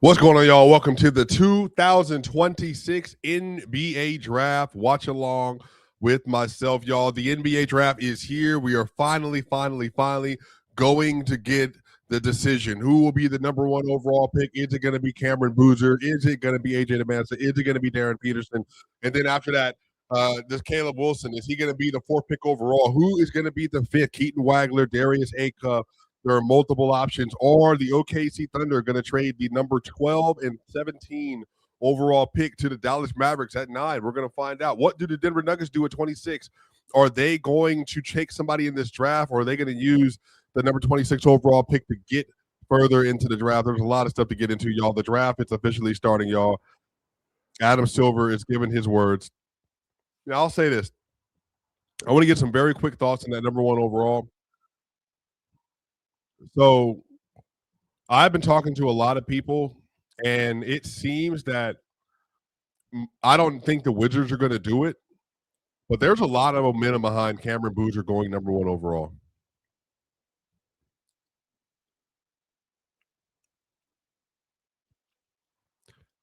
What's going on, y'all? Welcome to the 2026 NBA Draft. Watch along with myself, y'all. The NBA Draft is here. We are finally going to get the decision. Who will be the number one overall pick? Is it going to be Cameron Boozer? Is it going to be AJ DeManza? Is it going to be Darren Peterson? And then after that, this Caleb Wilson, is he going to be the fourth pick overall? Who is going to be the fifth? Keaton Wagler, Darius Acuff. There are multiple options. Or the OKC Thunder are going to trade the number 12 and 17 overall pick to the Dallas Mavericks at 9. We're going to find out. What do the Denver Nuggets do at 26? Are they going to take somebody in this draft, or are they going to use the number 26 overall pick to get further into the draft? There's a lot of stuff to get into, y'all. The draft, it's officially starting, y'all. Adam Silver is giving his words. Now, I'll say this. I want to get some very quick thoughts on that number one overall. So I've been talking to a lot of people, and it seems that I don't think the Wizards are going to do it, but there's a lot of momentum behind Cameron Boozer going number one overall.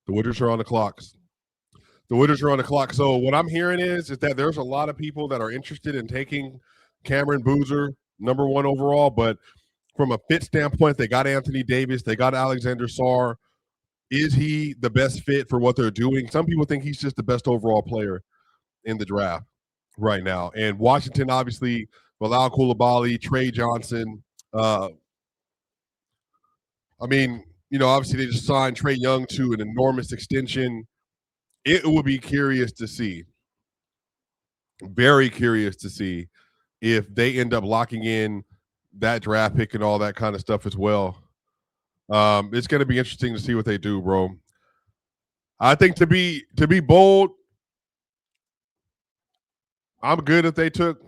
The Wizards are on the clocks. The Wizards are on the clock. So what I'm hearing is that there's a lot of people that are interested in taking Cameron Boozer number one overall, but from a fit standpoint, they got Anthony Davis, they got Alexander Sarr. Is he the best fit for what they're doing? Some people think he's just the best overall player in the draft right now. And Washington, obviously, Bilal Coulibaly, Trey Johnson. Obviously they just signed Trae Young to an enormous extension. It would be curious to see, very curious to see if they end up locking in that draft pick and all that kind of stuff as well. It's going to be interesting to see what they do, bro. I think to be bold, I'm good if they took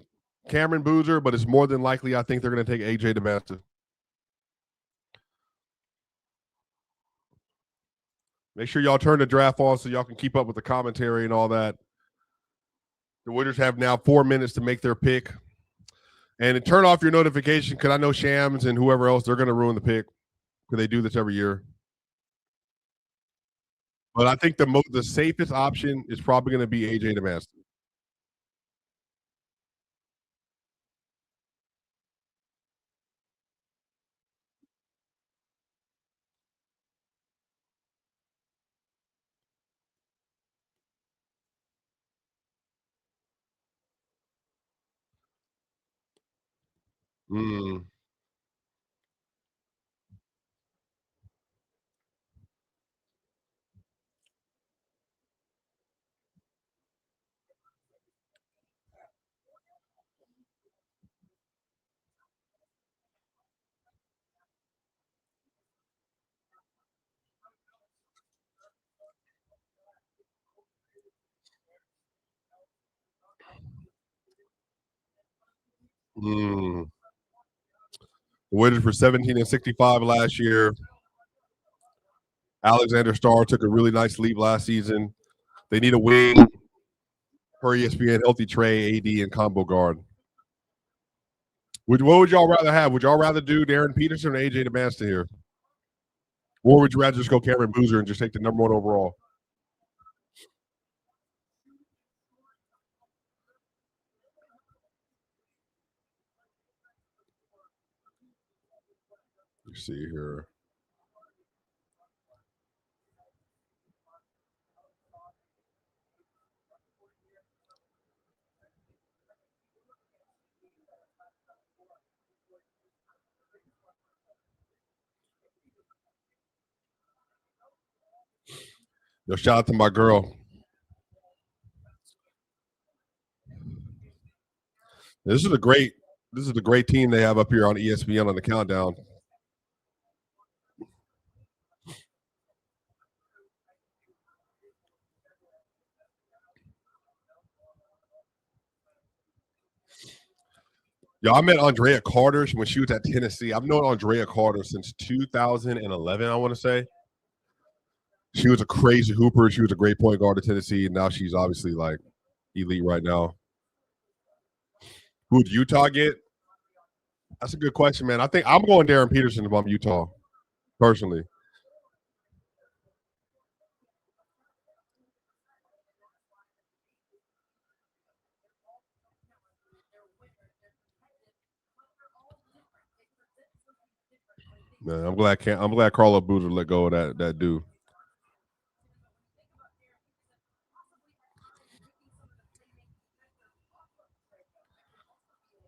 Cameron Boozer, but it's more than likely I think they're going to take AJ DeManza. Make sure y'all turn the draft on so y'all can keep up with the commentary and all that. The Wizards have now 4 minutes to make their pick. And turn off your notification because I know Shams and whoever else, they're going to ruin the pick because they do this every year. But I think the safest option is probably going to be AJ DeManza. Mm. Mm. The Wizards were 17 and 65 last year. Alexander Starr took a really nice leap last season. They need a wing per ESPN, healthy Trey, AD, and combo guard. What would y'all rather have? Would y'all rather do Darren Peterson or AJ DeManza here? Or would you rather just go Cameron Boozer and just take the number one overall? Let's see here. Yo, shout out to my girl. This is a great team they have up here on ESPN on the countdown. Yo, I met Andrea Carter when she was at Tennessee. I've known Andrea Carter since 2011, I want to say. She was a crazy hooper. She was a great point guard at Tennessee, and now she's obviously like elite right now. Who would Utah get? That's a good question, man. I think I'm going Darren Peterson if I'm Utah, personally. Man, I'm glad Carlo Boozer let go of that dude.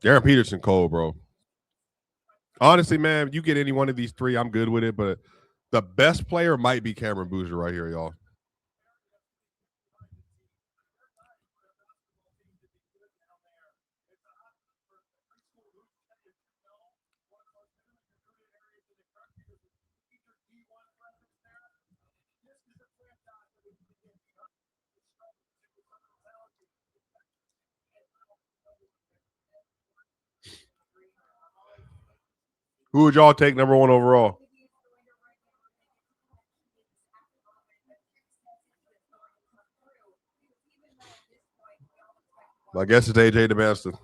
Darren Peterson cold, bro. Honestly, man, you get any one of these three, I'm good with it. But the best player might be Cameron Boozer right here, y'all. Who would y'all take number one overall? I guess it's AJ DeMaster.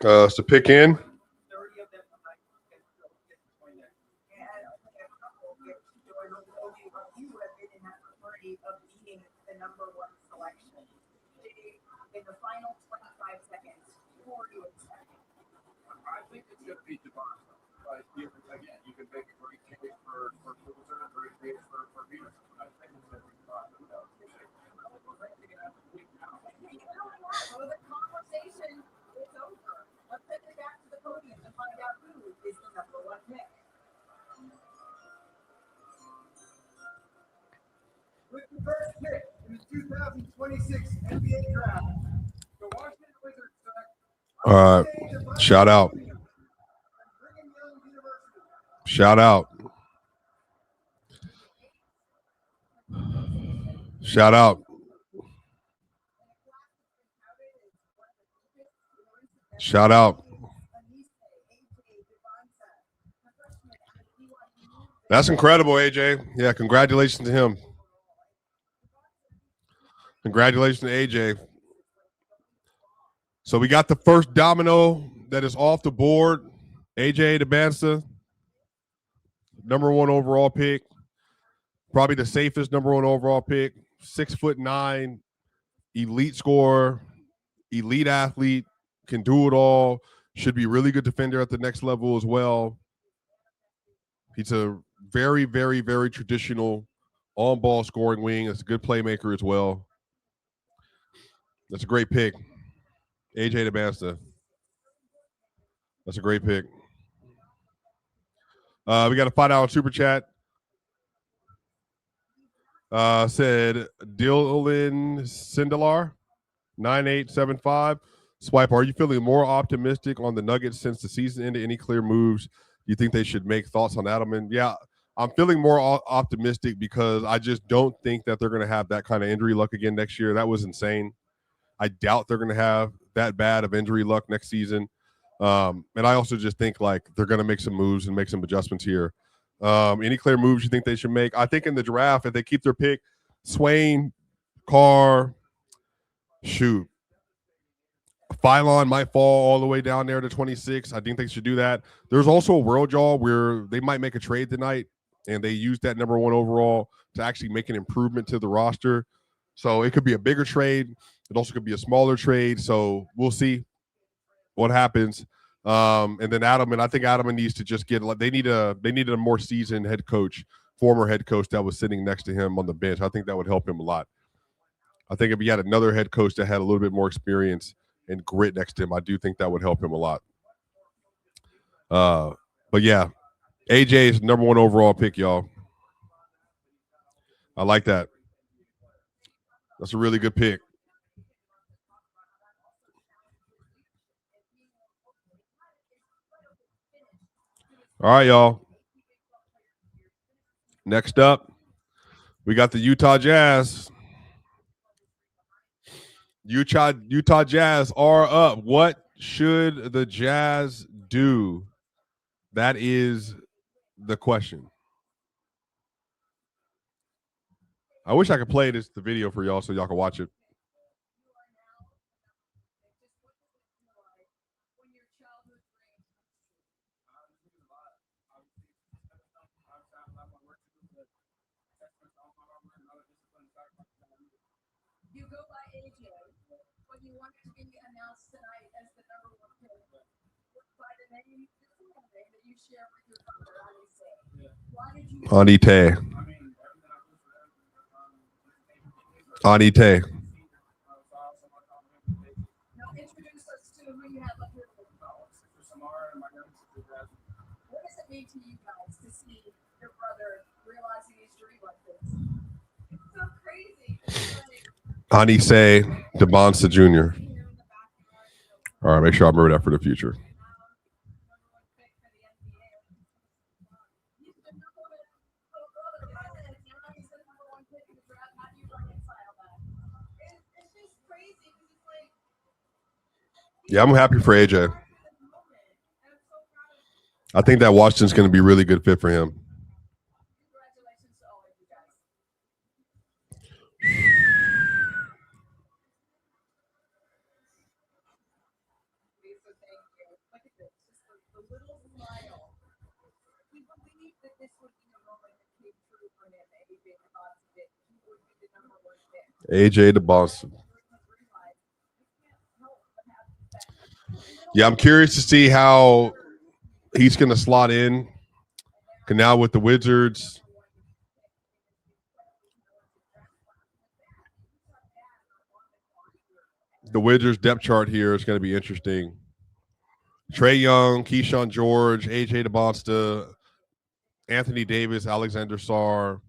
To pick in. With the first pick in the 2026 NBA Draft, the Washington Wizards select. All right. Shout out. Shout out. Shout out. Shout out. That's incredible, AJ. Yeah, congratulations to him. Congratulations to AJ. So we got the first domino that is off the board. AJ DeBansa, number one overall pick. Probably the safest number one overall pick. 6'9", elite scorer, elite athlete, can do it all. Should be really good defender at the next level as well. He's a very, very, very traditional on-ball scoring wing. That's a good playmaker as well. That's a great pick. AJ DeBansa. That's a great pick. We got a $5 super chat. Said Dalen Sindelar, 9875. Swipe, are you feeling more optimistic on the Nuggets since the season ended? Any clear moves you think they should make? Thoughts on Adelman? Yeah, I'm feeling more optimistic because I just don't think that they're going to have that kind of injury luck again next year. That was insane. I doubt they're going to have that bad of injury luck next season. And I also just think like they're going to make some moves and make some adjustments here. Any clear moves you think they should make? I think in the draft, if they keep their pick, Swain, Carr, shoot. Phylon might fall all the way down there to 26. I think they should do that. There's also a world, y'all, where they might make a trade tonight and they use that number one overall to actually make an improvement to the roster. So it could be a bigger trade. It also could be a smaller trade. So we'll see what happens. And then Adelman, I think Adelman needs to just get they needed a more seasoned head coach, former head coach that was sitting next to him on the bench. I think that would help him a lot. I think if he had another head coach that had a little bit more experience and grit next to him, I do think that would help him a lot. But yeah, AJ's number one overall pick, y'all. I like that. That's a really good pick. All right, y'all. Next up, we got the Utah Jazz. Utah Jazz are up. What should the Jazz do? That is the question. I wish I could play the video for y'all so y'all can watch it. You go by AJ, but you want to be announced tonight as the number one pick by the name that you share with your father, Why did you? Anite. Anite. Now introduce us to who you have up here. What does it mean to you guys to see your brother realizing his dream like this? It's so crazy. Anise DeBonsta Jr. All right, make sure I remember that for the future. Yeah, I'm happy for AJ. I think that Washington's going to be a really good fit for him. Congratulations to all of you guys. Lisa, thank you. Look at this. Just the little smile. He believed that this would be the moment that came true for him, AJ DeBonsta did. He would be the number one pick. AJ DeBonsta. Yeah, I'm curious to see how he's going to slot in. Now with the Wizards. The Wizards depth chart here is going to be interesting. Trae Young, Keyshawn George, AJ DeBonsta, Anthony Davis, Alexander Sarr,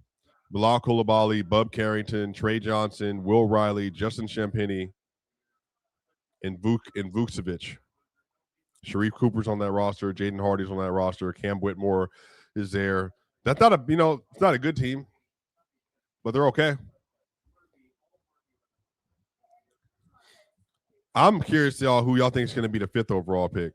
Bilal Coulibaly, Bub Carrington, Trey Johnson, Will Riley, Justin Champagnie, and Vucevic. Sharif Cooper's on that roster. Jaden Hardy's on that roster. Cam Whitmore is there. That's not it's not a good team, but they're okay. I'm curious to y'all who y'all think is going to be the 5th overall pick.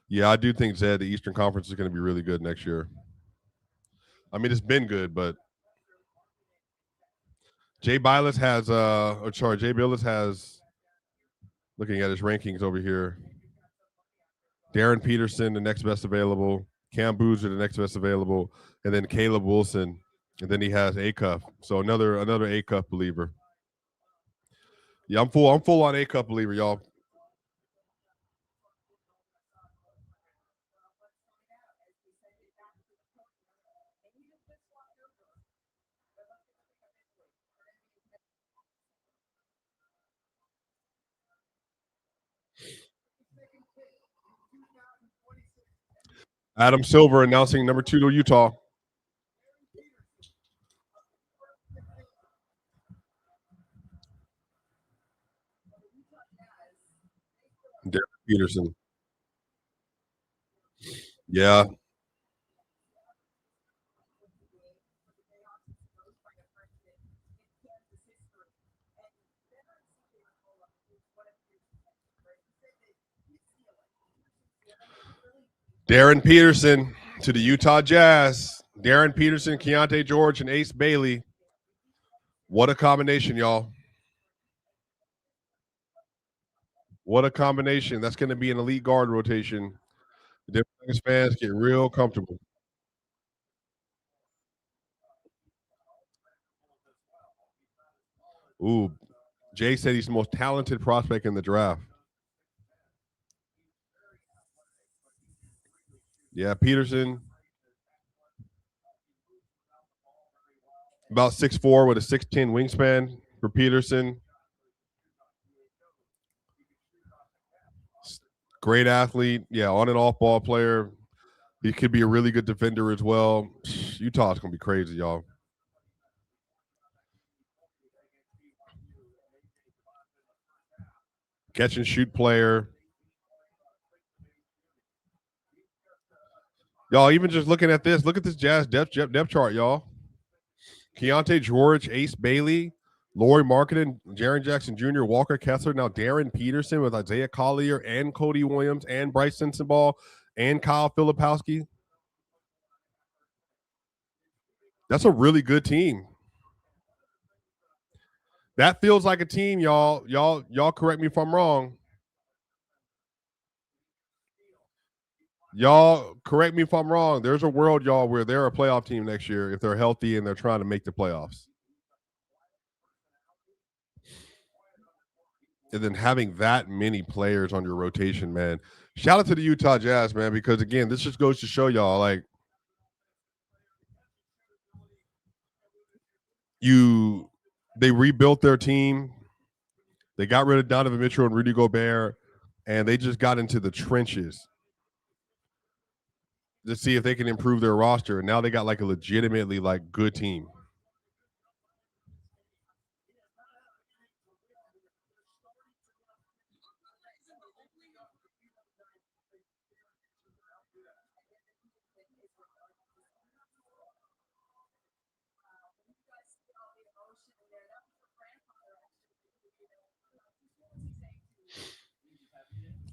Yeah, I do think, Zed, the Eastern Conference is going to be really good next year. I mean, it's been good, but Jay Bilas has, looking at his rankings over here, Darren Peterson, the next best available, Cam Boozer, the next best available, and then Caleb Wilson, and then he has Acuff. So another Acuff believer. Yeah, I'm full on Acuff believer, y'all. Adam Silver announcing number 2 to Utah. Derek Peterson. Yeah. Darren Peterson to the Utah Jazz. Darren Peterson, Keontae George, and Ace Bailey. What a combination, y'all. What a combination. That's going to be an elite guard rotation. The Denver fans get real comfortable. Ooh, Jay said he's the most talented prospect in the draft. Yeah, Peterson. About 6'4" with a 6'10" wingspan for Peterson. Great athlete. Yeah, on and off ball player. He could be a really good defender as well. Utah's going to be crazy, y'all. Catch and shoot player. Y'all, even just looking at this, look at this Jazz depth chart, y'all. Keontae George, Ace Bailey, Laurie Marketing, Jaren Jackson Jr., Walker Kessler, now Darren Peterson with Isaiah Collier and Cody Williams and Bryce Sensabaugh and Kyle Filipowski. That's a really good team. That feels like a team, y'all. Y'all correct me if I'm wrong. Y'all correct me if I'm wrong. There's a world, y'all, where they're a playoff team next year if they're healthy and they're trying to make the playoffs. And then having that many players on your rotation, man. Shout out to the Utah Jazz, man, because again, this just goes to show y'all, like, they rebuilt their team. They got rid of Donovan Mitchell and Rudy Gobert, and they just got into the trenches to see if they can improve their roster. And now they got like a legitimately like good team.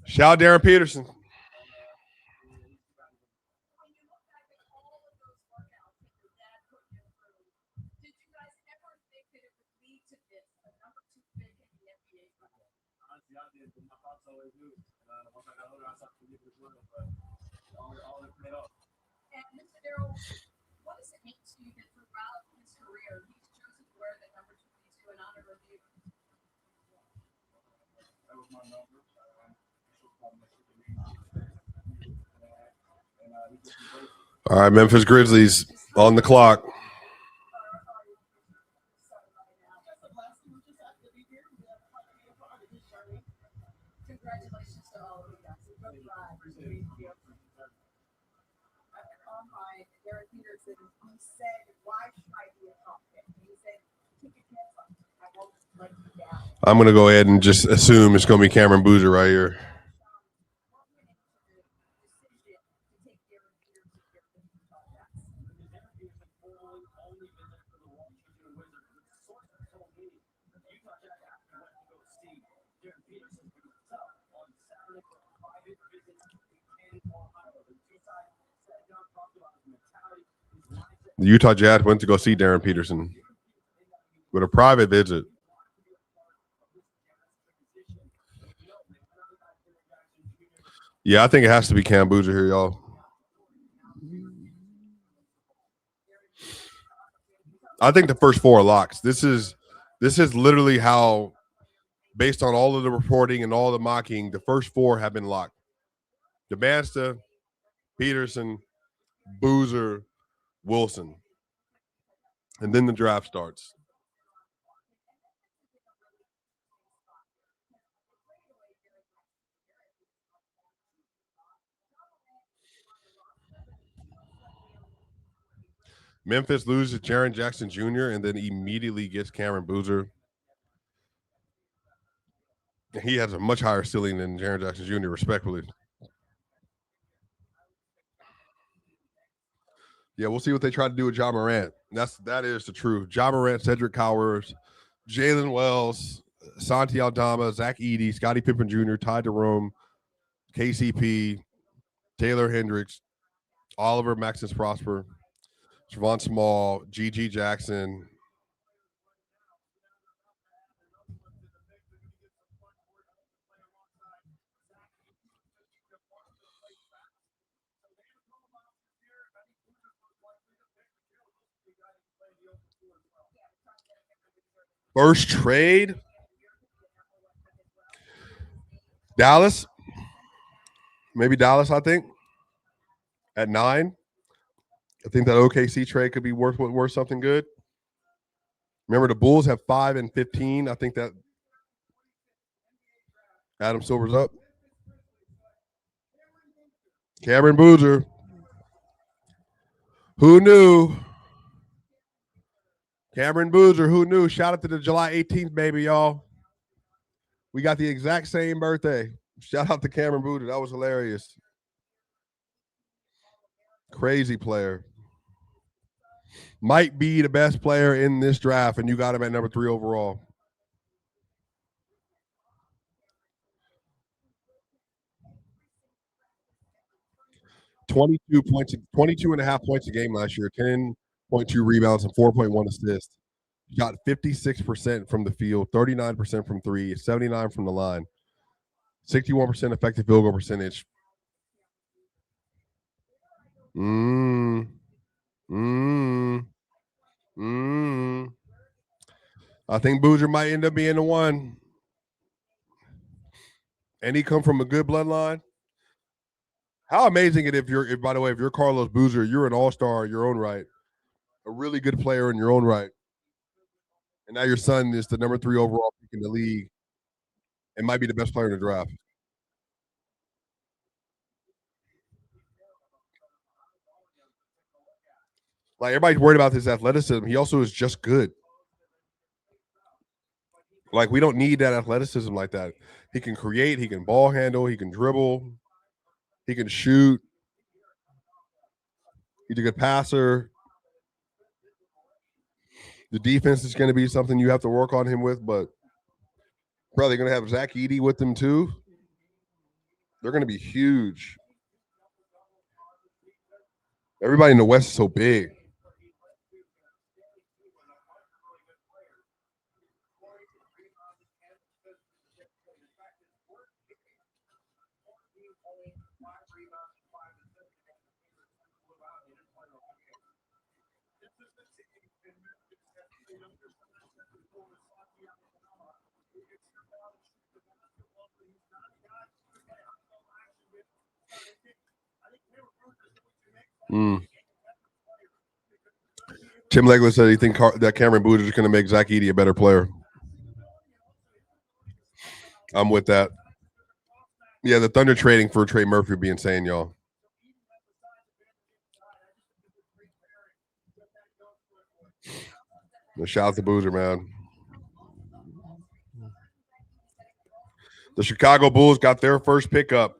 Shout out Darren Peterson. What does it mean to you that throughout his career he's chosen to wear the number 22 in honor of you? That was my number. All right, Memphis Grizzlies on the clock. Congratulations to all of you guys. Derek Peterson, he said, why should I be a top pick? He said, take a chance on me. I won't let you down. I'm going to go ahead and just assume it's going to be Cameron Boozer right here. The Utah Jazz went to go see Darren Peterson with a private visit. Yeah, I think it has to be Cam Boozer here, y'all. I think the first four are locks. This is literally how, based on all of the reporting and all the mocking, the first four have been locked. DeMasta, Peterson, Boozer, Wilson. And then the draft starts. Memphis loses Jaren Jackson Jr. and then immediately gets Cameron Boozer. He has a much higher ceiling than Jaren Jackson Jr., respectfully. Yeah, we'll see what they try to do with Ja Morant. That is the truth. Ja Morant, Cedric Cowers, Jalen Wells, Santi Aldama, Zach Edey, Scottie Pippen Jr., Ty Jerome, KCP, Taylor Hendricks, Oliver Maxis Prosper, Javon Small, GG Jackson. First trade, Dallas. Maybe Dallas, I think. At 9. I think that OKC trade could be worth something good. Remember, the Bulls have 5 and 15. I think that Adam Silver's up. Cameron Boozer. Who knew? Cameron Boozer, who knew? Shout out to the July 18th, baby, y'all. We got the exact same birthday. Shout out to Cameron Boozer. That was hilarious. Crazy player. Might be the best player in this draft, and you got him at number 3 overall. .22 points a game last year, 10.2 rebounds, and 4.1 assists. Shot 56% from the field, 39% from three, 79 from the line, 61% effective field goal percentage. I think Boozer might end up being the one. And he come from a good bloodline. How amazing it if by the way, if you're Carlos Boozer, you're an all-star in your own right, a really good player in your own right. And now your son is the number 3 overall pick in the league and might be the best player in the draft. Like everybody's worried about his athleticism. He also is just good. Like we don't need that athleticism like that. He can create, he can ball handle, he can dribble, he can shoot. He's a good passer. The defense is going to be something you have to work on him with, but probably going to have Zach Edey with them too. They're going to be huge. Everybody in the West is so big. Tim Legler said he thinks that Cameron Boozer is going to make Zach Edey a better player. I'm with that. Yeah, the Thunder trading for Trey Murphy would be insane, y'all. Shout out to Boozer, man. The Chicago Bulls got their first pickup.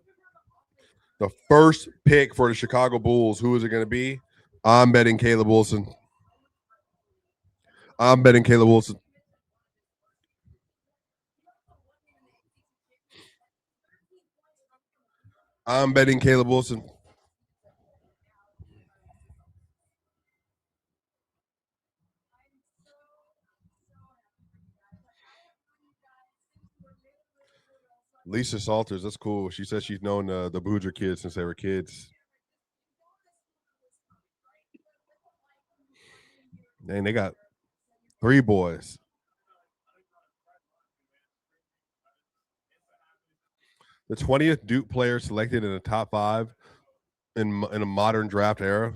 The first pick for the Chicago Bulls. Who is it going to be? I'm betting Caleb Wilson. I'm betting Caleb Wilson. I'm betting Caleb Wilson. Lisa Salters, that's cool. She says she's known the Boozer kids since they were kids. And they got 3 boys. The 20th Duke player selected in the top 5 in a modern draft era.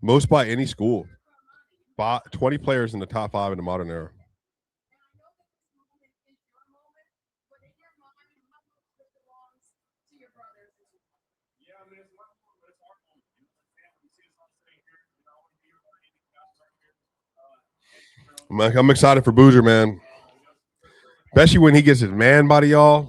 Most by any school. 20 players in the top 5 in the modern era. I'm excited for Boozer, man. Especially when he gets his man body, y'all.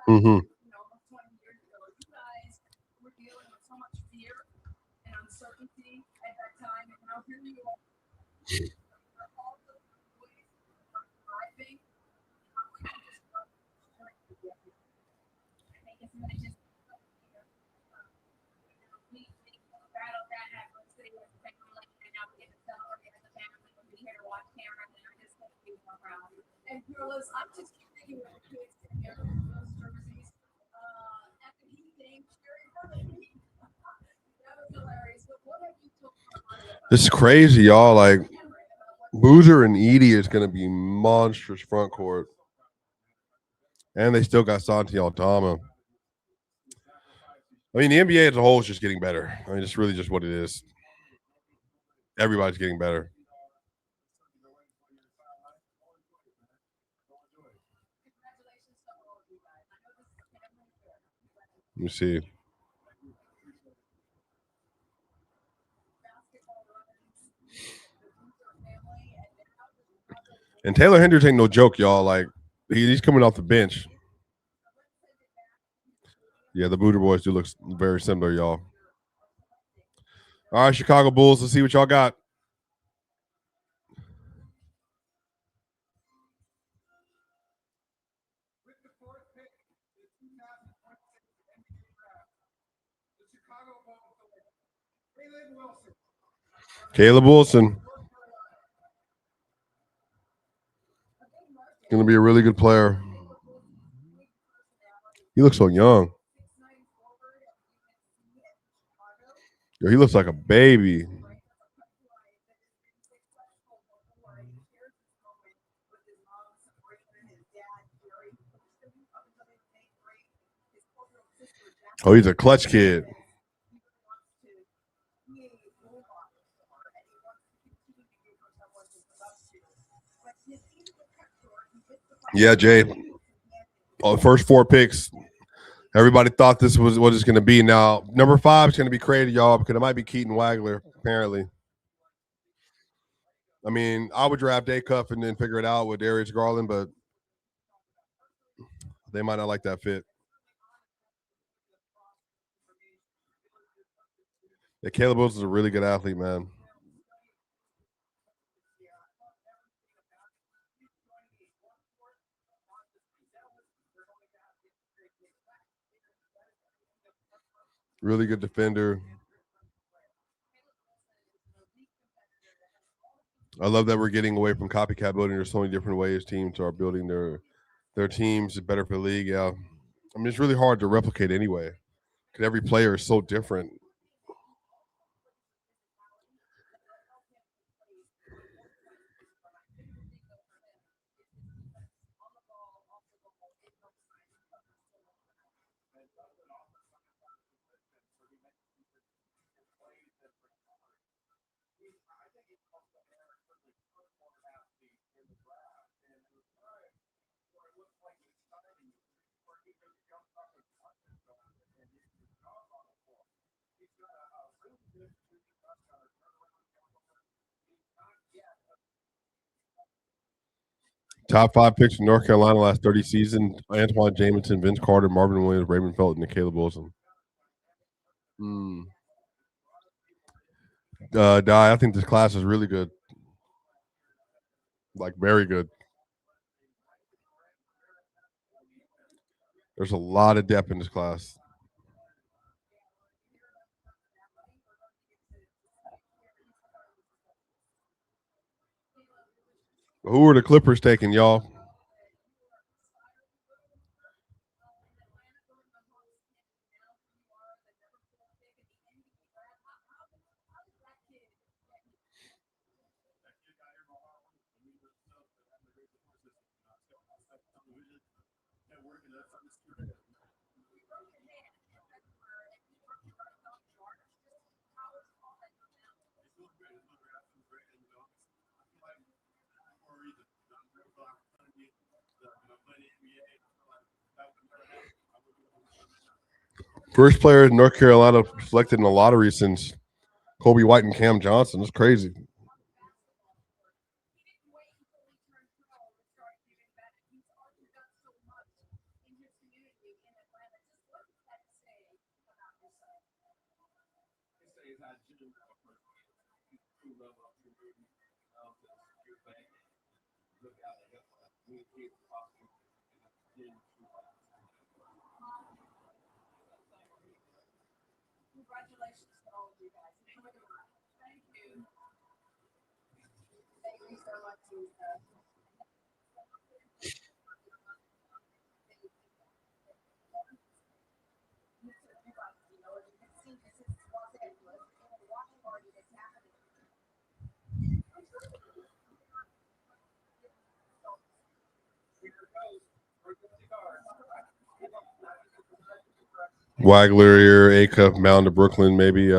Mm-hmm. This is crazy, y'all. Like Boozer and Edey is going to be monstrous front court, and they still got Santi Aldama. I mean, the NBA as a whole is just getting better. I mean, it's really just what it is. Everybody's getting better. Let me see. And Taylor Hendricks ain't no joke, y'all. Like, he's coming off the bench. Yeah, the Booter Boys do look very similar, y'all. All right, Chicago Bulls. Let's see what y'all got. Caleb Wilson. Going to be a really good player. He looks so young. Yo, he looks like a baby. Oh, he's a clutch kid. Yeah, Jay. Oh, the first 4 picks. Everybody thought this was what it's going to be. Now, number 5 is going to be created, y'all, because it might be Keaton Wagler, apparently. I mean, I would draft Cuff and then figure it out with Darius Garland, but they might not like that fit. Yeah, Caleb Wilson is a really good athlete, man. Really good defender. I love that we're getting away from copycat building. There's so many different ways teams are building their teams better for the league. Yeah, I mean it's really hard to replicate anyway, because every player is so different. Top 5 picks from North Carolina last 30 seasons: Antoine Jamison, Vince Carter, Marvin Williams, Raymond Felton, and Caleb Wilson. I think this class is really good, like very good. There's a lot of depth in this class. Who are the Clippers taking, y'all? First player in North Carolina selected in the lottery since Kobe White and Cam Johnson. That's crazy. Wagler here, A Cup, Mound to Brooklyn, maybe.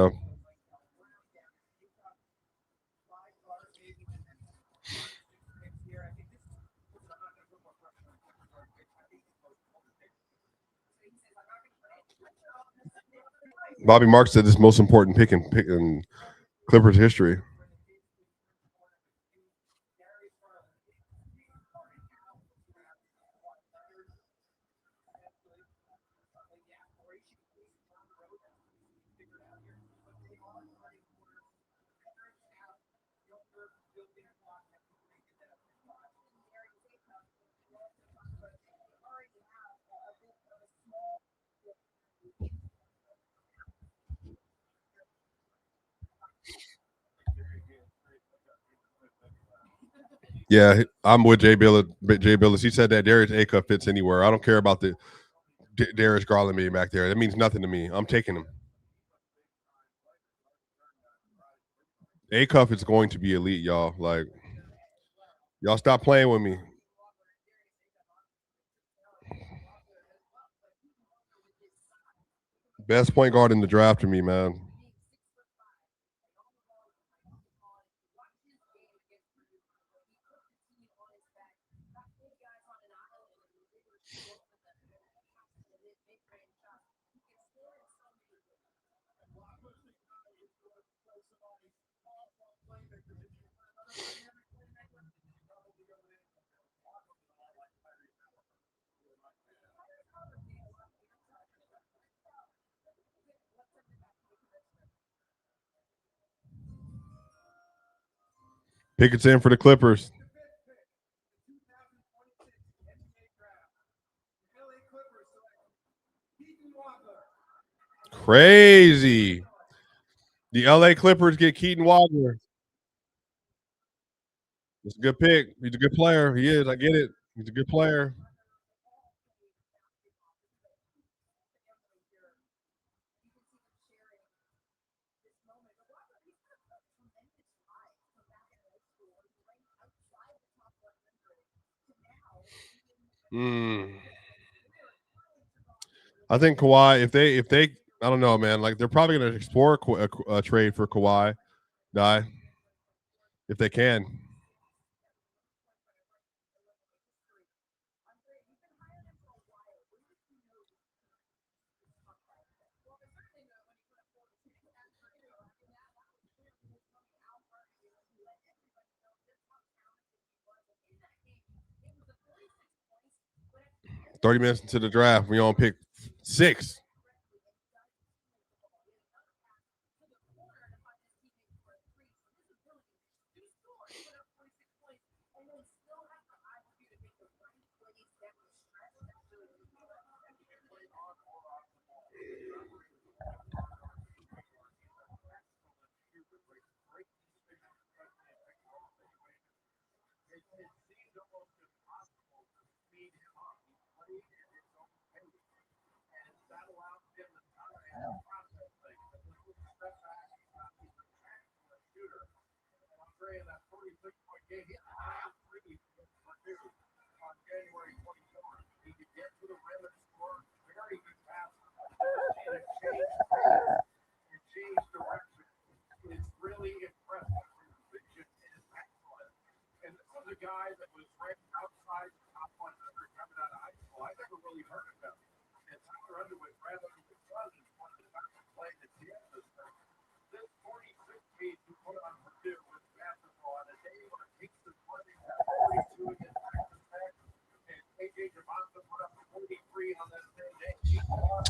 Bobby Marks said this most important pick in Clippers history. Yeah, I'm with Jay Billis. He said that Darius A Cup fits anywhere. I don't care about the Darius Garland being back there. That means nothing to me. I'm taking him. A Cup is going to be elite, y'all. Like, y'all stop playing with me. Best point guard in the draft to me, man. Pickett's in for the Clippers. Crazy. The LA Clippers get Keaton Wagner. It's a good pick. He's a good player. He is. I get it. He's a good player. I think Kawhi, if they, I don't know, man. Like they're probably going to explore a trade for Kawhi, if they can. $30 minutes into the draft, we on pick 6.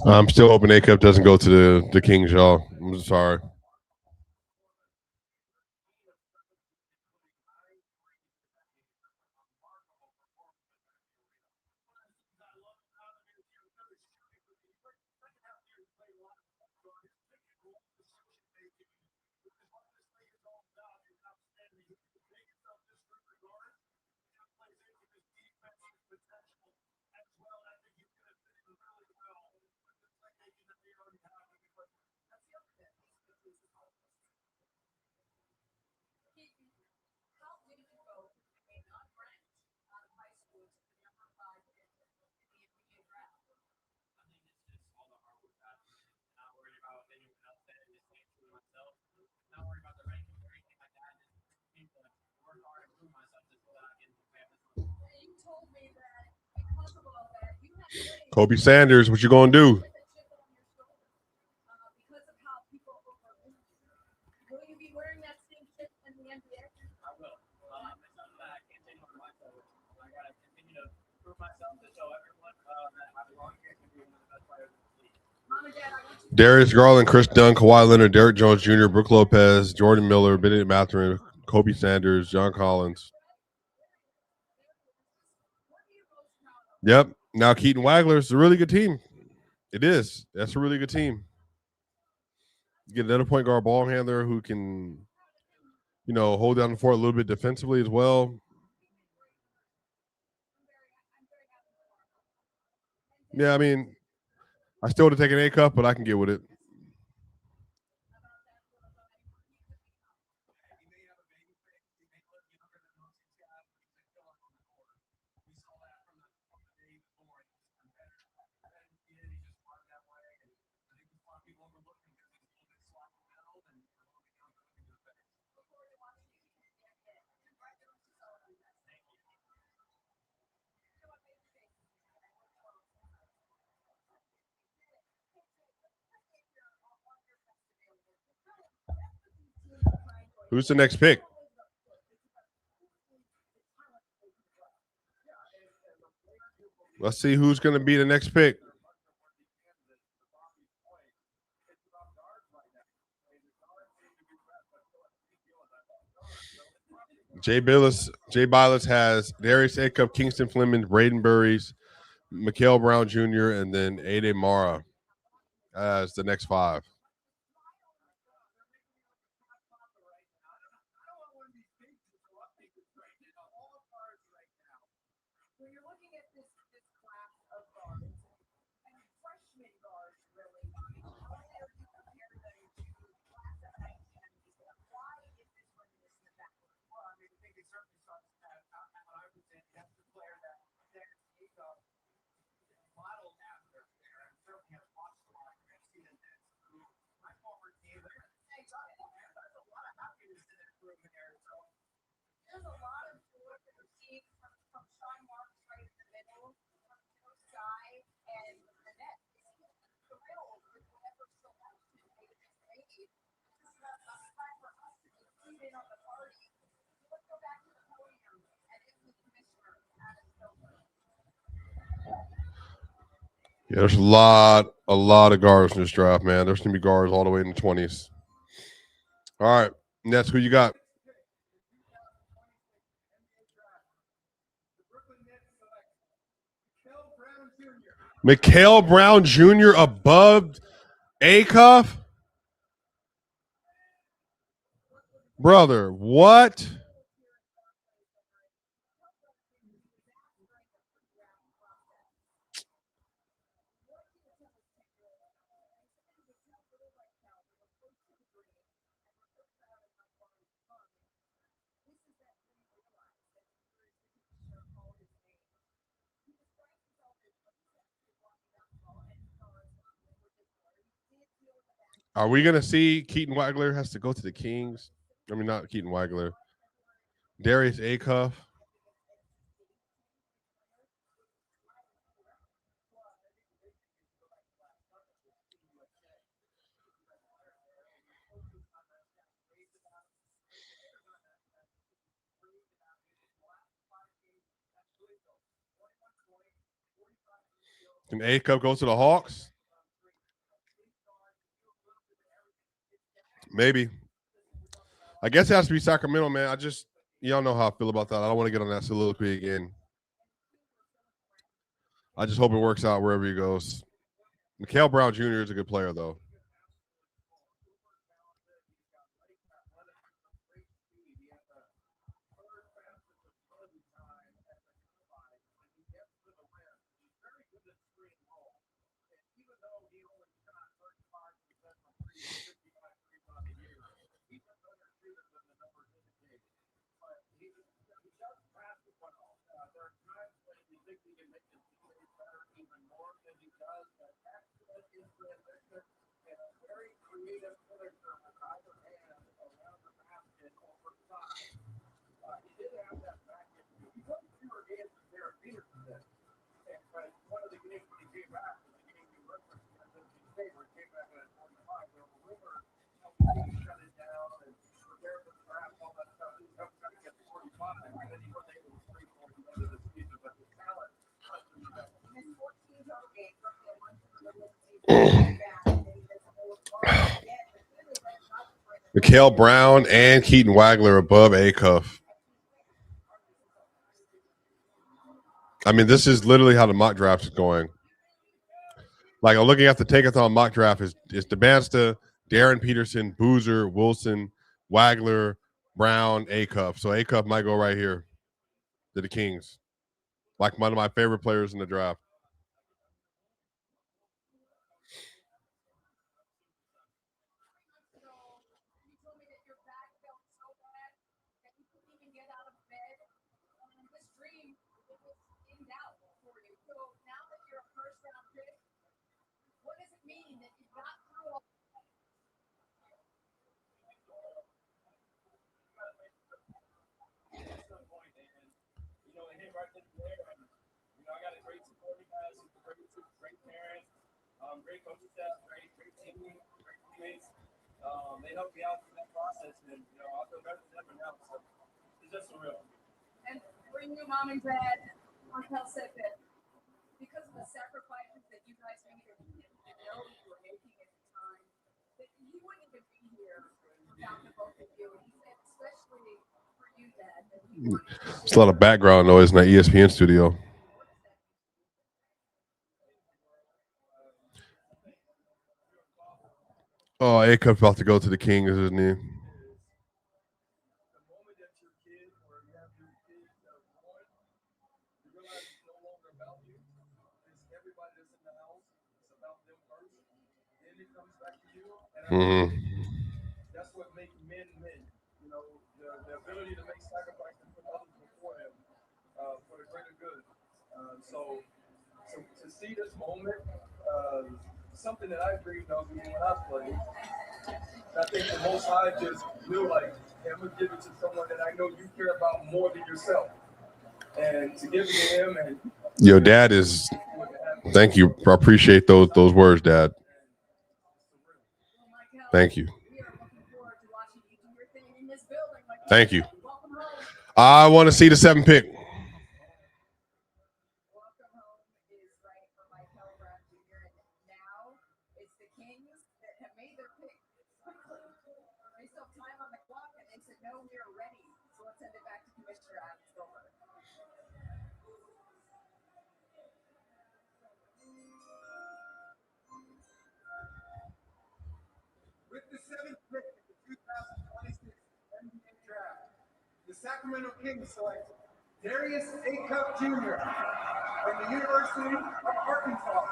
I'm still hoping A Cup doesn't go to the Kings, y'all. I'm sorry. Kobe Sanders, what you gonna do? Because of how people overlook you. Will you be wearing that same shit in the NBA? I will. It's something that I can't change my mind over. I gotta continue to prove myself to show everyone that I belong here to be one of the best players in the league. Mom and Dad, I want you to Darius Garland, Chris Dunn, Kawhi Leonard, Derrick Jones Jr., Brook Lopez, Jordan Miller, Benedict Mathurin, Kobe Sanders, John Collins. Yep. Now Keaton Wagler is a really good team. It is. That's a really good team. You get another point guard ball handler who can, hold down the fort a little bit defensively as well. Yeah, I mean, I still would have taken A cup, but I can get with it. Who's the next pick? Let's see who's going to be the next pick. Jay Bilas has Darius Acup, Kingston Fleming, Braden Burries, Mikael Brown Jr., and then Ade Mara as the next five. When you're looking at this class of guards, and freshman guards, really, how dare you compare them to class of 1997? Why is this reminiscent of that? Well, I mean, I think it certainly starts at what I would say that's the player that modeled after there, and certainly has watched a lot of season who my former team. There's a lot of happiness in that room in there. So there's a lot of joy to receive from Sean Marks right in the middle, from Joe Tsai and Annette. The real with whatever selection they just made. This is a time for us to include in on the party. So let's go back to the podium and it's the commissioner, Adam Silver. Yeah, there's a lot of guards in this draft, man. There's going to be guards all the way in the 20s. All right, Nets, who you got? Mikael Brown Jr. above Acuff? Brother, what? Are we going to see Keaton Wagler has to go to the Kings? I mean, not Keaton Wagler. Darius Acuff. Can Acuff go to the Hawks? Maybe. I guess it has to be Sacramento, man. Y'all know how I feel about that. I don't want to get on that soliloquy again. I just hope it works out wherever he goes. Mikael Brown Jr. is a good player, though. favorite, came back at 45. There was a rumor, shut it down and prepare for the draft, all that stuff. He was trying to get 45, and then he wasn't able to scream for the end of the season. But the talent, His 14 total games from the one to the season back, and then he missed a whole bunch again. But clearly, that's not the point. Mikal Brown and Keaton Wagler above Acuff. I mean, this is literally how the mock draft is going. Like, I'm looking at the Take-a-thon mock draft is DeBansta, Darren Peterson, Boozer, Wilson, Wagler, Brown, Acuff. So Acuff might go right here to the Kings. Like one of my favorite players in the draft. You told me that your back felt so bad that you couldn't even get out of bed. This dream was in doubt for you. So now that you're a first round pick, what does it mean that you got through all that? it hit right then and there. And, I got a great supporting guys, great parents, great coaching staff, great team, great teammates. They helped me out through that process, and I feel better than ever now. So it's just surreal. And bring your mom and dad on said that because of the sacrifices that you guys made and know you were making at the time, that you wouldn't even be here without the both of you. And he said, especially for you, Dad, that you wanted to It's a lot of background noise in that ESPN studio. Oh, Acuff's about to go to the Kings, isn't he? The moment that your kid or you have your kids that are born, you realize it's no longer about you. It's everybody that's in the house. It's about them first. Then it comes back to you. And that's what makes men men. The ability to make sacrifices and put others before them for the greater good. So to see this moment, something that I dreamed of when I played. I think the Most High just knew, like, hey, I'm going to give it to someone that I know you care about more than yourself. And to give it to him and... Your dad is... Thank you. I appreciate those words, Dad. Thank you. Thank you. I want to see the 7th pick. welcome home is right for Michael Brown Jr. And now it's the Kings that have made their pick quickly. They still have time on the clock, and they said, no, we are ready. So let's send it back to Commissioner Adam Silver. With the 7th pick in the 2026 NBA Draft, the Sacramento Kings select Darius Acuff Jr. from the University of Arkansas.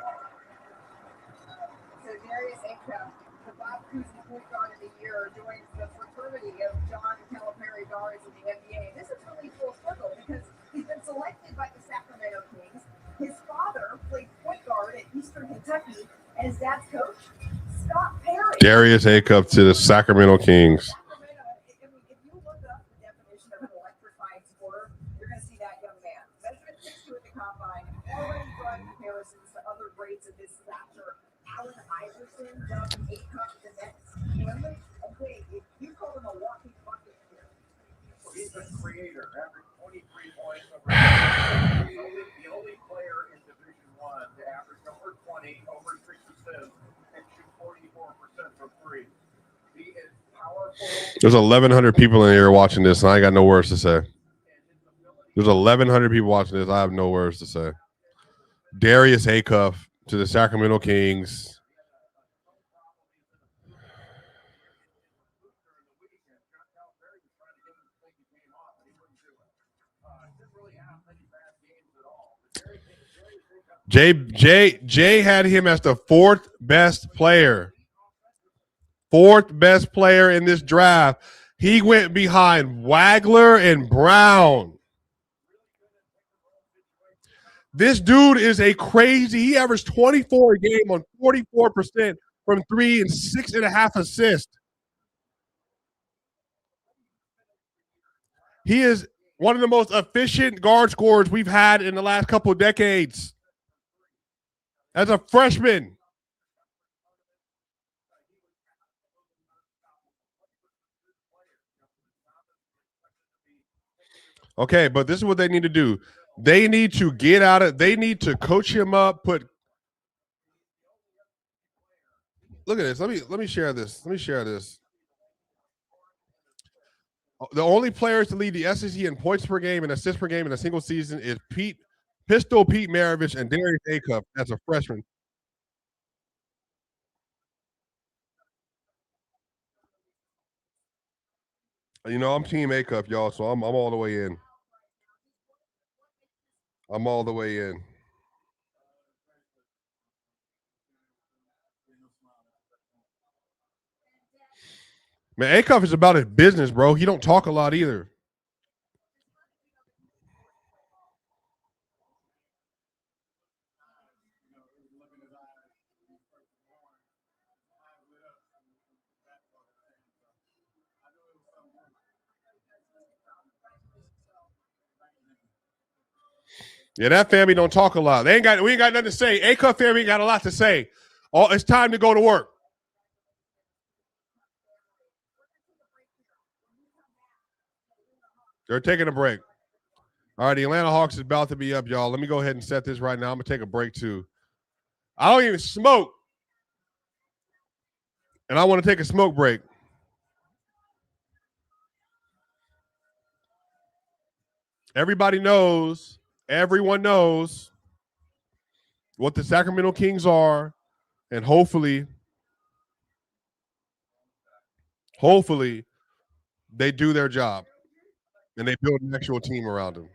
So Darius Acuff, the Bob Cousy Point Guard of the Year, joins the fraternity of John Calipari guards in the NBA. This is really full circle because he's been selected by the Sacramento Kings. His father played point guard at Eastern Kentucky, and his dad's coach, Scott Perry. Darius Acuff to the Sacramento Kings. If you look up the definition of an electrifying scorer, you're going to see that young man. Measurement 6'2" at the combine, already drawing comparisons to other greats of his stature. Allan Iverson, dubbed Acuff the next Hamlet. Okay, if you call him a walking bucket here. He's the creator, averaged 23 points over the only player in Division I to average over 20, over 6 assists, and shoot 44% from three. He is powerful. There's 1,100 people in here watching this, and I ain't got no words to say. There's 1,100 people watching this. I have no words to say. Darius Acuff to the Sacramento Kings. Jay had him as the 4th best player. 4th best player in this draft. He went behind Wagler and Brown. This dude is a crazy. He averaged 24 a game on 44% from 3 and 6.5 assists. He is one of the most efficient guard scorers we've had in the last couple of decades. As a freshman. Okay, but this is what they need to do. They need to get out of. They need to coach him up. Look at this. Let me share this. Let me share this. The only players to lead the SEC in points per game and assists per game in a single season is Pistol Pete Maravich and Darius Acuff as a freshman. You know, I'm Team Acuff, y'all, so I'm all the way in. I'm all the way in. Man, Acuff is about his business, bro. He don't talk a lot either. Yeah, that family don't talk a lot. We ain't got nothing to say. Acuff family ain't got a lot to say. It's time to go to work. They're taking a break. All right, the Atlanta Hawks is about to be up, y'all. Let me go ahead and set this right now. I'm gonna take a break too. I don't even smoke, and I want to take a smoke break. Everybody knows, everyone knows what the Sacramento Kings are, and hopefully they do their job and they build an actual team around them.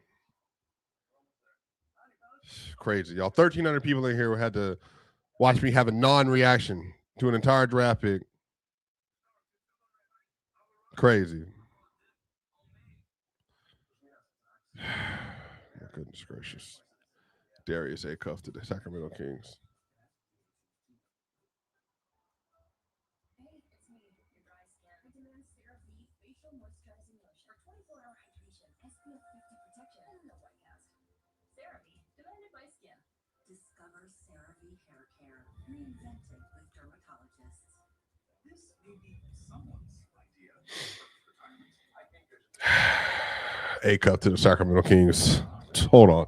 Crazy, y'all. 1,300 people in here had to watch me have a non-reaction to an entire draft pick. Crazy. My goodness gracious. Darius Acuff to the Sacramento Kings. Discover CeraVe Hair Care, reinvented with dermatologists. This may be someone's idea of retirement. I think there's Acuff to the Sacramento Kings. Hold on.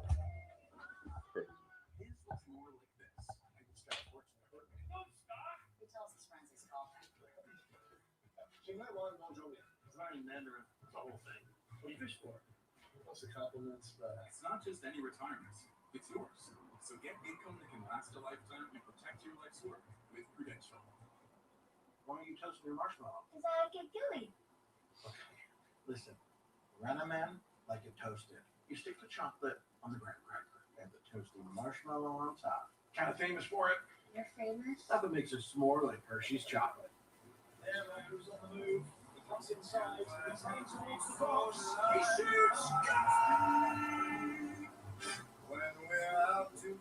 Mandarin, the whole thing. What do you fish for? What's the compliments? It's not just any retirement. It's yours. So get income that can last a lifetime and protect your life's work with Prudential. Why are you toasting your marshmallow? Because I like it gooey. Okay. Listen, run a man like you toasted. You stick the chocolate on the graham cracker and the toasted marshmallow on top. Kind of famous for it. You're famous? Stuff that makes it s'more like Hershey's chocolate. Yeah, man, who's on the move? Inside, he shoots. When we're out together,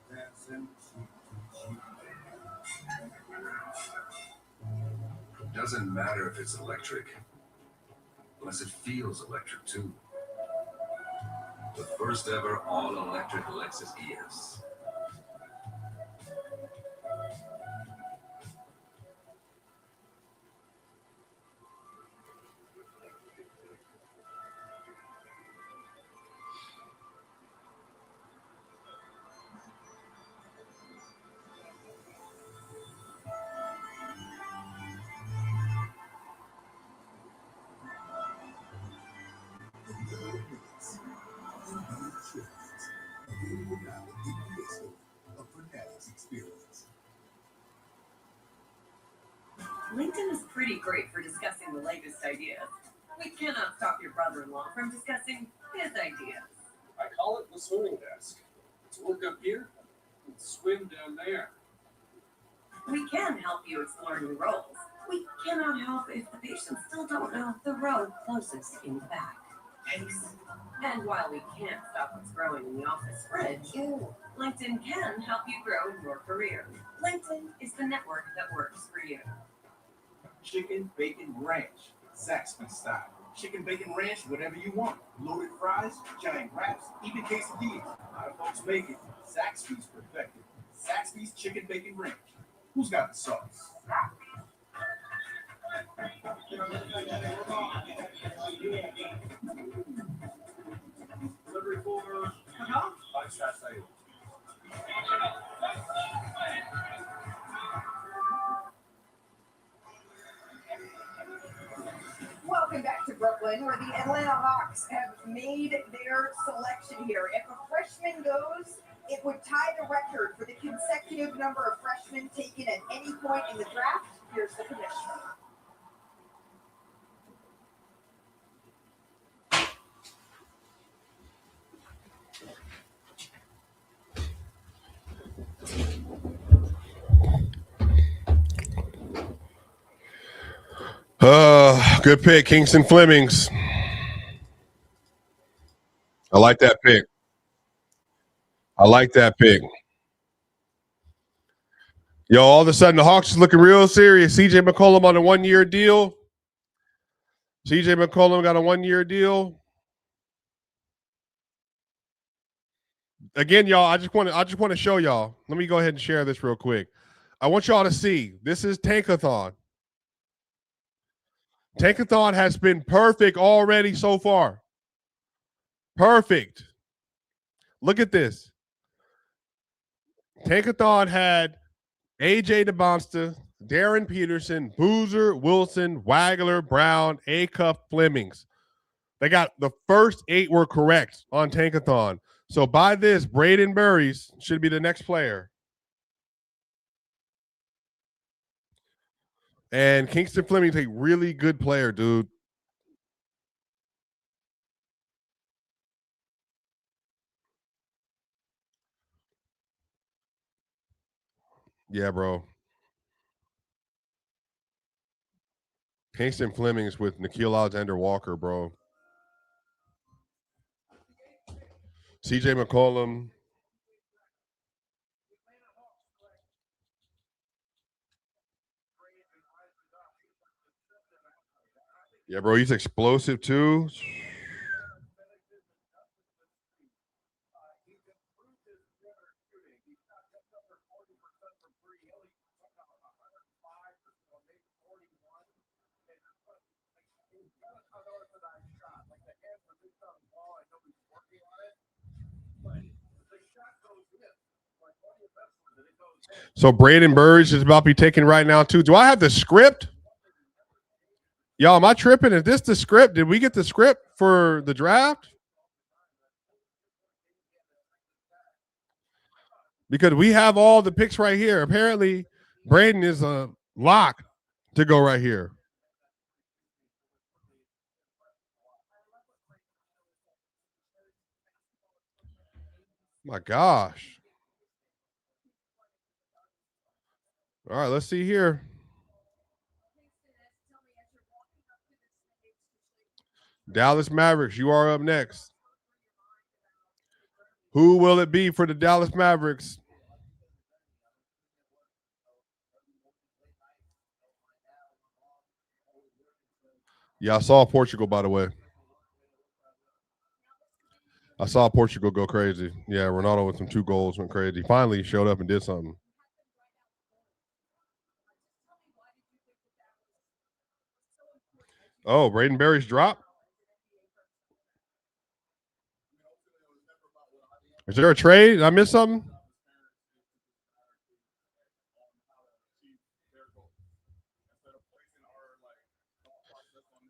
dancing cheek to cheek. Doesn't matter if it's electric, unless it feels electric too. The first ever all-electric Lexus ES. LinkedIn is pretty great for discussing the latest ideas. We cannot stop your brother-in-law from discussing his ideas. I call it the swimming desk. It's work up here and swim down there. We can help you explore new roles. We cannot help if the patients still don't know the road closest in the back. And while we can't stop what's growing in the office fridge, LinkedIn can help you grow in your career. LinkedIn is the network that works for you. Chicken bacon ranch, Zaxby's style. Chicken bacon ranch, whatever you want. Loaded fries, giant wraps, even quesadillas. How do folks make it? Zaxby's perfected. Zaxby's chicken bacon ranch. Who's got the sauce? Brooklyn, where the Atlanta Hawks have made their selection here. If a freshman goes, it would tie the record for the consecutive number of freshmen taken at any point in the draft. Here's the commissioner. Good pick, Kingston Flemings. I like that pick. I like that pick. Yo, all of a sudden the Hawks is looking real serious. CJ McCollum on a 1-year deal. CJ McCollum got a 1-year deal. Again, y'all, I just want to show y'all. Let me go ahead and share this real quick. I want y'all to see. This is Tankathon. Tankathon has been perfect already so far. Perfect. Look at this. Tankathon had AJ DeBonsta, Darren Peterson, Boozer, Wilson, Wagler, Brown, Acuff, Flemings. They got the first 8 were correct on Tankathon. So by this, Braden Burries should be the next player. And Kingston Fleming's a really good player, dude. Yeah, bro. Kingston Fleming's with Nickeil Alexander-Walker, bro. CJ McCollum. Yeah, bro, he's explosive too. So Braden Burge is about to be taken right now too. Do I have the script? Y'all, am I tripping? Is this the script? Did we get the script for the draft? Because we have all the picks right here. Apparently, Braden is a lock to go right here. My gosh. All right, let's see here. Dallas Mavericks, you are up next. Who will it be for the Dallas Mavericks? Yeah, I saw Portugal, by the way. I saw Portugal go crazy. Yeah, Ronaldo with some 2 goals went crazy. Finally showed up and did something. Oh, Braden Berry's drop? Is there a trade? Did I miss something?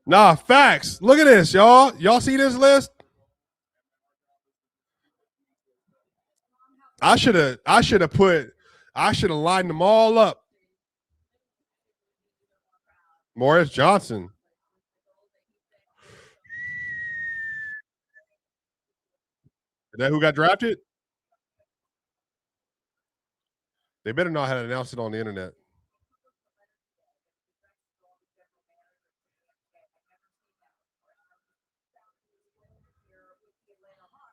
Nah, facts. Look at this, y'all. Y'all see this list? I should have lined them all up. Morris Johnson. Is that who got drafted? They better not have announced it on the internet.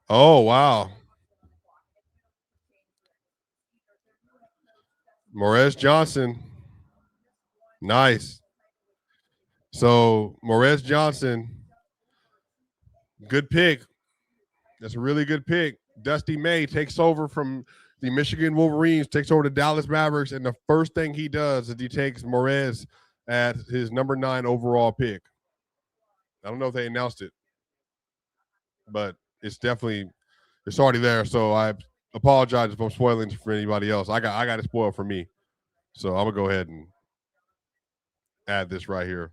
Oh, wow. Morris Johnson. Nice. So, Morris Johnson, good pick. That's a really good pick. Dusty May takes over from the Michigan Wolverines, takes over the Dallas Mavericks, and the first thing he does is he takes Morez at his number 9 overall pick. I don't know if they announced it, but it's already there. So I apologize if I'm spoiling for anybody else. I got it spoiled for me. So I'm gonna go ahead and add this right here.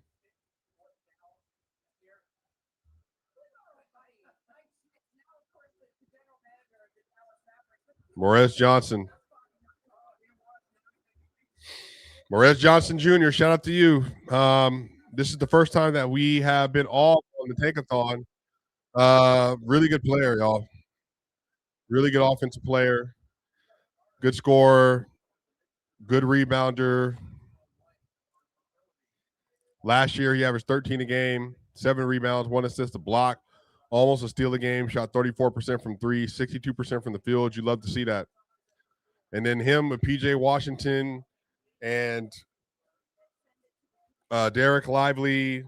Morez Johnson. Morez Johnson Jr., shout out to you. This is the first time that we have been all on the Tankathon. Really good player, y'all. Really good offensive player. Good scorer. Good rebounder. Last year, he averaged 13 a game, 7 rebounds, 1 assist, a block, almost a steal a game, shot 34% from 3, 62% from the field. You love to see that. And then him with PJ Washington and Derek Lively,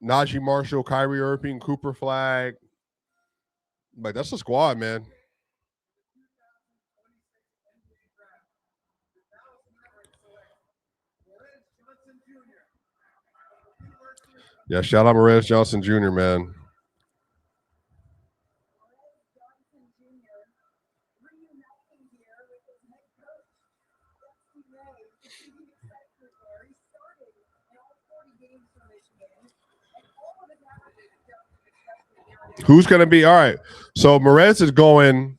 Najee Marshall, Kyrie Irving, Cooper Flag. Like, that's a squad, man. Yeah, shout out Morez Johnson Jr., man. Who's going to be? All right. So Morez is going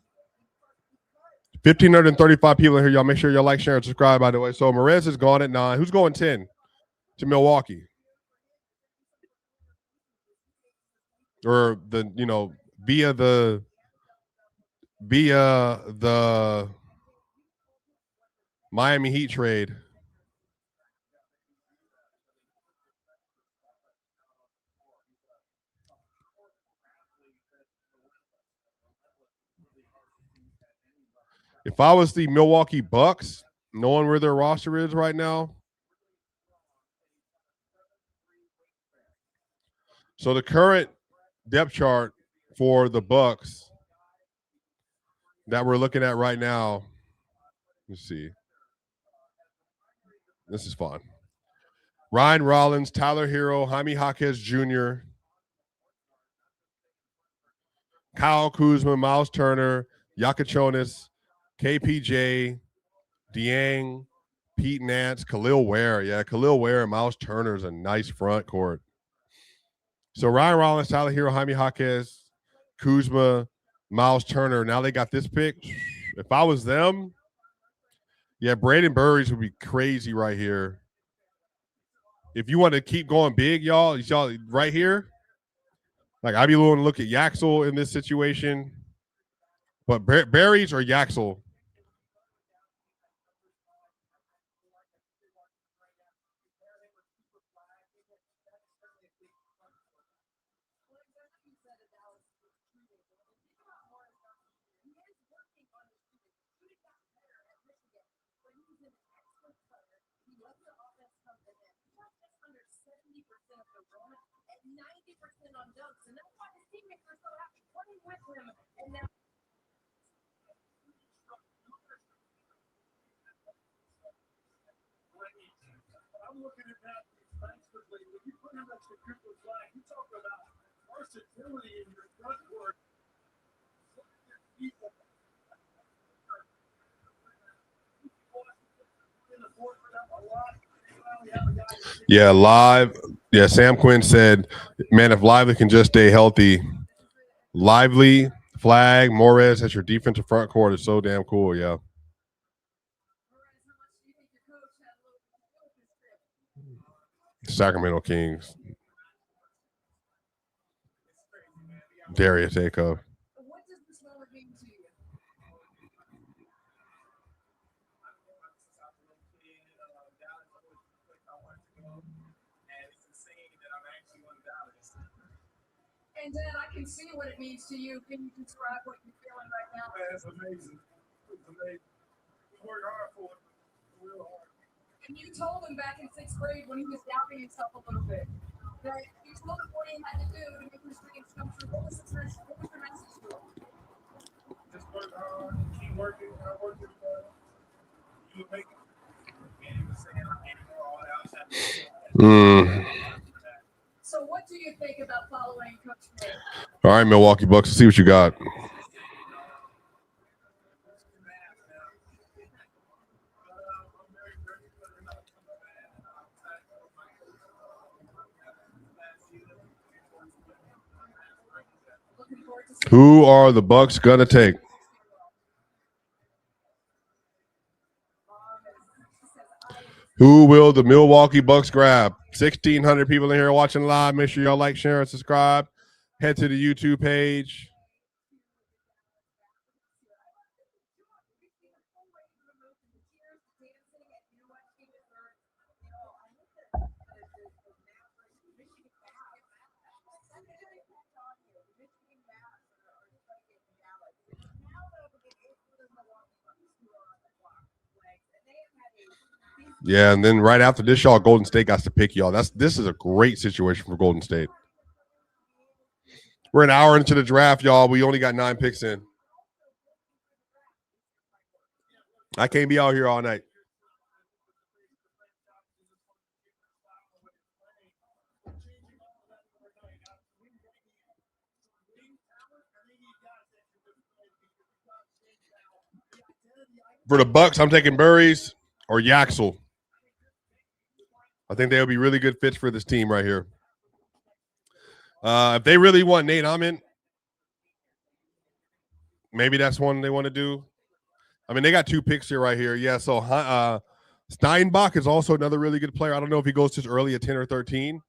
1,535 people in here. Y'all make sure y'all like, share, and subscribe, by the way. So Morez is gone at 9. Who's going 10 to Milwaukee? Or the, you know, via the Miami Heat trade. If I was the Milwaukee Bucks, knowing where their roster is right now. So the current depth chart for the Bucks that we're looking at right now. Let's see. This is fun. Ryan Rollins, Tyler Hero, Jaime Jaquez Jr., Kyle Kuzma, Miles Turner, Yakachonis, KPJ, Dieng, Pete Nance, Khalil Ware. Yeah, Khalil Ware and Miles Turner is a nice front court. So Ryan Rollins, Tyler Hero, Jaime Jaquez, Kuzma, Miles Turner. Now they got this pick. If I was them, yeah, Brandon Burries would be crazy right here. If you want to keep going big, y'all right here, like I'd be willing to look at Yaxel in this situation. But Berries or Yaxel? I'm looking at that defensively. When you put him next to Cooper Flag, you talk about versatility in your front court. Yeah, live. Yeah, Sam Quinn said, man, if Lively can just stay healthy, Lively, Flag, Morez as your defensive front court is so damn cool, yeah. Sacramento Kings. Darius Aiko. What does this moment mean to you? And then I can see what it means to you. Can you describe what you're feeling right now? It's amazing. It's amazing. We worked hard for it. Real hard. And you told him back in 6th grade when he was doubting himself a little bit that you told him what he had to do to make his dreams come true. What was your message to him? Just work hard, keep working. I worked it hard. You would make it. And he was saying, I can't go all out. So what do you think about following Coach May? All right, Milwaukee Bucks, let's see what you got. Who are the Bucks gonna take? Who will the Milwaukee Bucks grab? 1,600 people in here watching live. Make sure y'all like, share, and subscribe. Head to the YouTube page. Yeah, and then right after this, y'all, Golden State got to pick y'all. This is a great situation for Golden State. We're an hour into the draft, y'all. We only got 9 picks in. I can't be out here all night. For the Bucks, I'm taking Burries or Yaxel. I think they'll be really good fits for this team right here. If they really want Nate Amon, maybe that's one they want to do. I mean, they got 2 picks here right here. Yeah, so Steinbach is also another really good player. I don't know if he goes just early at 10 or 13.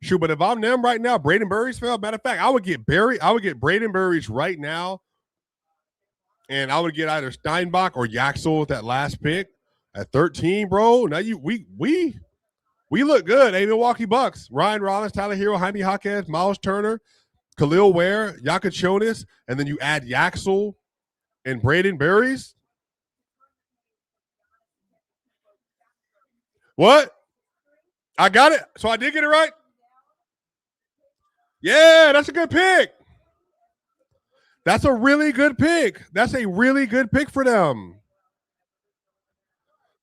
Shoot, but if I'm them right now, Braden Burries fell. Matter of fact, I would get Braden Burries right now. And I would get either Steinbach or Yaxel with that last pick at 13, bro. Now we look good. Hey, Milwaukee Bucks. Ryan Rollins, Tyler Hero, Jaime Jaquez, Miles Turner, Khalil Ware, Yakachonis, and then you add Yaxel and Braden Burries. What? I got it. So I did get it right? Yeah, that's a good pick. That's a really good pick. That's a really good pick for them.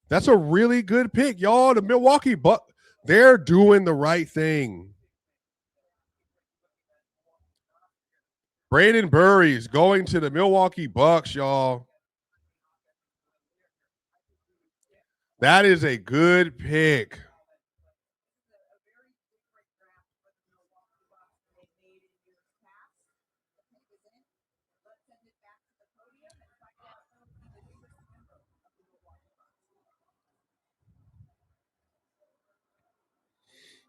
That's a really good pick, y'all. The Milwaukee Bucks, they're doing the right thing. Braden Burries going to the Milwaukee Bucks, y'all. That is a good pick.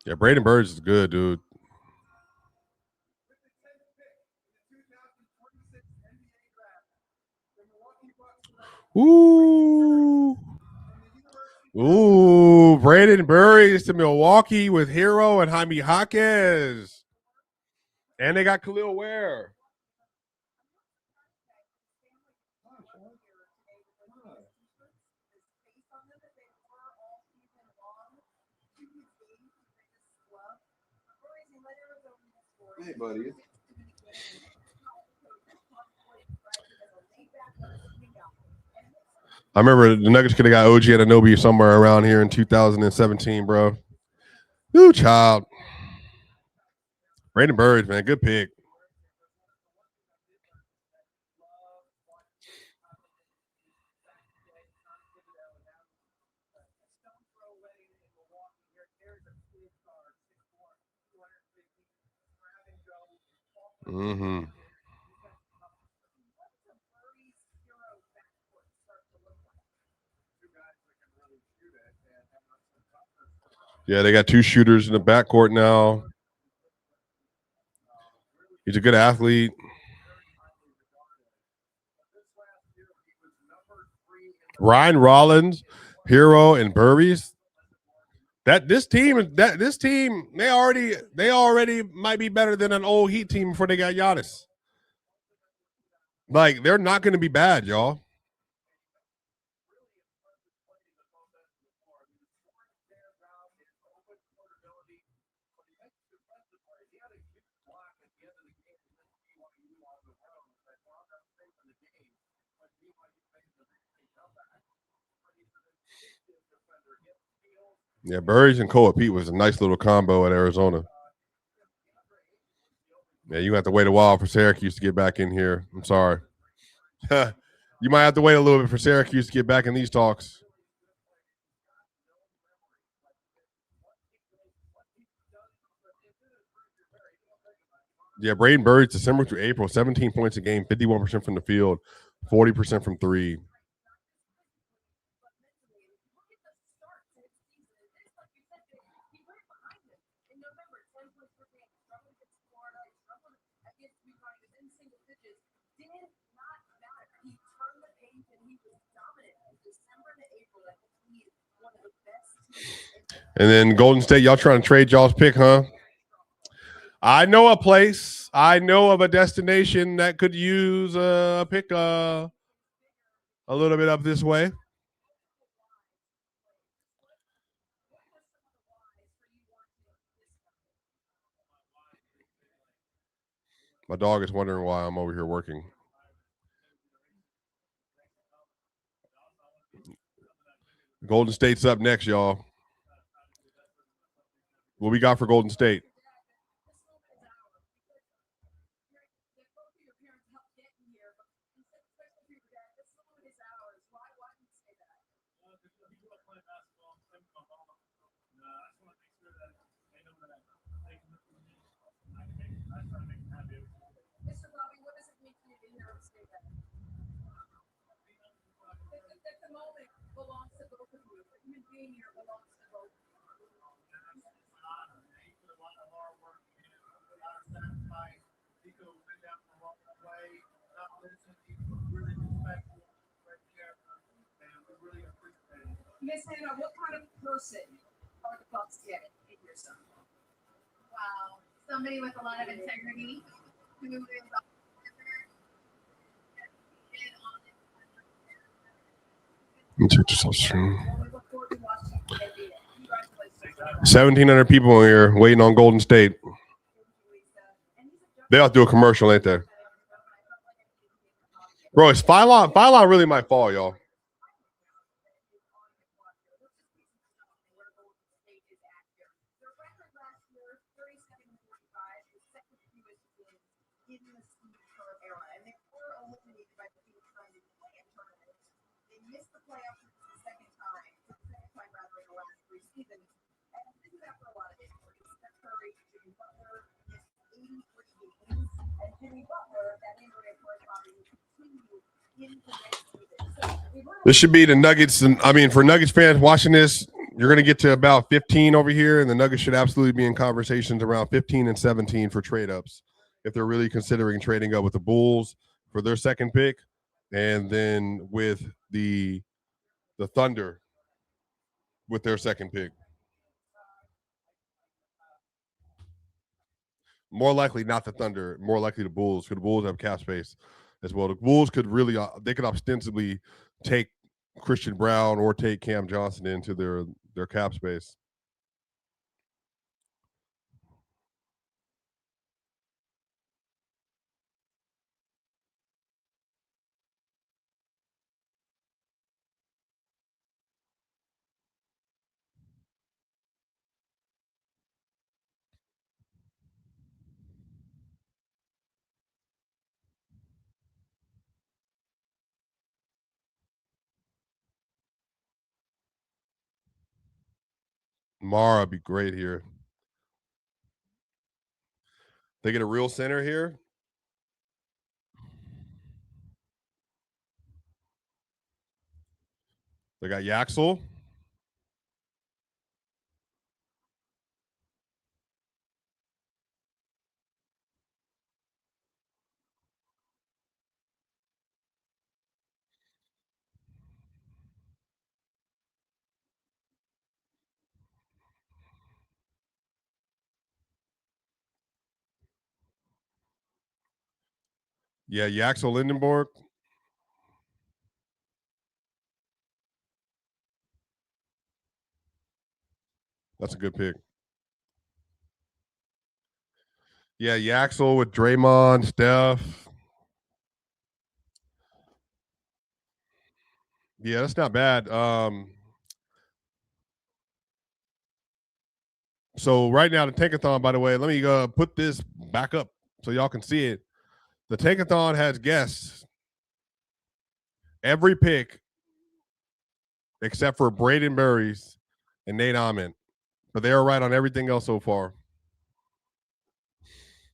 Yeah, Braden Burries is good, dude. Ooh. Ooh, Braden Burries to Milwaukee with Hero and Jaime Jaquez. And they got Khalil Ware. Hey, buddy. I remember the Nuggets could have got OG Anunoby somewhere around here in 2017, bro. Ooh, child. Braden Burries, man, good pick. Mm-hmm. Yeah, they got 2 shooters in the backcourt now. He's a good athlete. Ryan Rollins, Hero, and Burries. This team, they already might be better than an old Heat team before they got Giannis. Like, they're not going to be bad, y'all. Yeah, Burries and Koa Pete was a nice little combo at Arizona. Yeah, you have to wait a while for Syracuse to get back in here. I'm sorry. You might have to wait a little bit for Syracuse to get back in these talks. Yeah, Braden Burries, December through April, 17 points a game, 51% from the field, 40% from 3. And then Golden State, y'all trying to trade y'all's pick, huh? I know a place. I know of a destination that could use a pick a little bit up this way. My dog is wondering why I'm over here working. Golden State's up next, y'all. What we got for Golden State? Miss Hannah, what kind of person are the Bucks getting in your son? Wow. Somebody with a lot of integrity who is Check this out stream. 1,700 people in here waiting on Golden State. They ought to do a commercial, ain't they? Bro, is Phylon really my fall, y'all? This should be the Nuggets. And I mean, for Nuggets fans watching this, you're going to get to about 15 over here, and the Nuggets should absolutely be in conversations around 15 and 17 for trade ups if they're really considering trading up with the Bulls for their second pick, and then with the Thunder with their second pick. More likely not the Thunder, more likely the Bulls, because the Bulls have cap space as well. The Bulls could really, they could ostensibly take Christian Brown or take Cam Johnson into their cap space. Mara would be great here. They get a real center here. They got Yaxel. Yeah, Yaxel Lindenborg. That's a good pick. Yeah, Yaxel with Draymond, Steph. Yeah, that's not bad. So right now, the Tankathon, by the way, let me put this back up so y'all can see it. The Tankathon has guests every pick except for Braden Burries and Nate Ahman. But they are right on everything else so far.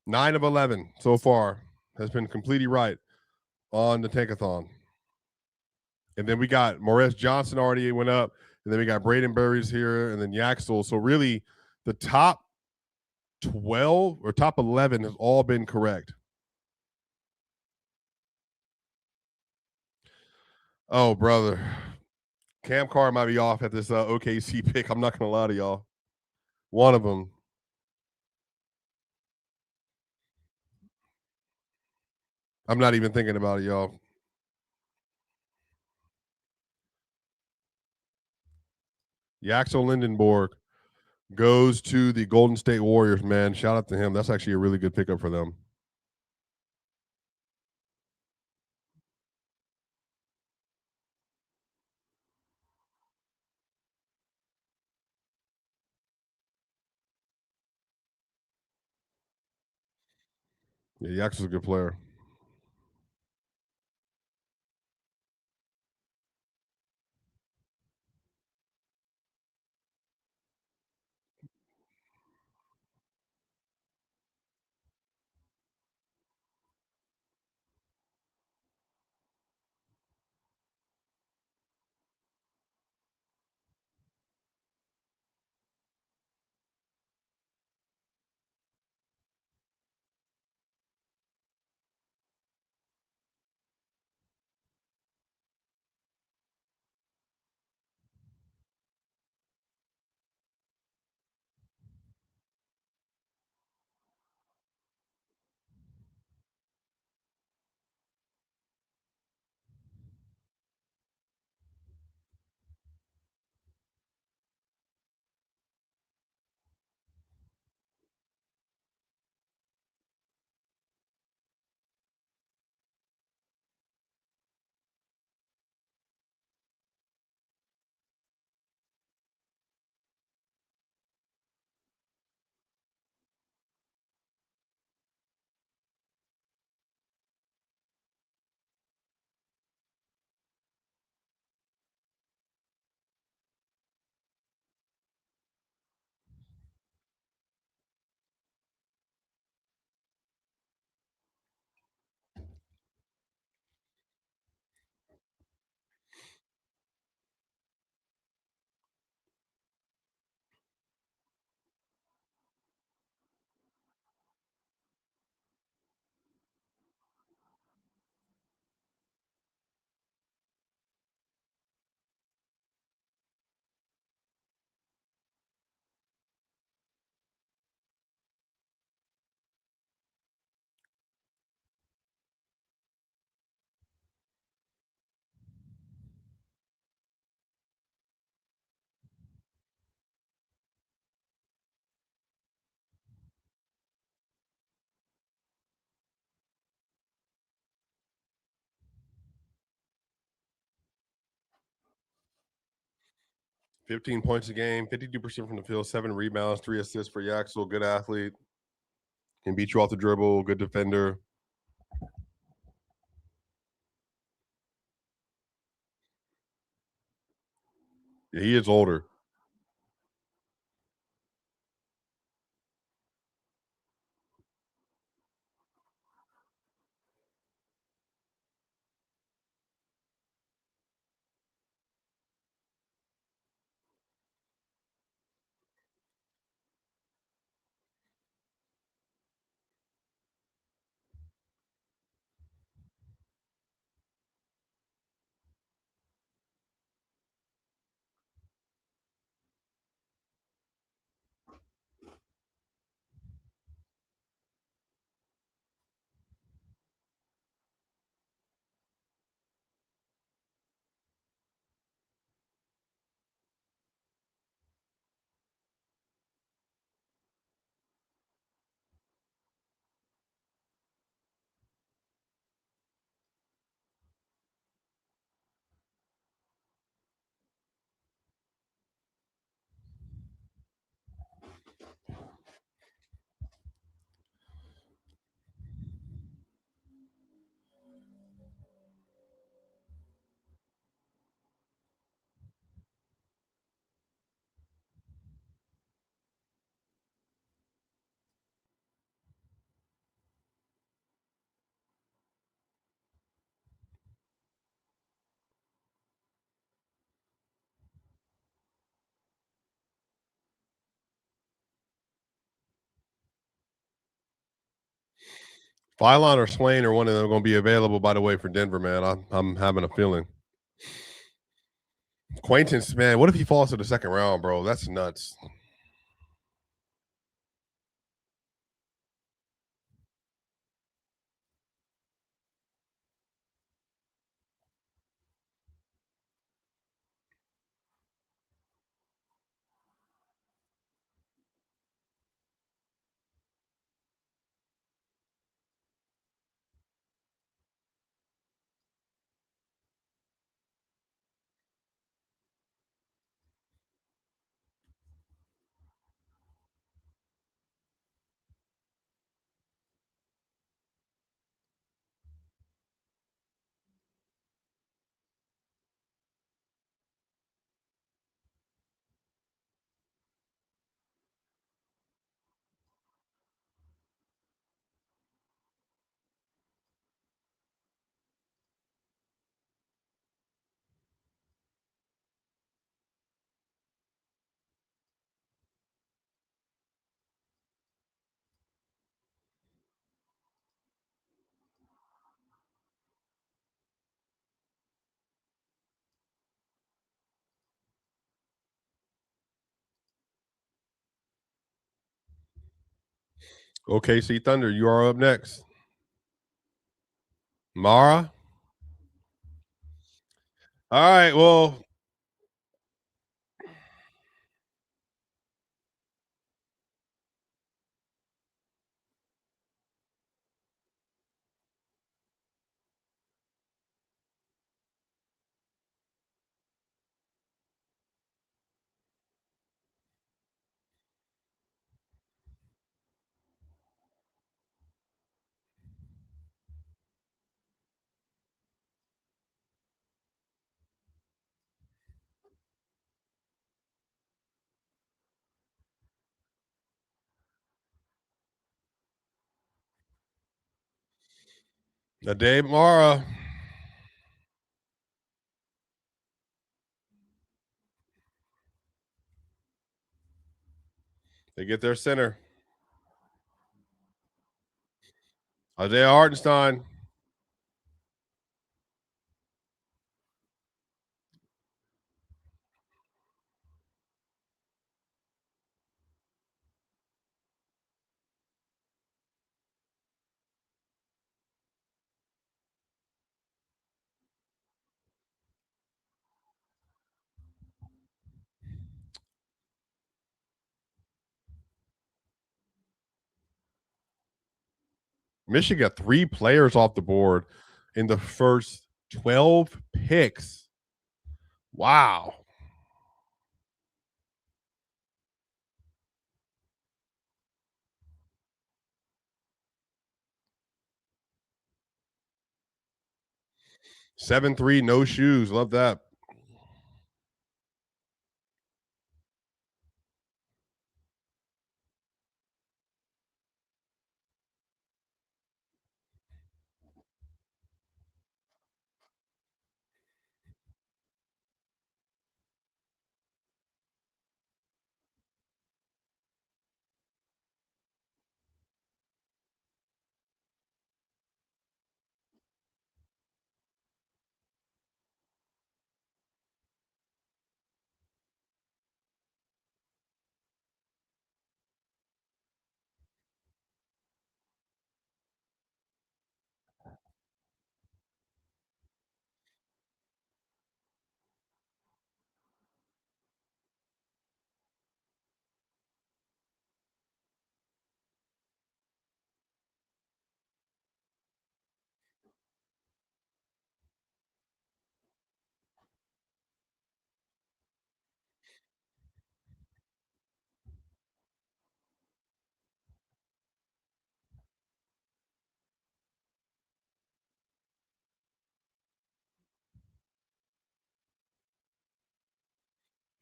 9 of 11 so far has been completely right on the Tankathon. And then we got Morris Johnson already went up. And then we got Braden Burries here and then Yaxel. So really the top 12 or top 11 has all been correct. Oh, brother. Cam Carr might be off at this OKC pick. I'm not going to lie to y'all. One of them. I'm not even thinking about it, y'all. Yaxel Lindenborg goes to the Golden State Warriors, man. Shout out to him. That's actually a really good pickup for them. Yeah, Yaxel's a good player. $15 points a game, 52% from the field, 7 rebounds, 3 assists for Yaxel. Good athlete. Can beat you off the dribble. Good defender. Yeah, he is older. Allan or Swain or one of them going to be available, by the way, for Denver, man. I'm having a feeling. Quaintance, man, what if he falls to the second round, bro? That's nuts. OKC Thunder, you are up next. Mara. All right, well, the day Mara. They get their center. Isaiah Hartenstein. Michigan got 3 players off the board in the first 12 picks. Wow. Seven three, no shoes. Love that.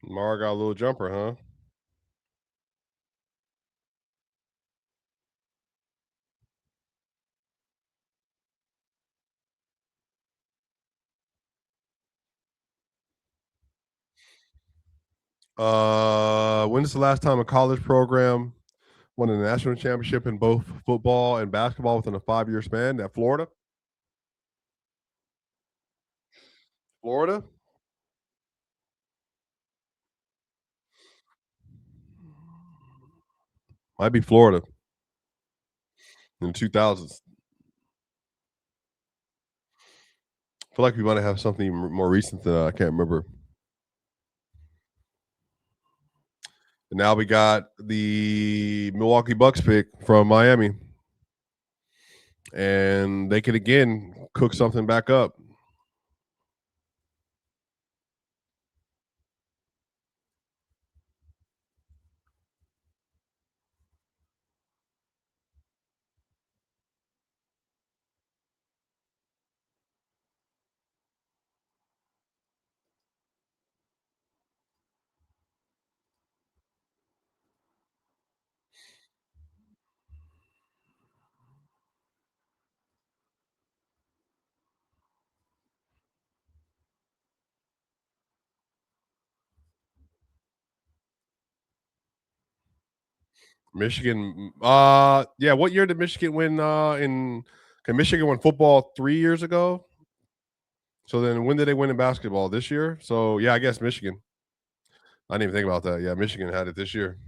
Mara got a little jumper, huh? When's the last time a college program won a national championship in both football and basketball within a 5-year span? At Florida? Florida? Might be Florida in the 2000s. I feel like we might have something more recent than I can't remember. And now we got the Milwaukee Bucks pick from Miami. And they could again cook something back up. Michigan, yeah. What year did Michigan win? Can Michigan win football 3 years ago? So then, when did they win in basketball? This year? So yeah, I guess Michigan. I didn't even think about that. Yeah, Michigan had it this year.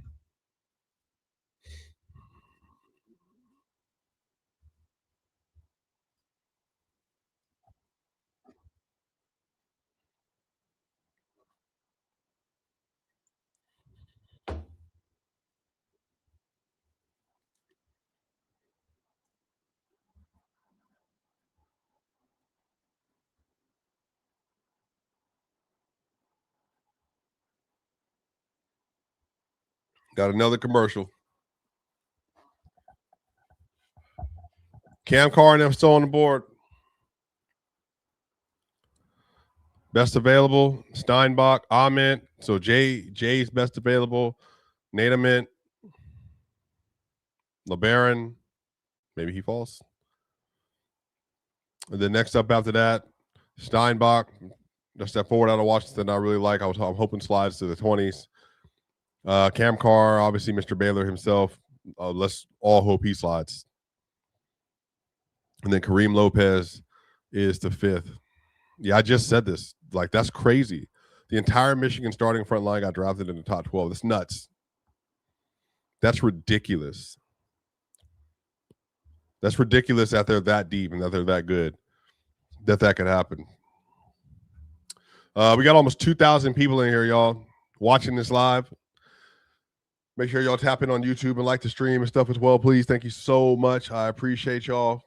Got another commercial. Cam Carr and them still on the board. Best available, Steinbach, Ament. So Jay's best available, Nadament, LeBaron. Maybe he falls. And then next up after that, Steinbach. Just step forward out of Washington. I really like. I'm hoping slides to the 20s. Cam Carr, obviously Mr. Baylor himself. Let's all hope he slides. And then Kareem Lopez is the 5th. Yeah, I just said this. Like, that's crazy. The entire Michigan starting front line got drafted in the top 12. That's nuts. That's ridiculous. That's ridiculous that they're that deep and that they're that good. That could happen. We got almost 2,000 people in here, y'all, watching this live. Make sure y'all tap in on YouTube and like the stream and stuff as well, please. Thank you so much. I appreciate y'all.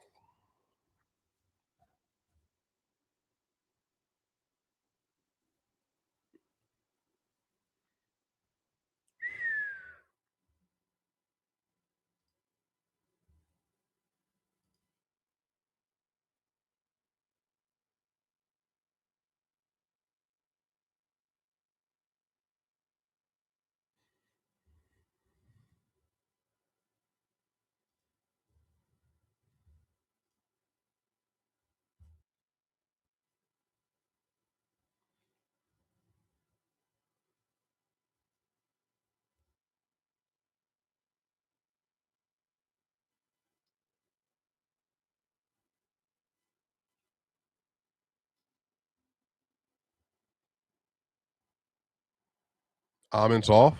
Comments off.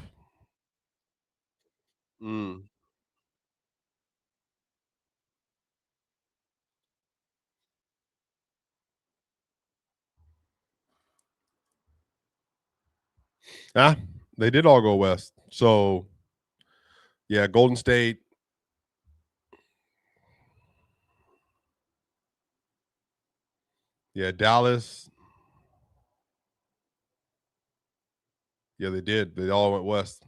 They did all go west. So, yeah, Golden State. Yeah, Dallas. Yeah, they did. They all went west.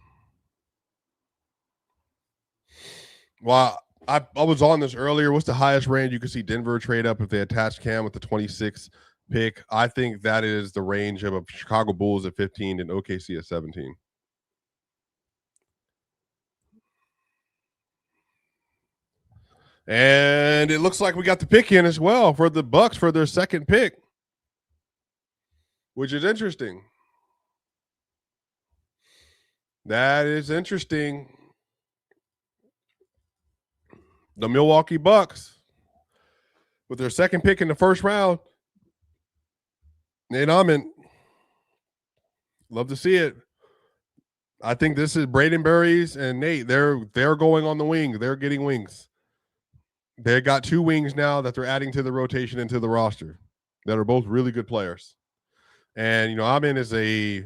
Well, I was on this earlier. What's the highest range you could see Denver trade up if they attach Cam with the 26th pick? I think that is the range of a Chicago Bulls at 15 and OKC at 17. And it looks like we got the pick in as well for the Bucks for their second pick, which is interesting. That is interesting. The Milwaukee Bucks with their second pick in the first round. And I'm in. Love to see it. I think this is Braden Berries and Nate. They're going on the wing. They're getting wings. They got 2 wings now that they're adding to the rotation into the roster that are both really good players. And Amin is I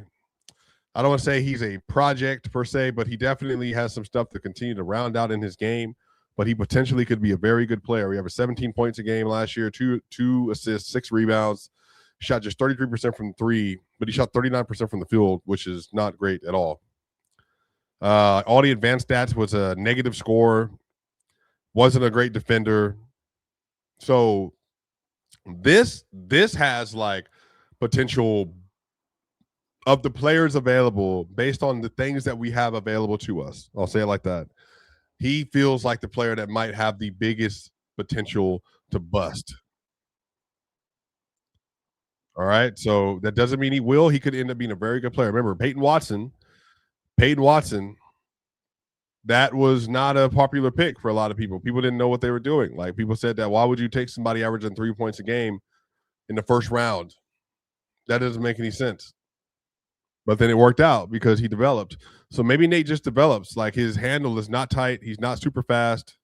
don't want to say he's a project per se, but he definitely has some stuff to continue to round out in his game. But he potentially could be a very good player. He averaged 17 points a game last year, two assists, 6 rebounds. Shot just 33% from 3, but he shot 39% from the field, which is not great at all. All the advanced stats was a negative score. Wasn't a great defender. So this has like potential of the players available based on the things that we have available to us. I'll say it like that. He feels like the player that might have the biggest potential to bust. All right. So that doesn't mean he will. He could end up being a very good player. Remember, Peyton Watson, that was not a popular pick for a lot of people. People didn't know what they were doing. Like people said that, why would you take somebody averaging 3 points a game in the first round? That doesn't make any sense. But then it worked out because he developed. So maybe Nate just develops. Like his handle is not tight. He's not super fast,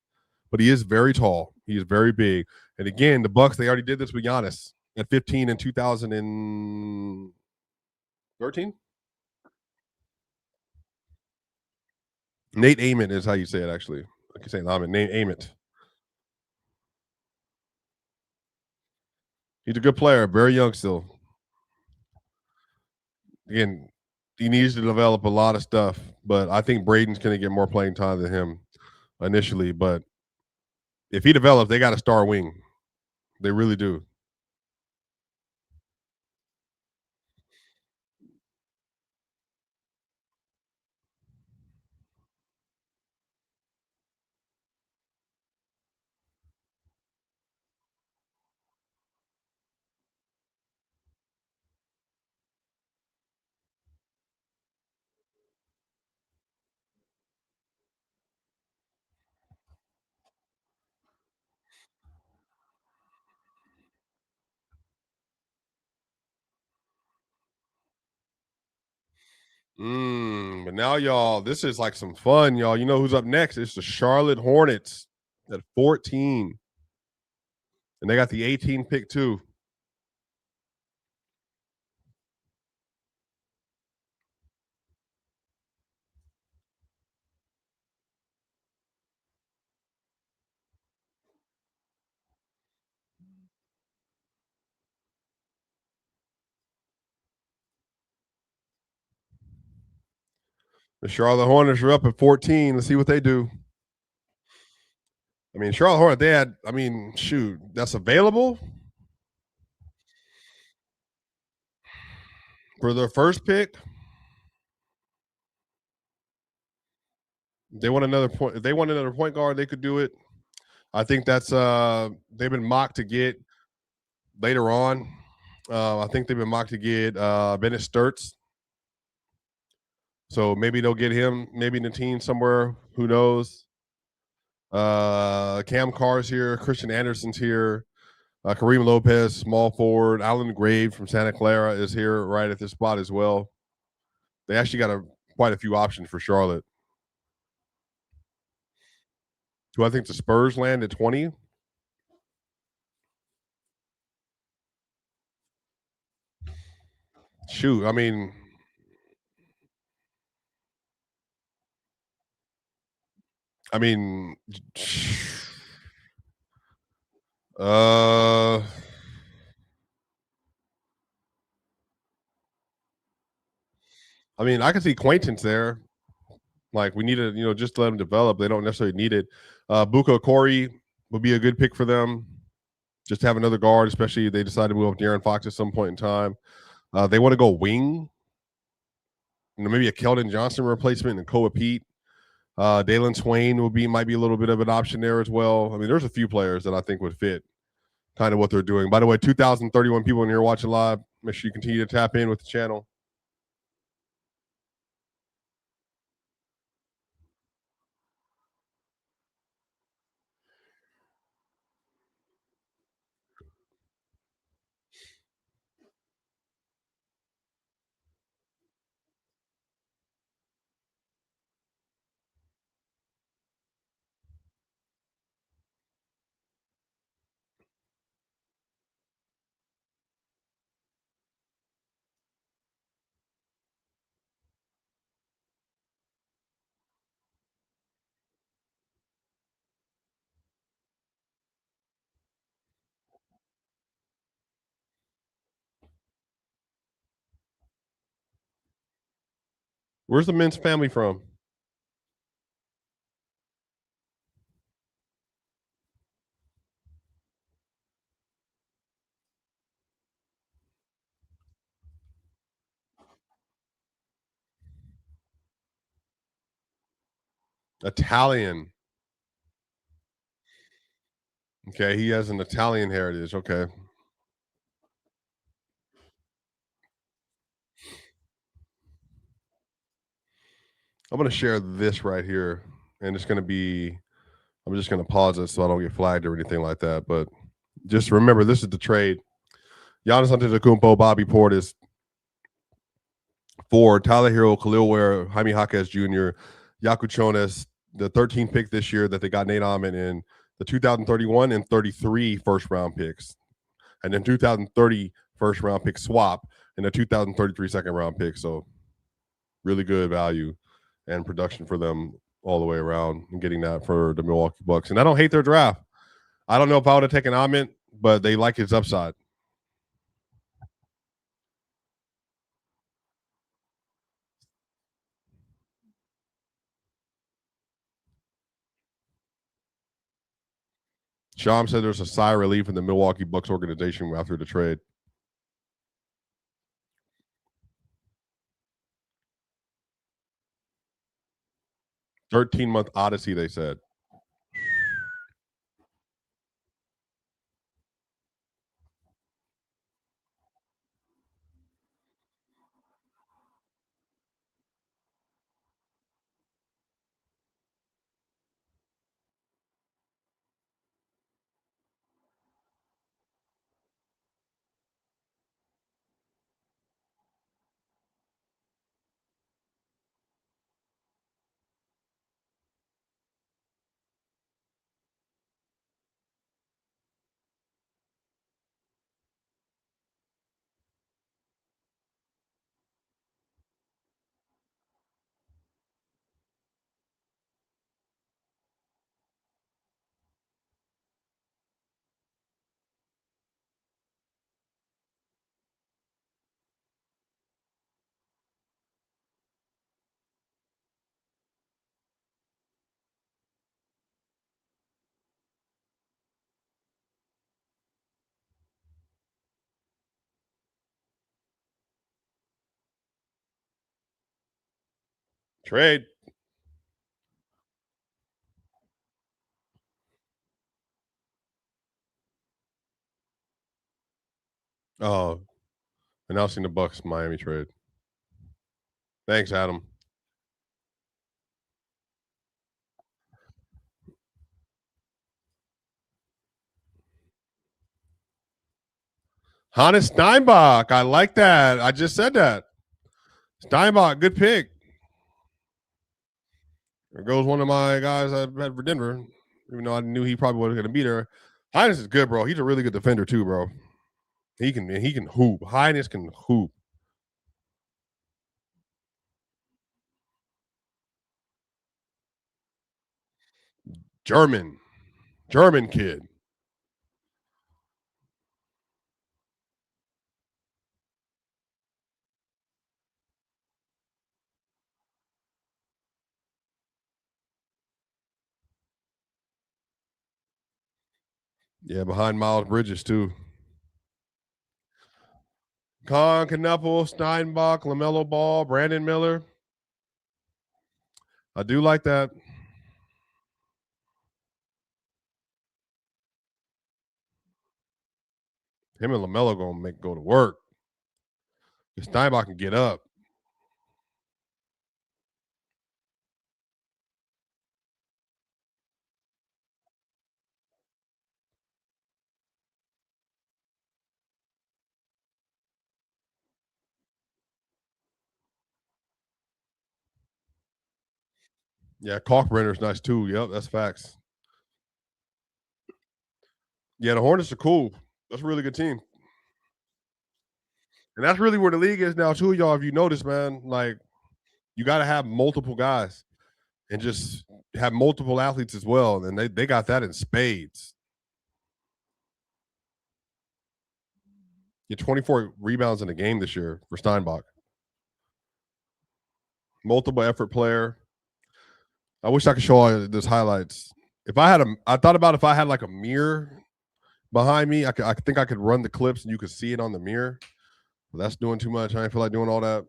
but he is very tall. He is very big. And again, the Bucks, they already did this with Giannis at 15 in 2013. Nate Ament is how you say it, actually. I can say Ament. Nate Ament. He's a good player, very young still. Again, he needs to develop a lot of stuff, but I think Braden's going to get more playing time than him initially. But if he develops, they got a star wing. They really do. But now, y'all, this is like some fun, y'all. You know who's up next? It's the Charlotte Hornets at 14. And they got the 18 pick too. The Charlotte Hornets are up at 14. Let's see what they do. I mean, Charlotte Hornets, they had, shoot, that's available for their first pick. They want another point. If they want another point guard, they could do it. I think that's they've been mocked to get later on. I think they've been mocked to get Bennett Sturts. So maybe they'll get him, maybe in the team somewhere. Who knows? Cam Carr's here. Christian Anderson's here. Kareem Lopez, small forward. Allan Grave from Santa Clara is here right at this spot as well. They actually got quite a few options for Charlotte. Do I think the Spurs land at 20? Shoot, I mean, I can see Quaintance there. Like we need to, just let them develop. They don't necessarily need it. Buka Corey would be a good pick for them. Just to have another guard, especially if they decide to move up De'Aaron Fox at some point in time. They want to go wing. Maybe a Keldon Johnson replacement and Koa Pete. Dalen Swain might be a little bit of an option there as well. There's a few players that I think would fit kind of what they're doing. By the way, 2,031 people in here watching live. Make sure you continue to tap in with the channel. Where's the Mintz family from? Italian. Okay, he has an Italian heritage. Okay. I'm going to share this right here, and it's going to be, I'm just going to pause it so I don't get flagged or anything like that. But just remember, this is the trade. Giannis Antetokounmpo, Bobby Portis for Tyler Hero, Khalil Ware, Jaime Jaquez Jr., Yaku Chones, the 13th pick this year that they got Nate Ahman in, the 2031 and 33 first-round picks, and then 2030 first-round pick swap, and a 2033 second-round pick. So really good value and production for them all the way around and getting that for the Milwaukee Bucks. And I don't hate their draft. I don't know if I would have taken Ahmed, but they like his upside. Sham said there's a sigh of relief in the Milwaukee Bucks organization after the trade. 13-month odyssey, they said. Trade. Oh, announcing the Bucks Miami trade. Thanks, Adam. Hannes Steinbach. I like that. I just said that. Steinbach, good pick. There goes one of my guys I had for Denver, even though I knew he probably wasn't going to be there. Highness is good, bro. He's a really good defender too, bro. He can hoop. Highness can hoop. German kid. Yeah, behind Miles Bridges too. Con, Knuppel, Steinbach, LaMelo Ball, Brandon Miller. I do like that. Him and LaMelo gonna go to work. Steinbach can get up. Yeah, Kalkbrenner's nice too. Yep, that's facts. Yeah, the Hornets are cool. That's a really good team. And that's really where the league is now, too, y'all. If you notice, man, like you got to have multiple guys and just have multiple athletes as well. And they got that in spades. Get 24 rebounds in a game this year for Steinbach. multiple effort player. I wish I could show all those highlights. If I had I thought about if I had like a mirror behind me, I think I could run the clips and you could see it on the mirror. But that's doing too much. I didn't feel like doing all that.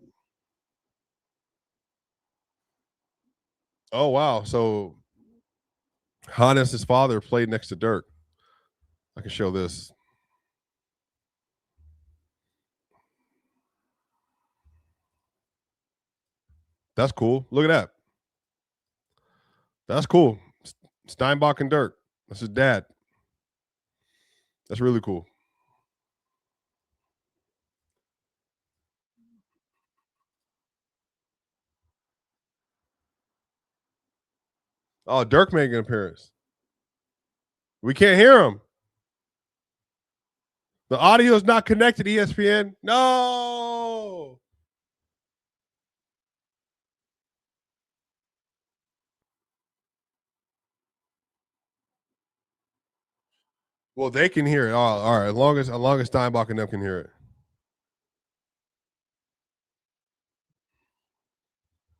Oh wow! So Hannes' father played next to Dirk. I can show this. That's cool. Look at that. That's cool. Steinbach and Dirk. That's his dad. That's really cool. Oh, Dirk making an appearance. We can't hear him. The audio is not connected, ESPN. No. Well, they can hear it. Oh, all right. As long as Steinbach and them can hear it.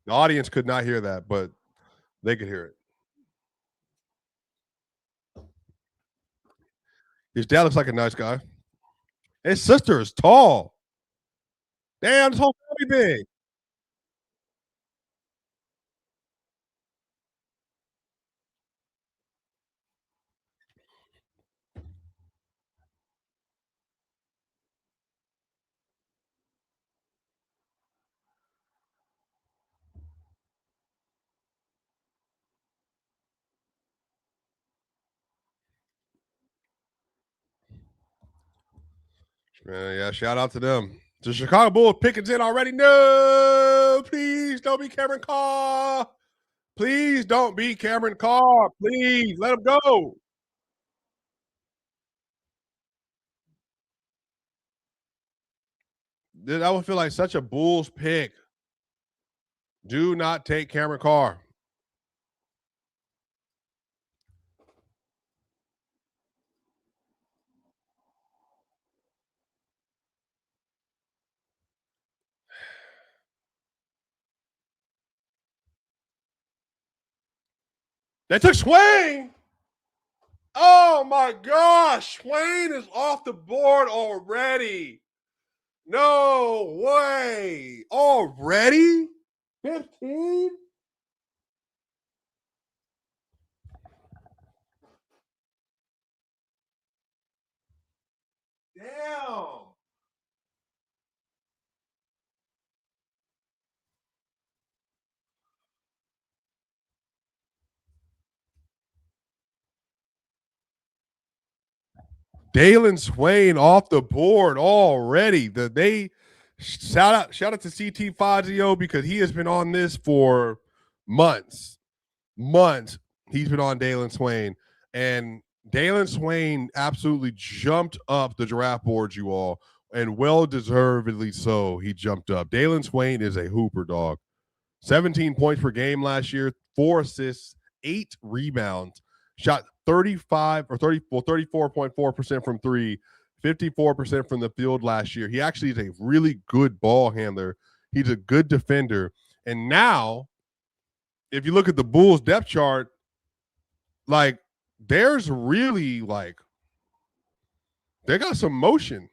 The audience could not hear that, but they could hear it. His dad looks like a nice guy. His sister is tall. Damn, this whole family big. Yeah, shout out to them. The Chicago Bulls Pickens in already. No, please don't be Cameron Carr. Please don't be Cameron Carr. Please let him go. That would feel like such a Bulls pick. Do not take Cameron Carr. They took Swain. Oh my gosh. Swain is off the board already. No way. Already? 15? Damn. Dalen Swain off the board already. They shout out to CT Fazio because he has been on this for months. Months. He's been on Dalen Swain. And Dalen Swain absolutely jumped up the draft board, you all, and well deservedly so. He jumped up. Dalen Swain is a hooper dog. 17 points per game last year, 4 assists, 8 rebounds, shot 34.4% from three, 54% from the field last year. He actually is a really good ball handler. He's a good defender. And now, if you look at the Bulls depth chart, like there's really like they got some motion.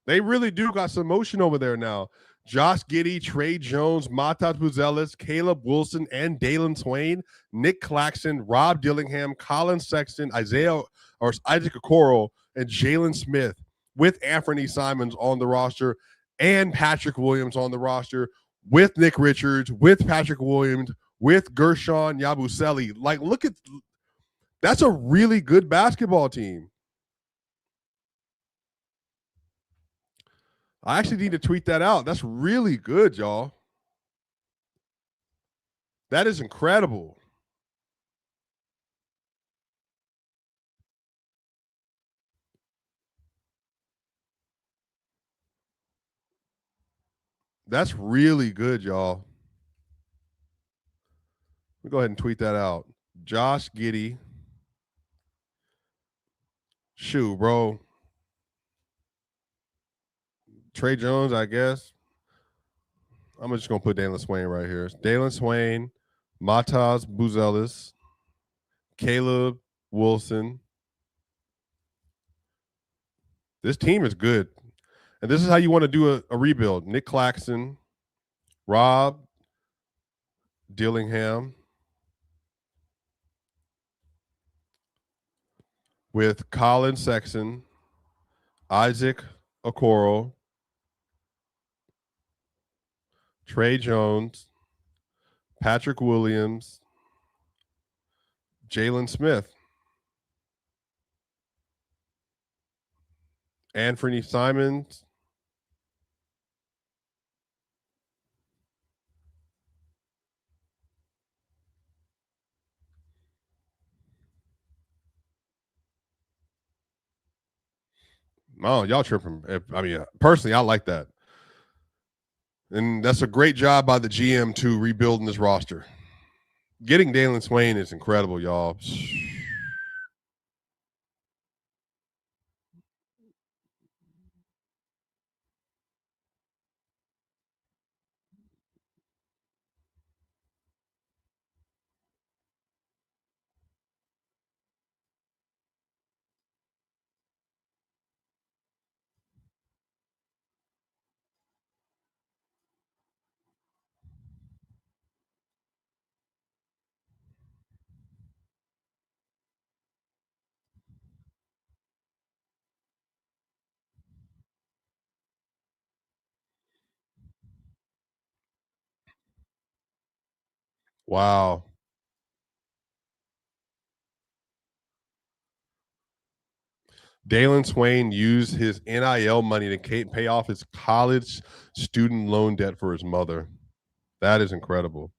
They really do got some motion over there now. Josh Giddey, Trey Jones, Matas Buzelis, Caleb Wilson, and Dalen Swain, Nick Claxton, Rob Dillingham, Colin Sexton, Isaac Okoro, and Jalen Smith with Anthony Simons on the roster and Patrick Williams on the roster with Nick Richards, with Patrick Williams, with Gershon Yabusele. Like, look at that's a really good basketball team. I actually need to tweet that out. That's really good, y'all. That is incredible. That's really good, y'all. Let me go ahead and tweet that out. Josh Giddey. Shoot, bro. Trey Jones, I guess. I'm just gonna put Dalen Swain right here. Dalen Swain, Matas Buzelis, Caleb Wilson. This team is good. And this is how you want to do a rebuild. Nick Claxton, Rob Dillingham with Colin Sexton, Isaac Okoro, Trey Jones, Patrick Williams, Jalen Smith, Anthony Simons, oh, y'all tripping. I mean, personally, I like that. And that's a great job by the GM to rebuilding this roster. Getting Dalen Swain is incredible, y'all. Wow. Dalen Swain used his NIL money to pay off his college student loan debt for his mother. That is incredible.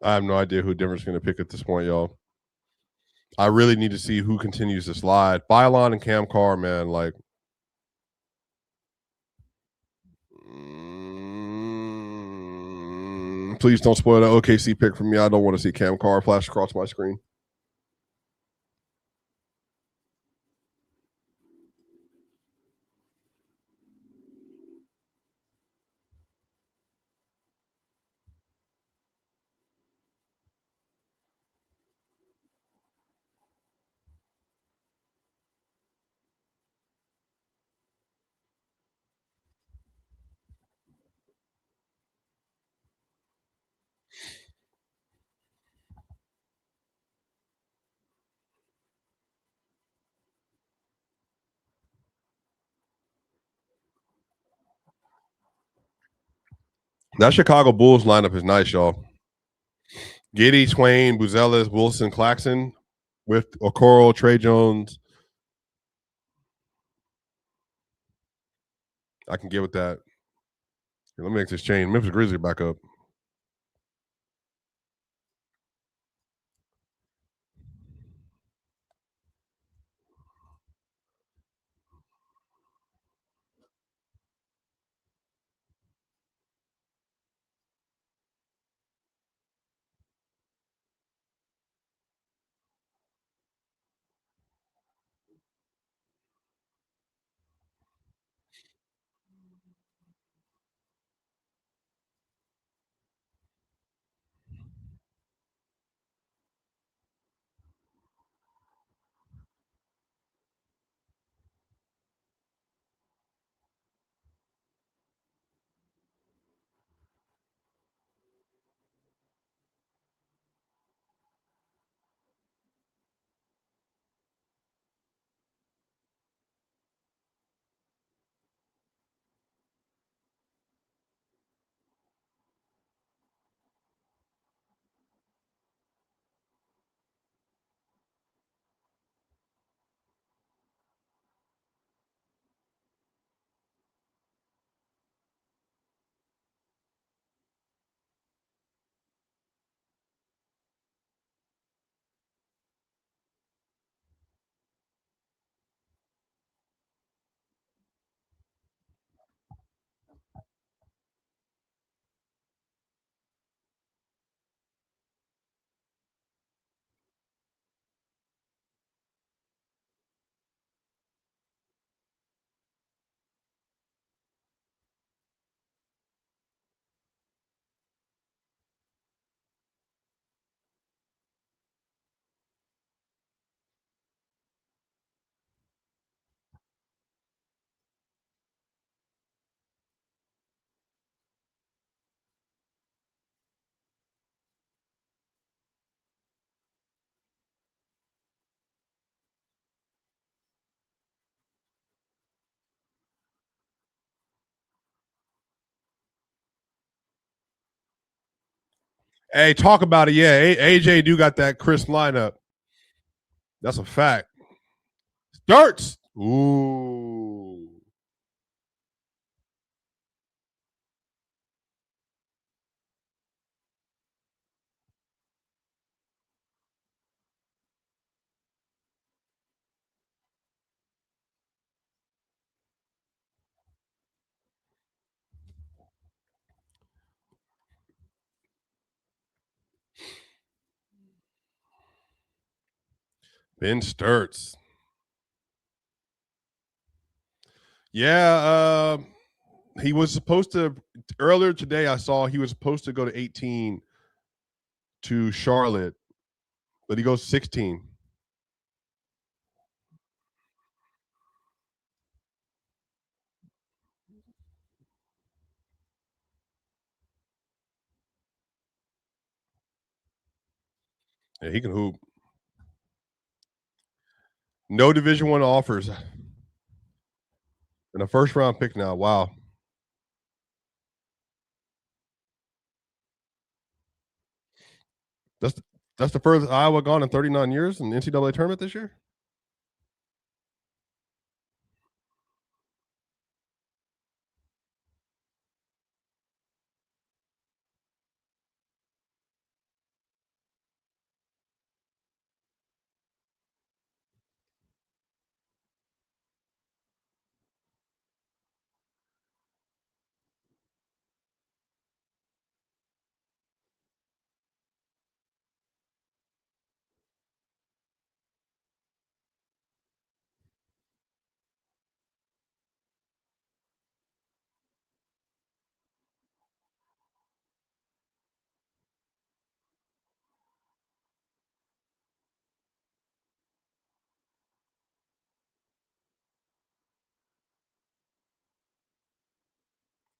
I have no idea who Denver's going to pick at this point, y'all. I really need to see who continues to slide. Allan and Cam Carr, man, like. Please don't spoil the OKC pick for me. I don't want to see Cam Carr flash across my screen. That Chicago Bulls lineup is nice, y'all. Giddy, Swain, Buzelis, Wilson, Claxton with Okoro, Trey Jones. I can get with that. Let me make this change. Memphis Grizzlies back up. Hey, talk about it. Yeah, AJ do got that crisp lineup. That's a fact. Starts. Ooh. Ben Sturts. Yeah, he was supposed to earlier today. I saw he was supposed to go to 18 to Charlotte, but he goes 16. Yeah, he can hoop. No Division One offers, and a first round pick now. Wow. That's that's the furthest Iowa gone in 39 years in the NCAA tournament this year.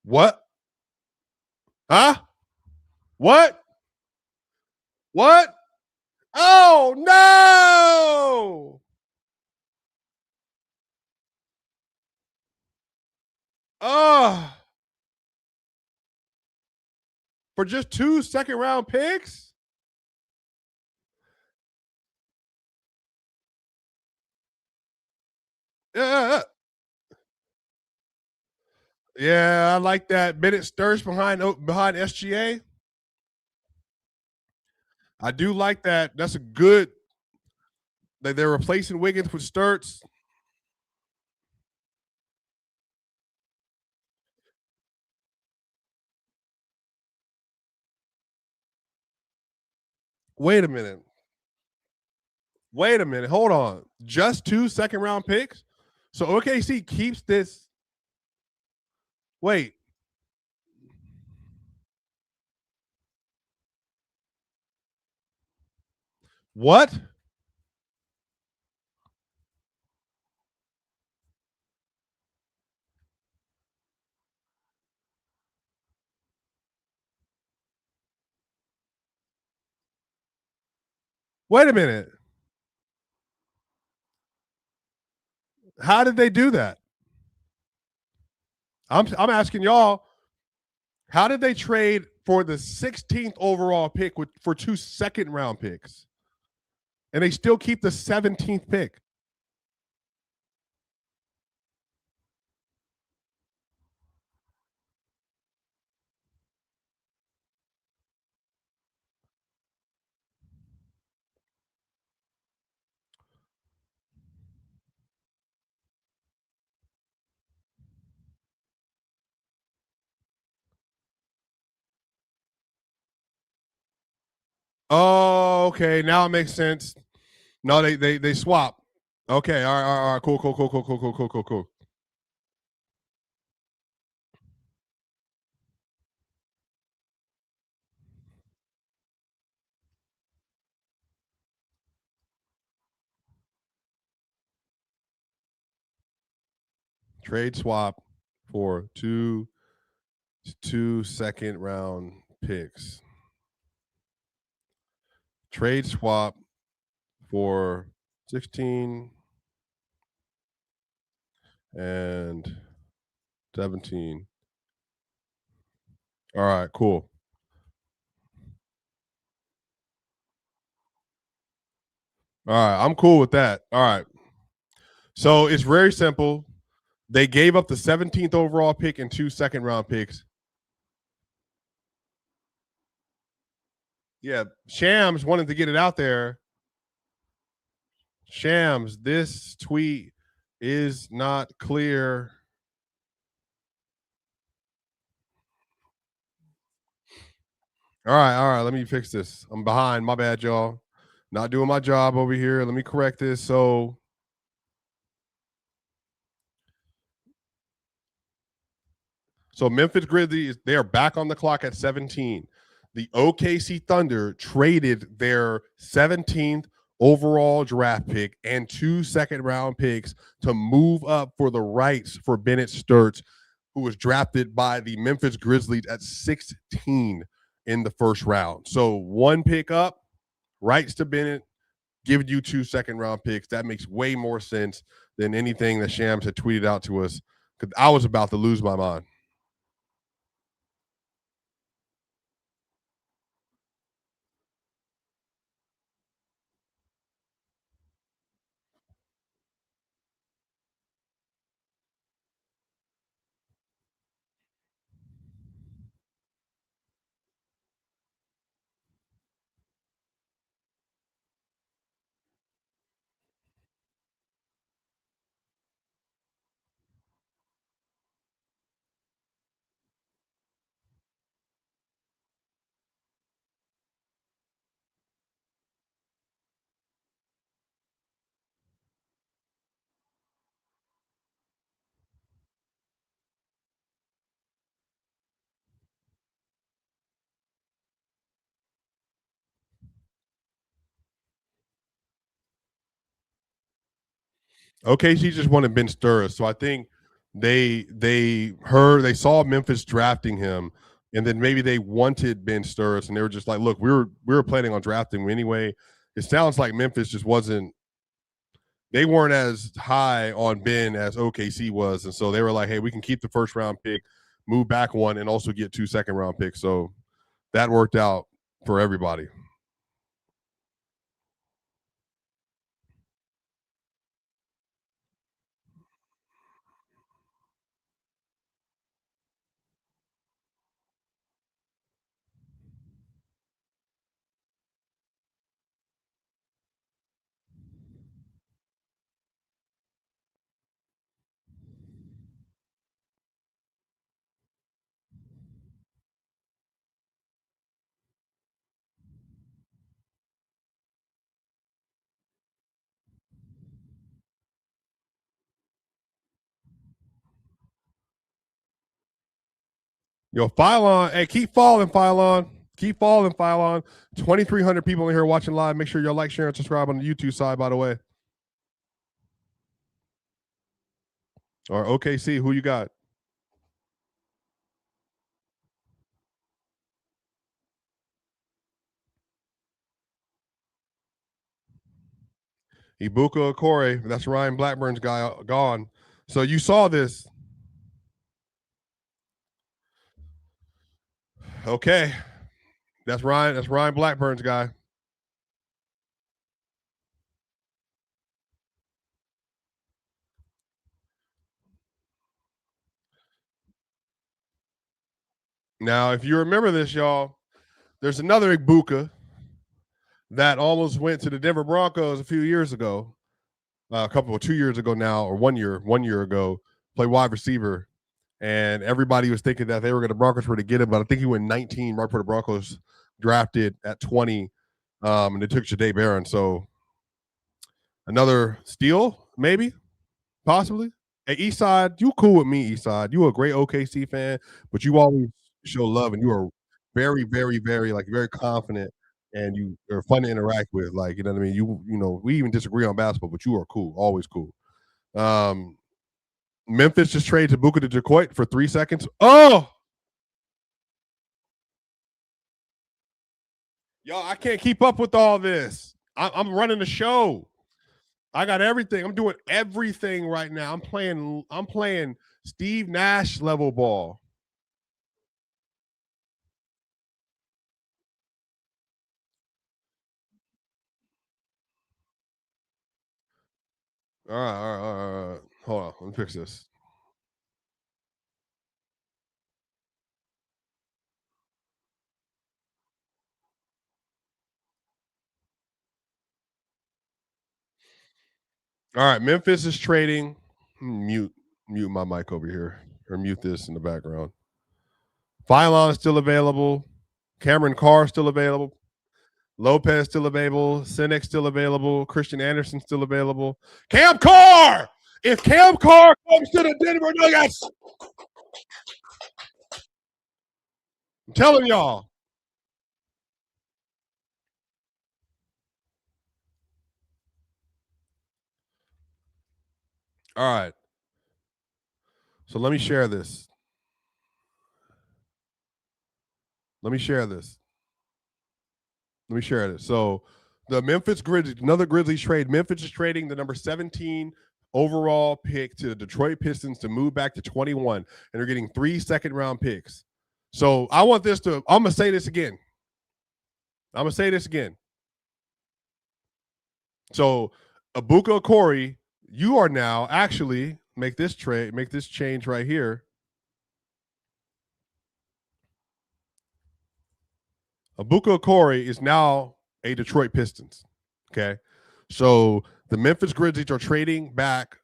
What? Huh? What? What? Oh no! Oh, for just 2 second round picks? Yeah. Yeah, I like that. Bennett Sturge behind SGA. I do like that. That's a good. They're replacing Wiggins with Sturts. Wait a minute. Wait a minute. Hold on. Just 2 second round picks? So OKC keeps this. Wait. What? Wait a minute. How did they do that? I'm asking y'all, how did they trade for the 16th overall pick for 2 second round picks? And they still keep the 17th pick. Oh, okay. Now it makes sense. No, they swap. Okay, all right, cool. Trade swap for two second round picks. Trade swap for 16 and 17. All right, cool. All right, I'm cool with that. All right. So it's very simple. They gave up the 17th overall pick and 2 second-round picks. Yeah, Shams wanted to get it out there. Shams, this tweet is not clear. All right. Let me fix this. I'm behind. My bad, y'all. Not doing my job over here. Let me correct this. So Memphis Grizzlies, they are back on the clock at 17. The OKC Thunder traded their 17th overall draft pick and 2 second-round picks to move up for the rights for Bennett Sturts, who was drafted by the Memphis Grizzlies at 16 in the first round. So 1 pick up, rights to Bennett, giving you 2 second-round picks. That makes way more sense than anything that Shams had tweeted out to us, because I was about to lose my mind. OKC just wanted Ben Sturris, so I think they saw Memphis drafting him, and then maybe they wanted Ben Sturris, and they were just like, "Look, we were planning on drafting him anyway." It sounds like Memphis just wasn't. They weren't as high on Ben as OKC was, and so they were like, "Hey, we can keep the first round pick, move back 1, and also get 2 second-round picks." So that worked out for everybody. Yo, Phylon, hey, keep falling, Phylon. Keep falling, Phylon. 2,300 people in here watching live. Make sure y'all like, share, and subscribe on the YouTube side, by the way. Or OKC, who you got? Ibuka Okore. That's Ryan Blackburn's guy gone. So you saw this. Okay. That's Ryan Blackburn's guy. Now, if you remember this, y'all, there's another Ibuka that almost went to the Denver Broncos a few years ago. A couple of 2 years ago now, or 1 year ago, play wide receiver. And everybody was thinking that the Broncos were to get him, but I think he went 19 right before the Broncos drafted at 20, and they took Jahdae Barron. So another steal, maybe, possibly. Hey, Eastside, you cool with me, Eastside. You a great OKC fan, but you always show love, and you are very, very, very, like, very confident, and you are fun to interact with. Like, you know what I mean? You know, we even disagree on basketball, but you are cool, always cool. Memphis just traded Ibuka to Detroit for 3 seconds. Oh, y'all, I can't keep up with all this. I'm running the show. I got everything. I'm doing everything right now. I'm playing Steve Nash level ball. All right. Hold on. Let me fix this. All right. Memphis is trading. Mute my mic over here, or mute this in the background. Phylon is still available. Cameron Carr is still available. Lopez still available. Senex still available. Christian Anderson still available. Cam Carr! If Cam Carr comes to the Denver Nuggets, I'm telling y'all. All right. So let me share this. So the Memphis Grizzlies, another Grizzlies trade. Memphis is trading the number 17 overall pick to the Detroit Pistons to move back to 21, and they're getting 3 second-round picks. So I'm going to say this again. So Abuka Okori, you are now actually make this change right here. Abuka Okori is now a Detroit Pistons. Okay. So the Memphis Grizzlies are trading back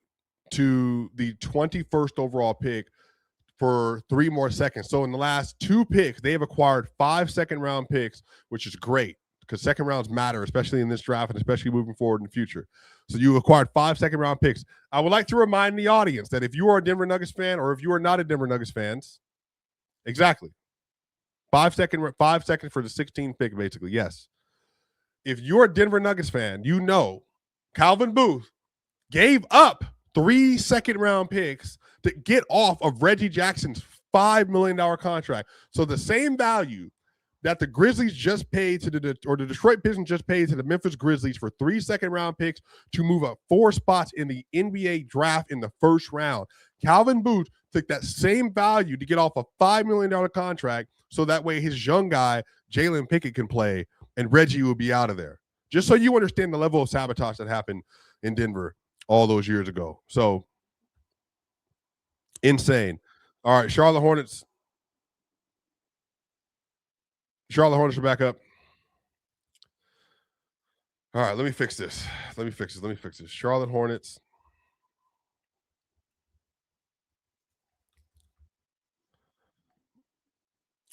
to the 21st overall pick for 3 more seconds. So in the last 2 picks, they have acquired 5 second-round picks, which is great because second rounds matter, especially in this draft and especially moving forward in the future. So you acquired 5 second-round picks. I would like to remind the audience that if you are a Denver Nuggets fan or if you are not a Denver Nuggets fan, exactly, 5 seconds for the 16th pick, basically, yes. If you're a Denver Nuggets fan, you know Calvin Booth gave up 3 second-round picks to get off of Reggie Jackson's $5 million contract. So the same value that the Grizzlies just paid to the Detroit Pistons just paid to the Memphis Grizzlies for 3 second-round picks to move up 4 spots in the NBA draft in the first round. Calvin Booth took that same value to get off a $5 million contract so that way his young guy, Jalen Pickett, can play and Reggie will be out of there. Just so you understand the level of sabotage that happened in Denver all those years ago. So insane. All right, Charlotte Hornets are back up. All right, let me fix this. Charlotte Hornets.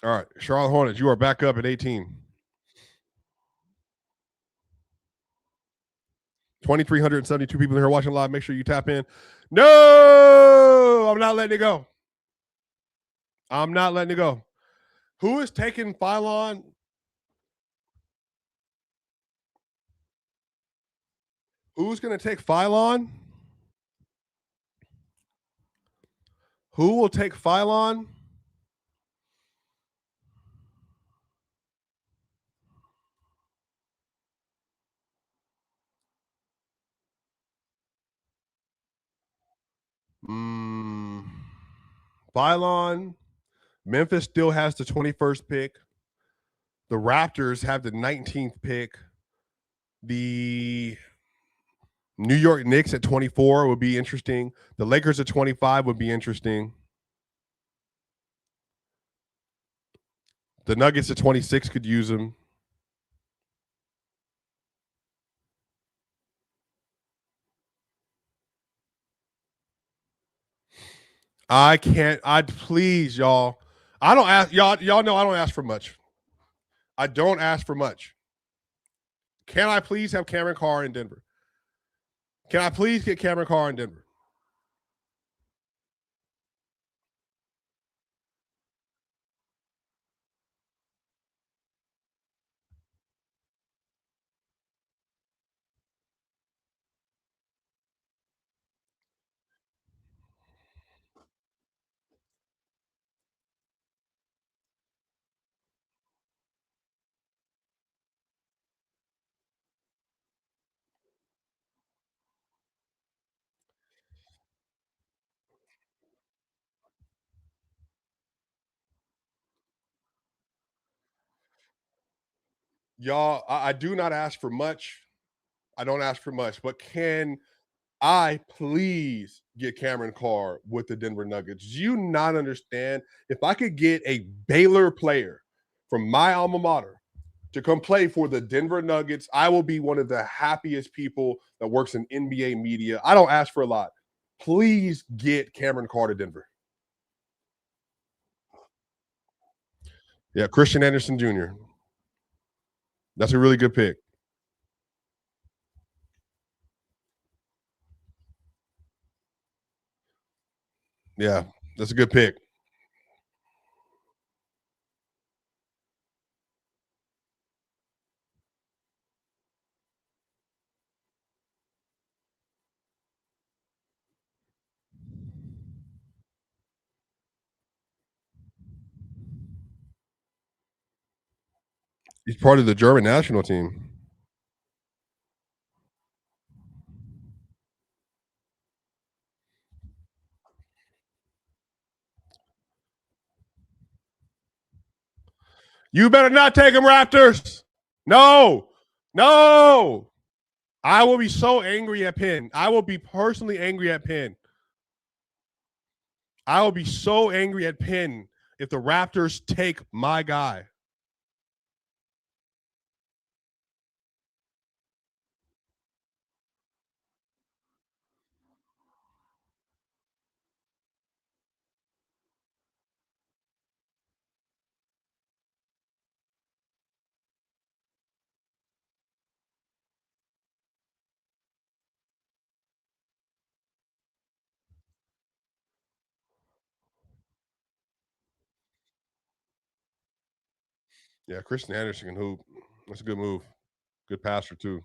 All right, Charlotte Hornets, you are back up at 18. 2,372 people here watching live. Make sure you tap in. No, I'm not letting it go. Who is taking Phylon? Who's going to take Phylon? Who will take Phylon? Phylon. Memphis still has the 21st pick. The Raptors have the 19th pick. The New York Knicks at 24 would be interesting. The Lakers at 25 would be interesting. The Nuggets at 26 could use him. Please, y'all. I don't ask y'all know I don't ask for much. Can I please have Cameron Carr in Denver? Can I please get Cameron Carr in Denver? Y'all, I do not ask for much. I don't ask for much, but can please get Cameron Carr with the Denver Nuggets. Do you not understand? If I could get a Baylor player from my alma mater to come play for the Denver Nuggets, I will be one of the happiest people that works in NBA media. I don't ask for a lot. Please get Cameron Carr to Denver. Yeah, Christian Anderson Jr. That's a really good pick. Yeah, that's a good pick. He's part of the German national team. You better not take him, Raptors. No, no. I will be so angry at Penn. I will be personally angry at Penn. I will be so angry at Penn if the Raptors take my guy. Yeah, Christian Anderson can hoop. That's a good move. Good passer, too.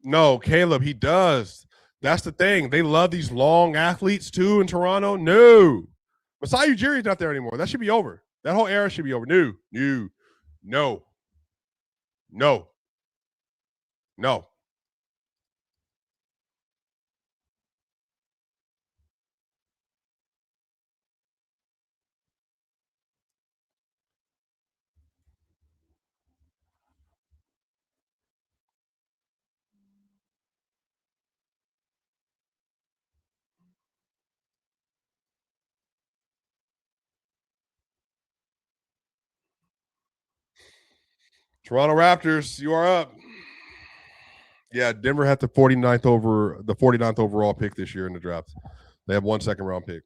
No, Caleb, he does. That's the thing. They love these long athletes, too, in Toronto. No. Masai Ujiri's not there anymore. That should be over. That whole era should be over. No, no, no, no, no. Toronto Raptors, you are up. Yeah, Denver had the 49th overall pick this year in the draft. They have 1 second round pick.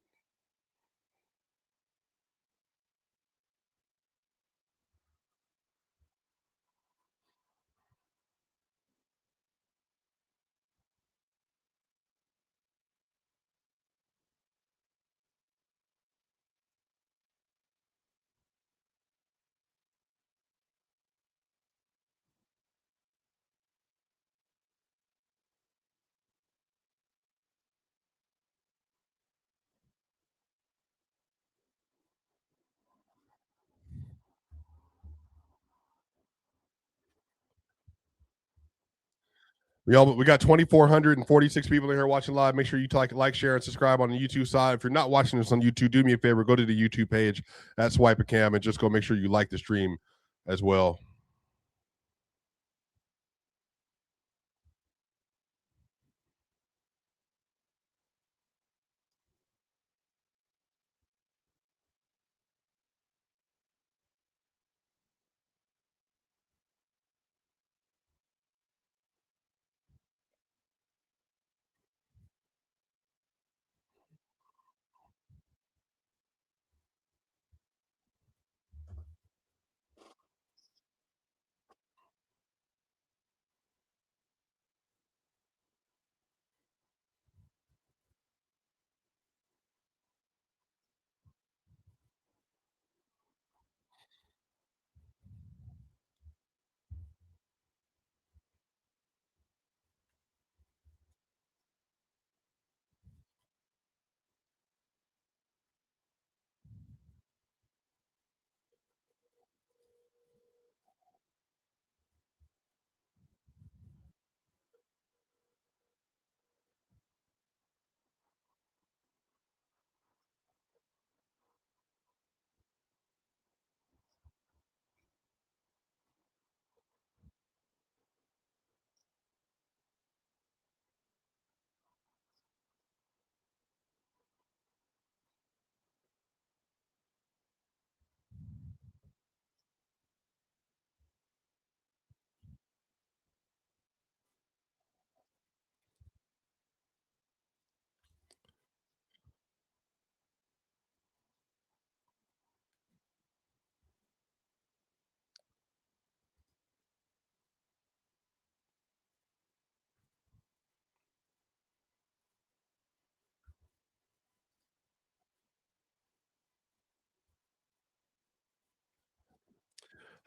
We got 2,446 people in here watching live. Make sure you like, share, and subscribe on the YouTube side. If you're not watching this on YouTube, do me a favor, go to the YouTube page at Swipa Cam and just go make sure you like the stream as well.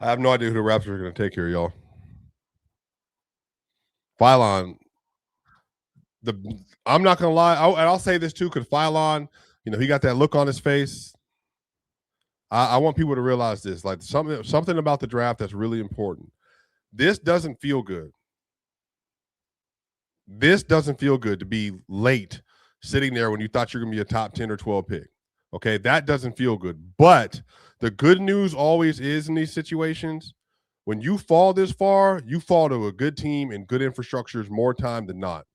I have no idea who the Raptors are going to take here, y'all. Phylon. I'm not gonna lie, and I'll say this too, because Phylon, he got that look on his face. I want people to realize this, like something about the draft that's really important. This doesn't feel good. This doesn't feel good to be late, sitting there when you thought you're gonna be a top 10 or 12 pick. Okay, that doesn't feel good. But the good news always is in these situations, when you fall this far, you fall to a good team and good infrastructures more time than not.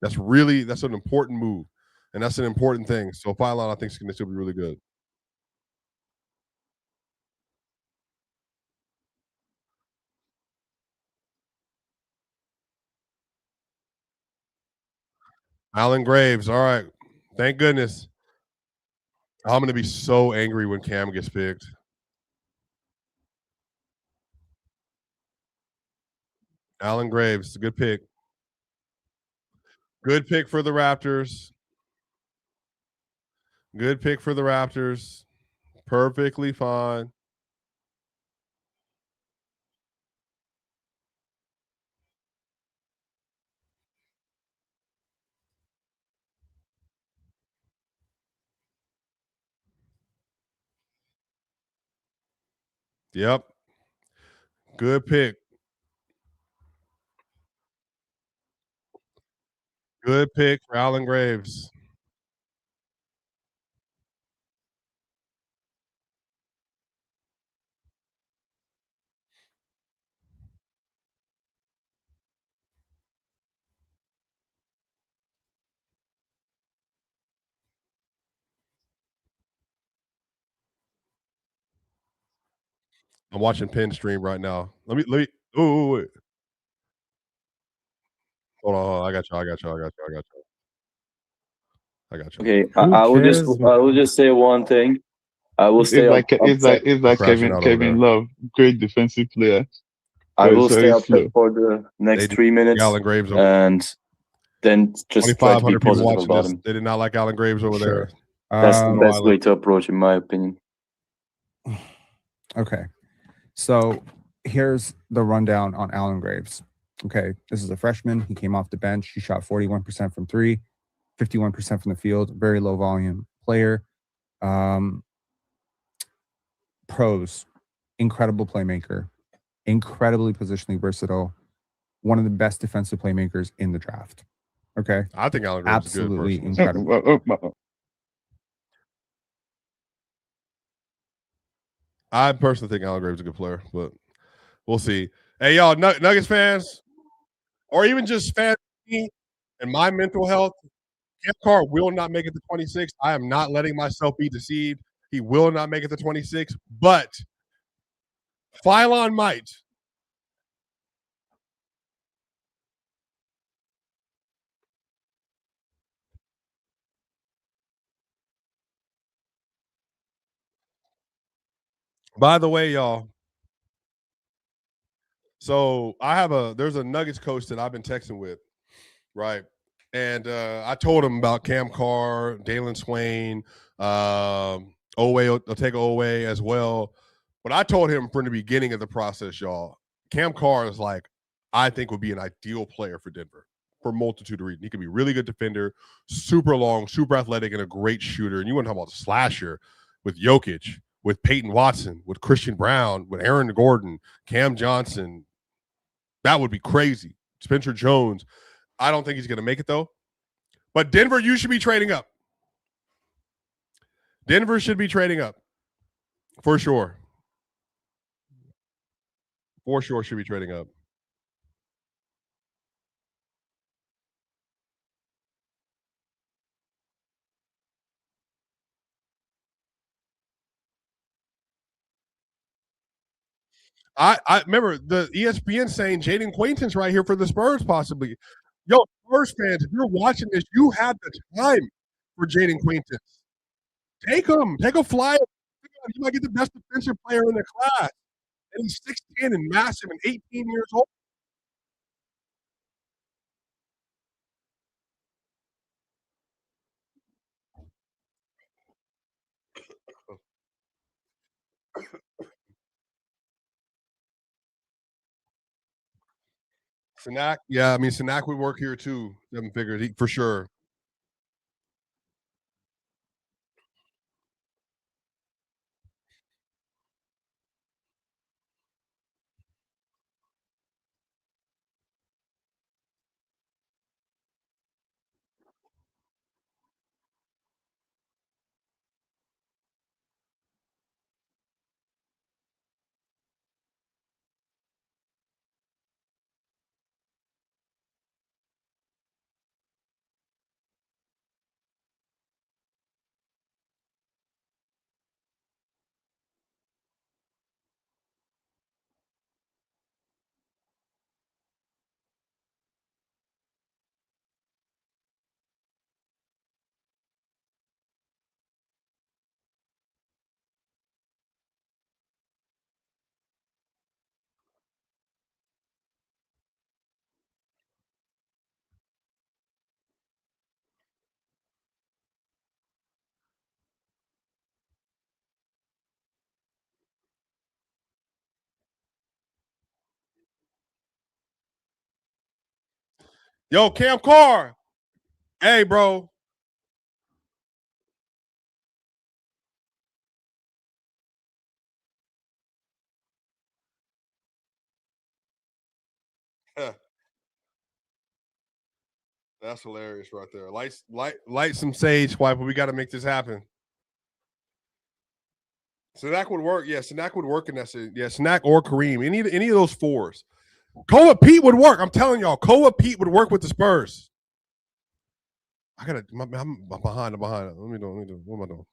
That's an important move, and that's an important thing. So Phylon, I think, is going to still be really good. Allan Graves. All right. Thank goodness. I'm going to be so angry when Cam gets picked. Allan Graves, good pick. Good pick for the Raptors. Good pick for the Raptors. Perfectly fine. Yep. Good pick. Good pick for Allan Graves. I'm watching Penn stream right now. Let me. Oh, wait. Hold on. I got you. Okay, Who I will cares, just say one thing. I will It's say like upset. Kevin Love, great defensive player. I But will it's stay very upset slow. for the next They 3 minutes, Allan Graves over and then just try to be 2,500 people positive watching about this. him. They did not like Allan Graves over Sure. there. That's the No best island. way to approach, in my opinion. Okay. So here's the rundown on Allan Graves. Okay. This is a freshman. He came off the bench. He shot 41% from three, 51% from the field, very low volume player. Pros, incredible playmaker, incredibly positionally versatile, one of the best defensive playmakers in the draft. Okay. I think Allan Graves Absolutely is good. incredible. I personally think Allan Graves is a good player, but we'll see. Hey, y'all, Nuggets fans, or even just fans of me and my mental health, Cam Carr will not make it to 26. I am not letting myself be deceived. He will not make it to 26, but Phylon might. By the way, y'all, so there's a Nuggets coach that I've been texting with, right? And I told him about Cam Carr, Dalen Swain, Otega Owe as well. But I told him from the beginning of the process, y'all, Cam Carr is I think would be an ideal player for Denver for a multitude of reasons. He could be a really good defender, super long, super athletic, and a great shooter. And you want to talk about a slasher with Jokic, with Peyton Watson, with Christian Brown, with Aaron Gordon, Cam Johnson. That would be crazy. Spencer Jones. I don't think he's going to make it, though. But Denver, you should be trading up. Denver should be trading up. For sure. For sure should be trading up. I remember the ESPN saying Jaden Quaintance right here for the Spurs, possibly. Yo, Spurs fans, if you're watching this, you have the time for Jaden Quaintance. Take him. Take a flyer. You might get the best defensive player in the class. And he's 6'10 and massive and 18 years old. Snack, yeah, I mean Snack would work here too. 7 figures for sure. Yo, Cam Carr. Hey, bro. That's hilarious right there. Light some sage, Swipa. We got to make this happen. Snack would work. Yeah, Snack would work in that. Yeah, Snack or Kareem. Any of those fours. Koa Pete would work. I'm telling y'all, Koa Pete would work with the Spurs. I'm behind. I'm behind. Let me do. What am I doing?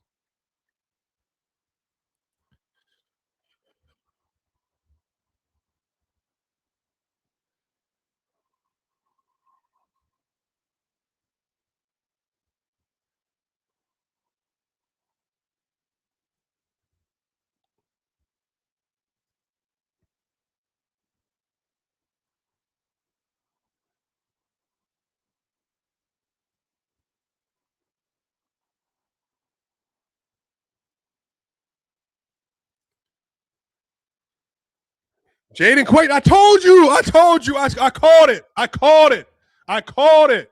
Jaden Quaintance. I told you. I called it. I called it. I called it.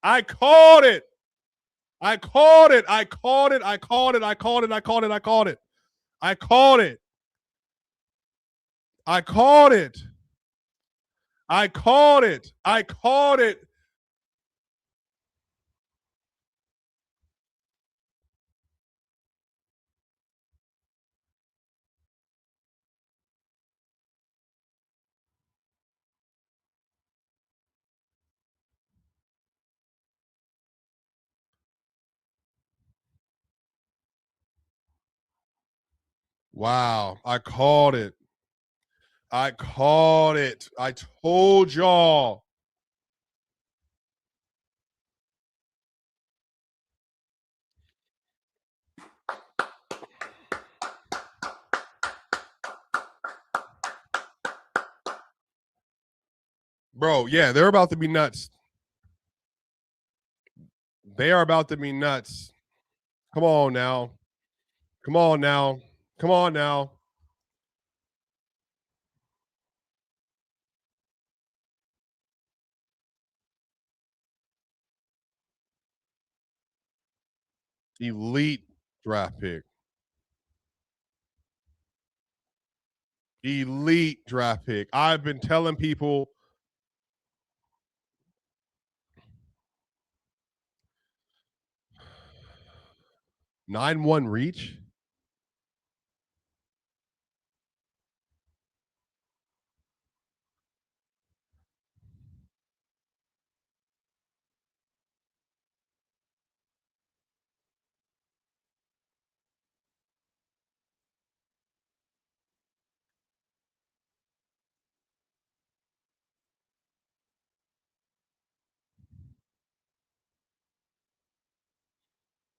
I called it. I called it. I called it. I called it. I called it. I called it. I called it. I called it. I called it. I called it. I called it. Wow. I called it. I called it. I told y'all. Bro, yeah, they're about to be nuts. They are about to be nuts. Come on now. Come on now. Come on now. Elite draft pick. Elite draft pick. I've been telling people 9-1 reach.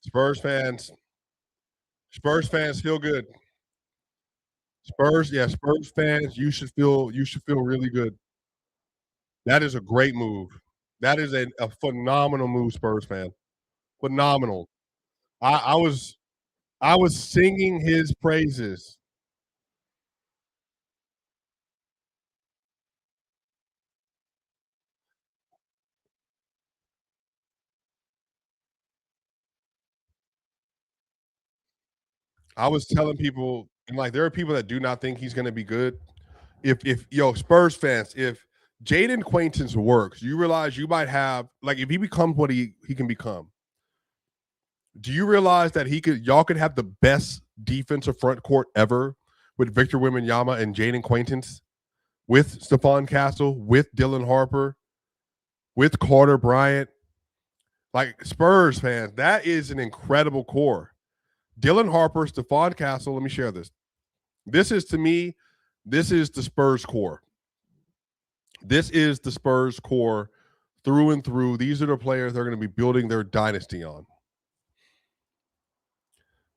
Spurs fans feel good. Spurs fans, you should feel really good. That is a great move. That is a phenomenal move, Spurs fan. Phenomenal. I was singing his praises. I was telling people, and like there are people that do not think he's going to be good. If Spurs fans, if Jaden Quaintance works, you realize you might have like if he becomes what he can become. Do you realize that y'all could have the best defensive front court ever with Victor Wembanyama and Jaden Quaintance, with Stephon Castle, with Dylan Harper, with Carter Bryant? Like Spurs fans, that is an incredible core. Dylan Harper, Stephon Castle. Let me share this. This is to me, this is the Spurs core. This is the Spurs core through and through. These are the players they're going to be building their dynasty on.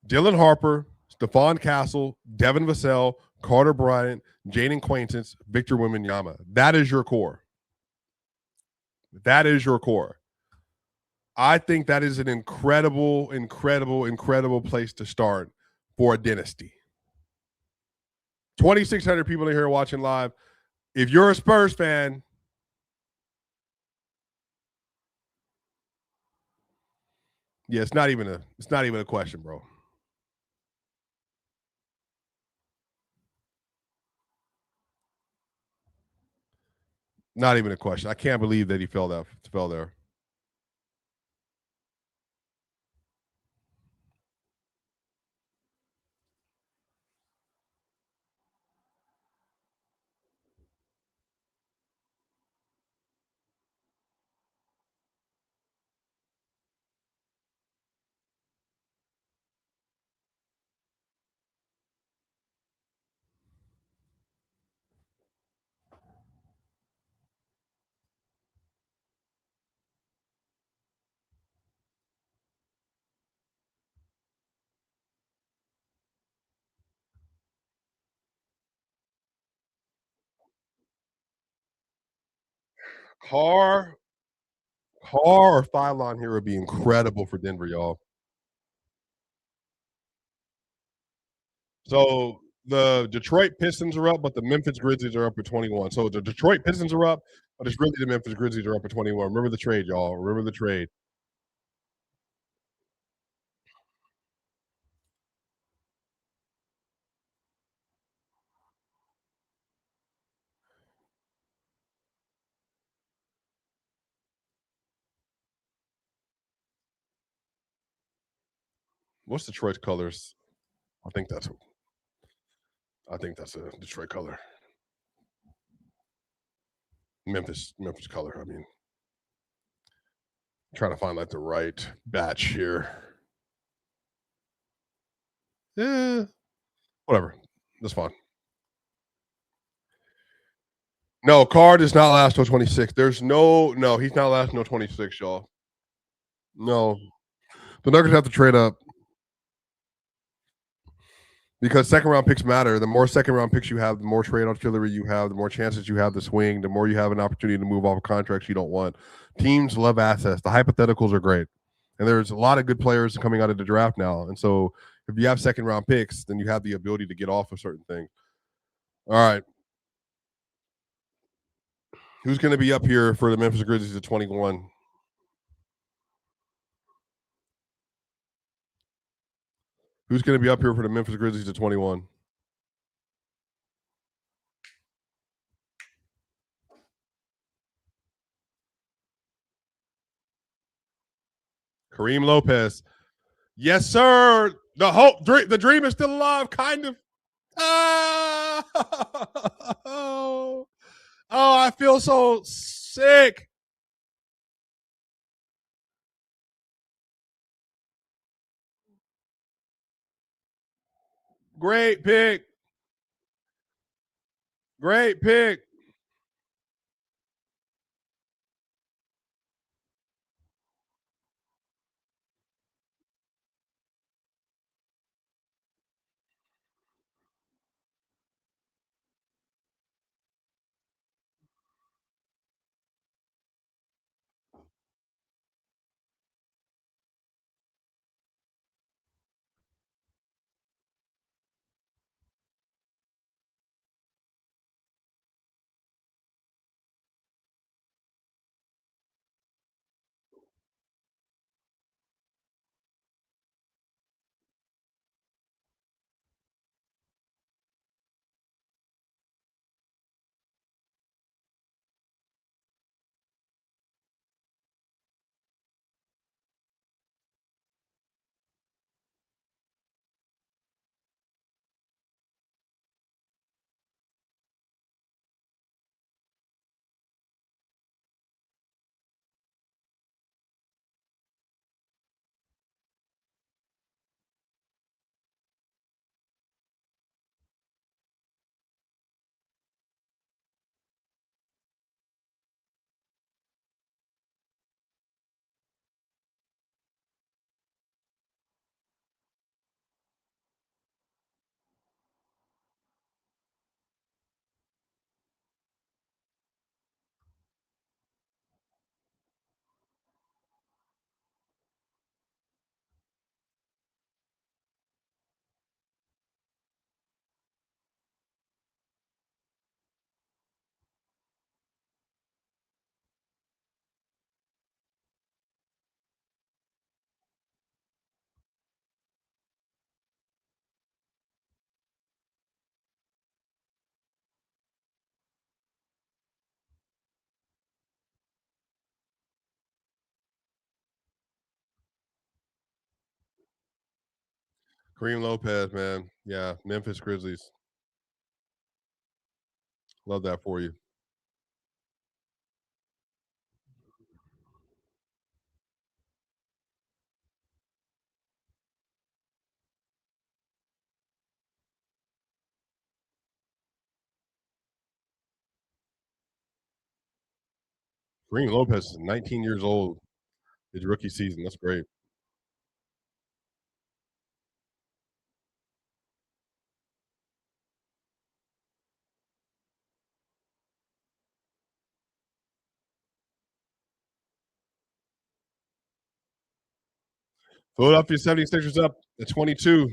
Dylan Harper, Stephon Castle, Devin Vassell, Carter Bryant, Jaden Quaintance, Victor Wembanyama. That is your core. That is your core. I think that is an incredible, incredible, incredible place to start for a dynasty. 2,600 people in here watching live. If you're a Spurs fan, yeah, it's not even a question, bro. Not even a question. I can't believe that he fell there. Carr or Phylon here would be incredible for Denver, y'all. So the Detroit Pistons are up, but the Memphis Grizzlies are up at 21. So the Detroit Pistons are up, but it's really the Memphis Grizzlies are up at 21. Remember the trade, y'all. Remember the trade. What's Detroit's colors? I think that's a Detroit color. Memphis color. I mean, trying to find like the right batch here. Yeah, whatever. That's fine. No, Carr does not last till 26. There's no, he's not lasting till 26, y'all. No. The Nuggets have to trade up because second round picks matter. The more second round picks you have, the more trade artillery you have, the more chances you have to swing, the more you have an opportunity to move off contracts you don't want. Teams love assets. The hypotheticals are great. And there's a lot of good players coming out of the draft now. And so if you have second round picks, then you have the ability to get off of certain things. All right. Who's going to be up here for the Memphis Grizzlies at 21? Who's going to be up here for the Memphis Grizzlies at 21? Kareem Lopez. Yes, sir. The dream is still alive, kind of. Oh, I feel so sick. Great pick. Great pick. Kareem Lopez, man. Yeah, Memphis Grizzlies. Love that for you. Kareem Lopez is 19 years old. His rookie season. That's great. Philadelphia 76ers up at 22.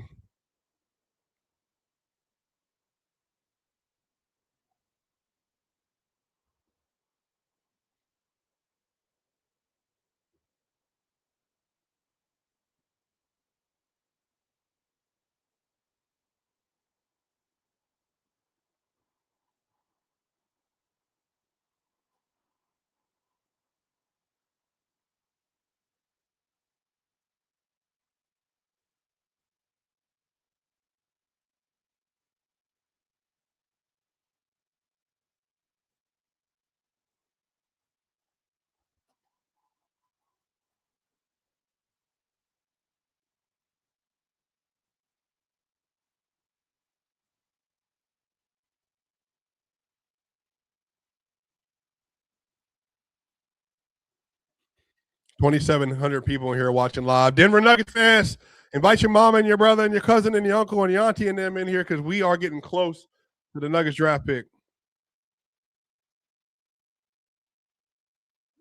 $2,700 people in here watching live. Denver Nuggets fans, invite your mama and your brother and your cousin and your uncle and your auntie and them in here because we are getting close to the Nuggets draft pick.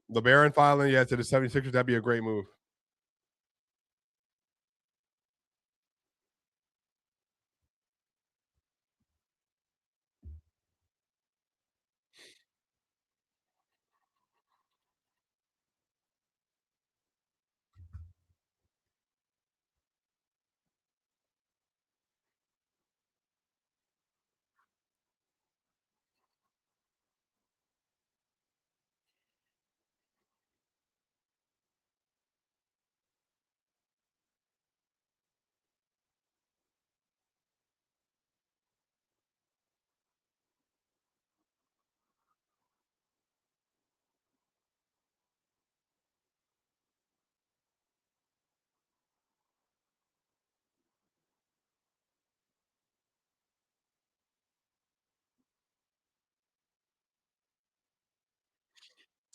The Baron filing, yeah, to the 76ers, that'd be a great move.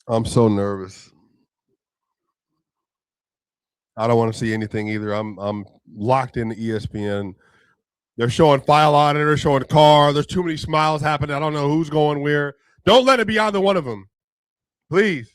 I'm so nervous. I don't want to see anything either. I'm locked into ESPN. They're showing file on it. They're showing Carr. There's too many smiles happening. I don't know who's going where. Don't let it be either one of them, please.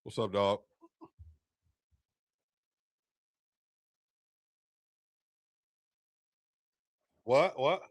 What's up, dog? What? What?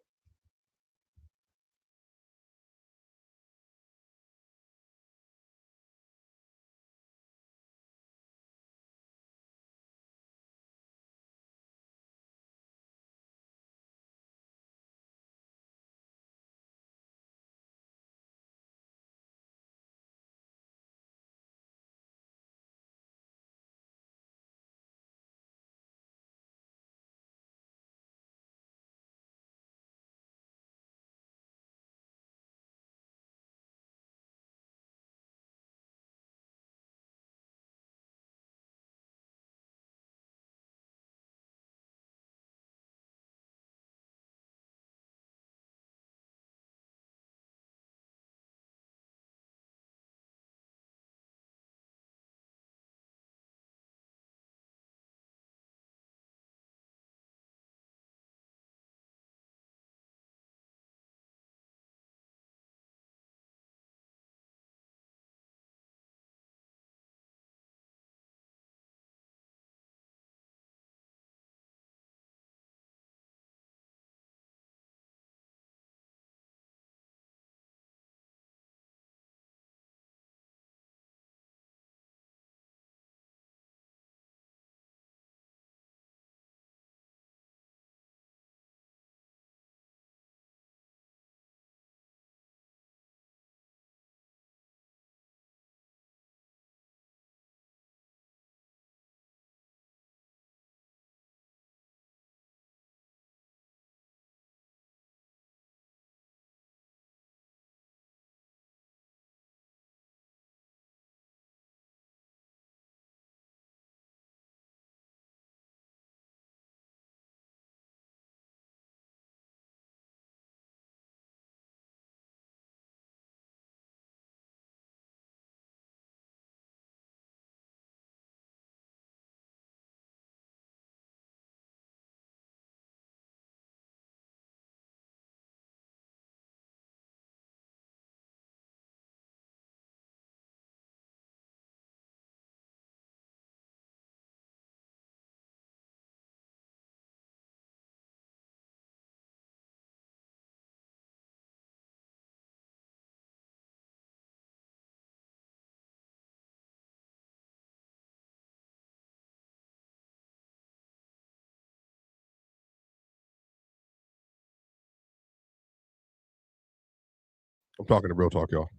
I'm talking to real talk, y'all.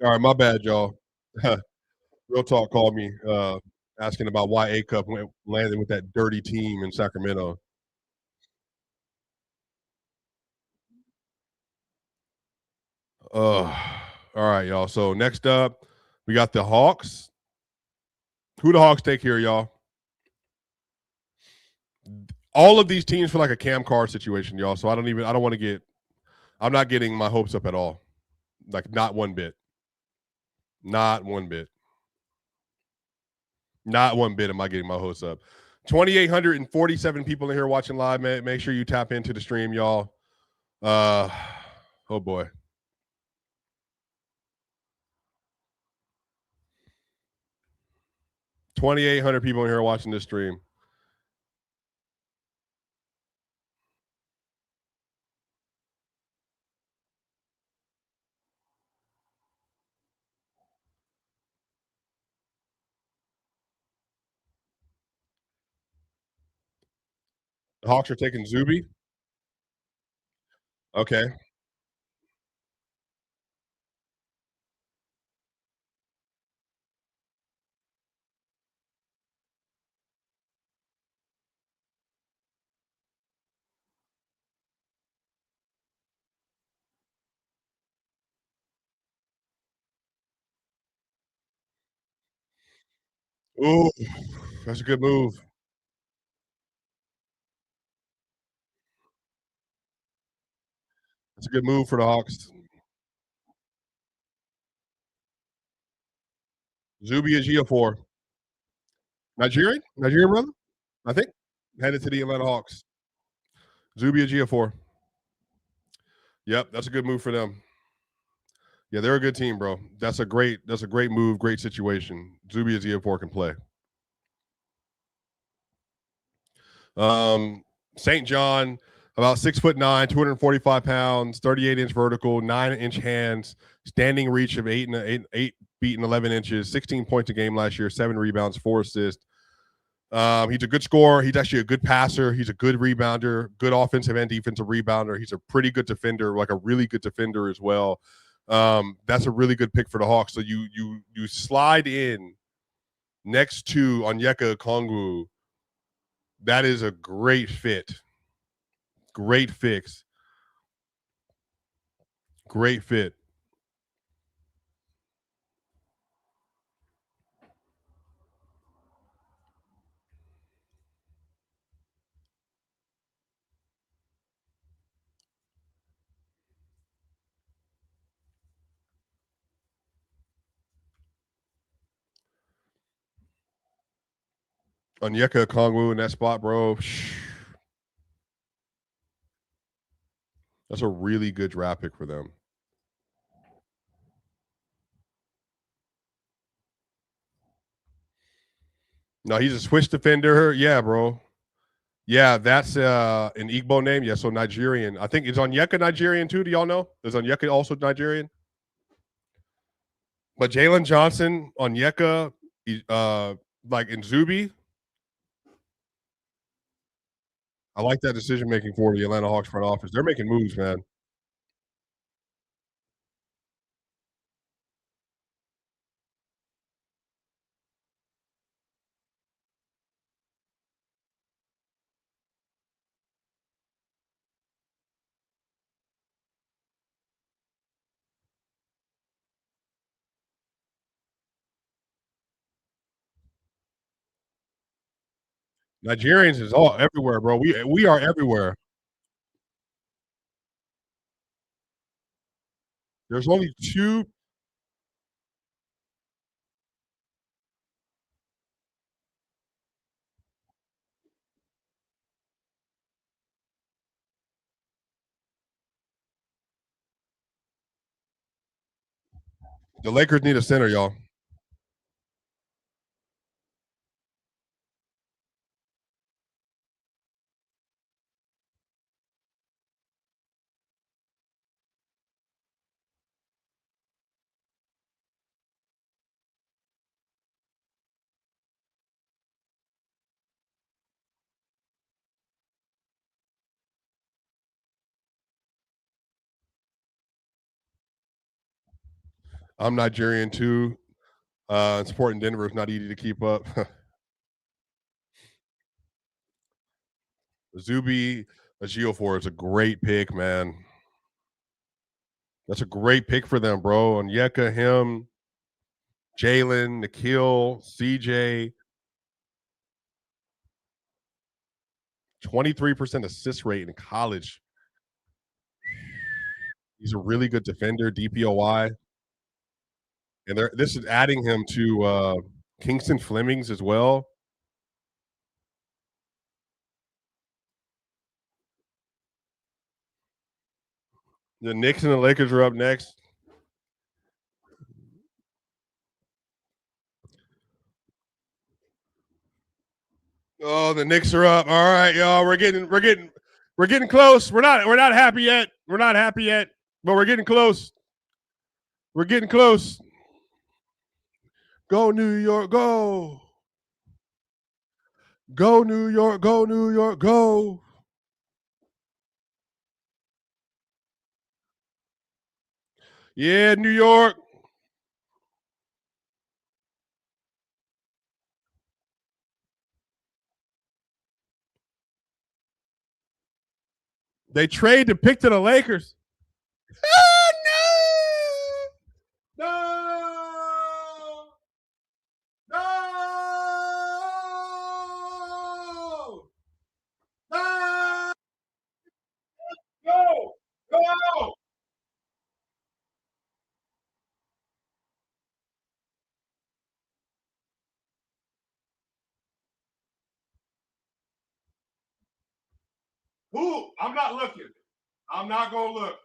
All right, my bad, y'all. Real talk called me asking about why A Cup landed with that dirty team in Sacramento. All right, y'all. So next up, we got the Hawks. Who the Hawks take here, y'all? All of these teams feel like a Cam Carr situation, y'all. So I don't want to get. I'm not getting my hopes up at all. Like not one bit. Not one bit. Not one bit am I getting my hopes up. 2,847 people in here watching live. Make sure you tap into the stream, y'all. Oh boy. $2,800 people in here watching this stream. The Hawks are taking Zuby. Okay. Ooh, that's a good move. That's a good move for the Hawks. Zubia G4. Nigerian brother, I think. Headed to the Atlanta Hawks. Zubia G4. Yep, that's a good move for them. Yeah, they're a good team, bro. That's a great move, great situation. Zubia G4 can play. St. John, about 6'9", 245 pounds, 38-inch vertical, 9-inch hands, standing reach of 8 feet and 11 inches, 16 points a game last year, 7 rebounds, 4 assists. He's a good scorer. He's actually a good passer. He's a good rebounder, good offensive and defensive rebounder. He's a pretty good defender, like a really good defender as well. That's a really good pick for the Hawks. So you slide in next to Onyeka Okongwu. That is a great fit. Great fix. Great fit. Onyeka Okongwu in that spot, bro. That's a really good draft pick for them. No, he's a switch defender. Yeah, bro. Yeah, that's an Igbo name. Yeah, so Nigerian. I think is Onyeka Nigerian too. Do y'all know? Is Onyeka also Nigerian? But Jalen Johnson, Onyeka, like in Zubi. I like that decision making for the Atlanta Hawks front office. They're making moves, man. Nigerians is all everywhere, bro. We are everywhere. There's only two. The Lakers need a center, y'all. I'm Nigerian too. Supporting Denver is not easy to keep up. Zubia G4 is a great pick, man. That's a great pick for them, bro. And Yeka, him, Jalen, Nikhil, CJ. 23% assist rate in college. He's a really good defender, DPOY. And this is adding him to Kingston Flemings as well. The Knicks and the Lakers are up next. Oh, the Knicks are up. All right, y'all. We're getting close. We're not happy yet. We're not happy yet, but we're getting close. We're getting close. Go New York, go. Go New York, go New York, go. Yeah, New York. They trade the pick to the Lakers. Oh, no! No! No! No! Go! Go! Who? I'm not looking. I'm not going to look.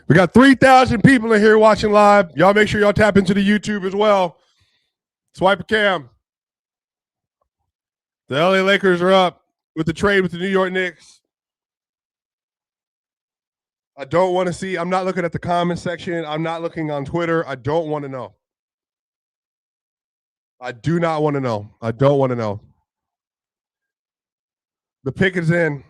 We got 3,000 people in here watching live. Y'all make sure y'all tap into the YouTube as well. Swipe a cam. The LA Lakers are up with the trade with the New York Knicks. I don't want to see. I'm not looking at the comment section. I'm not looking on Twitter. I don't want to know. I do not want to know. I don't want to know. The pick is in.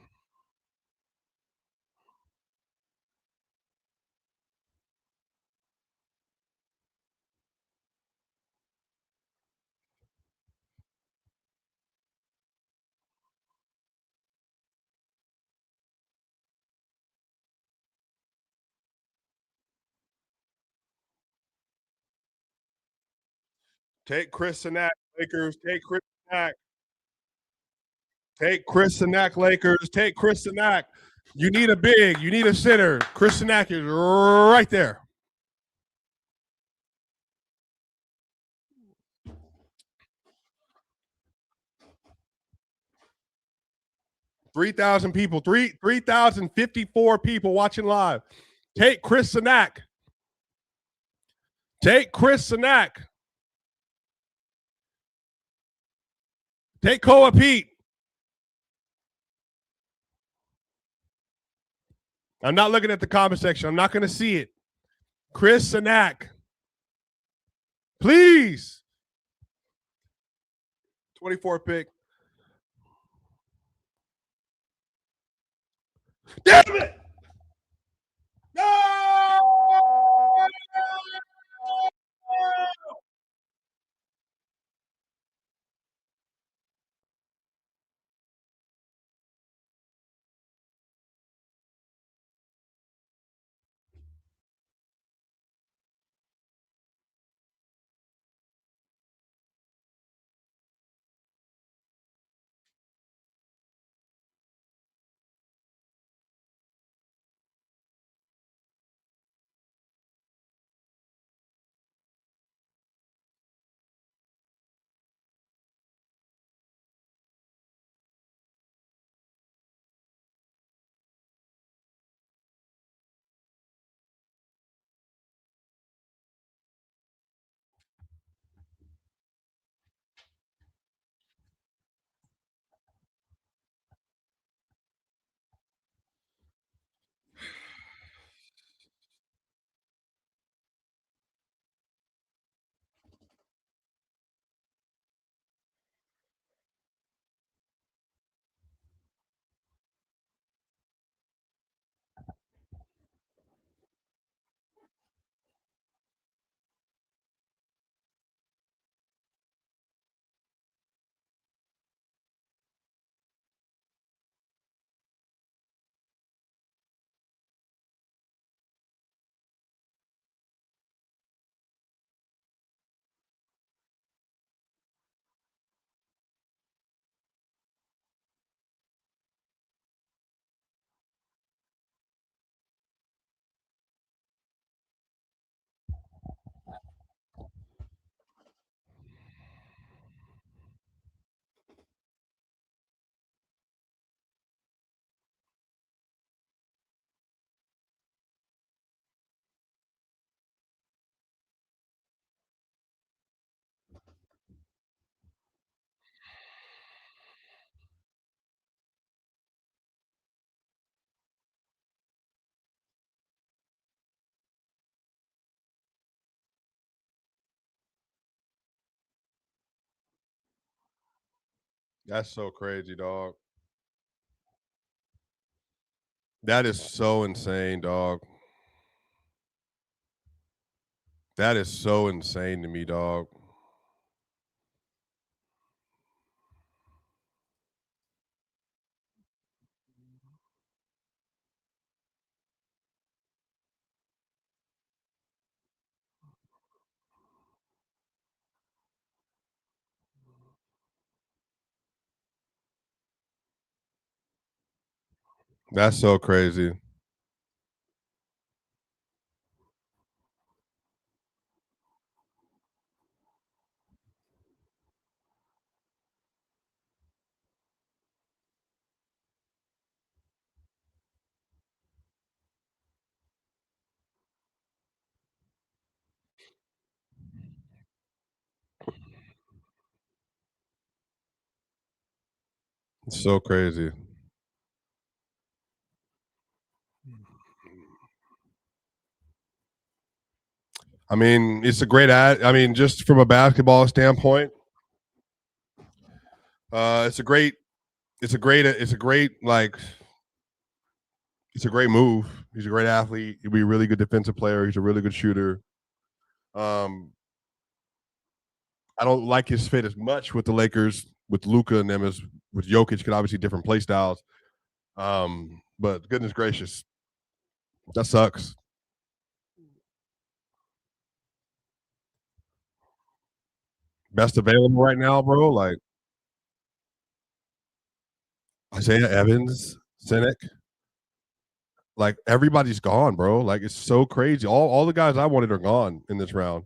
Take Chris Sinak, Lakers. Take Chris Sinak. Take Chris Sinak, Lakers. Take Chris Sinak. You need a big. You need a center. Chris Sinak is right there. $3,000 people. 3,054 people watching live. Take Chris Sinak. Take Chris Sinak. Take Koa Pete. I'm not looking at the comment section. I'm not going to see it. Chris Sinak. Please. 24 pick. Damn it! No! That's so crazy, dog. That is so insane, dog. That is so insane to me, dog. That's so crazy. So crazy. I mean, it's a great ad. I mean, just from a basketball standpoint, it's a great move. He's a great athlete. He'll be a really good defensive player. He's a really good shooter. I don't like his fit as much with the Lakers, with Luka and them as with Jokic. Could obviously different play styles. But goodness gracious, that sucks. Best available right now, bro. Like Isaiah Evans, Cynic. Like everybody's gone, bro. Like it's so crazy. All the guys I wanted are gone in this round.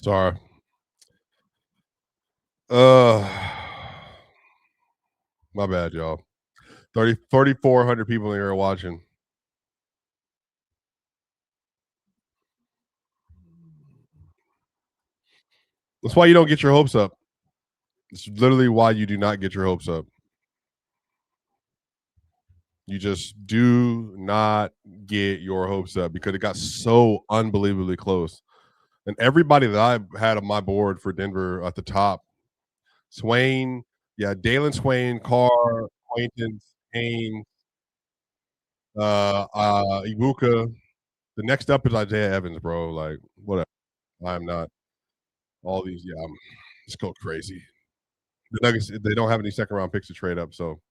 Sorry. My bad, y'all. 3,400 people in here watching. That's why you don't get your hopes up. It's literally why you do not get your hopes up. You just do not get your hopes up because it got so unbelievably close. And everybody that I had on my board for Denver at the top, Swain, Dalen, Swain, Carr, Quaintance, Haynes, Ibuka. The next up is Isaiah Evans, bro. Like, whatever. I'm not. All these, it's go crazy. The Nuggets, they don't have any second round picks to trade up, so.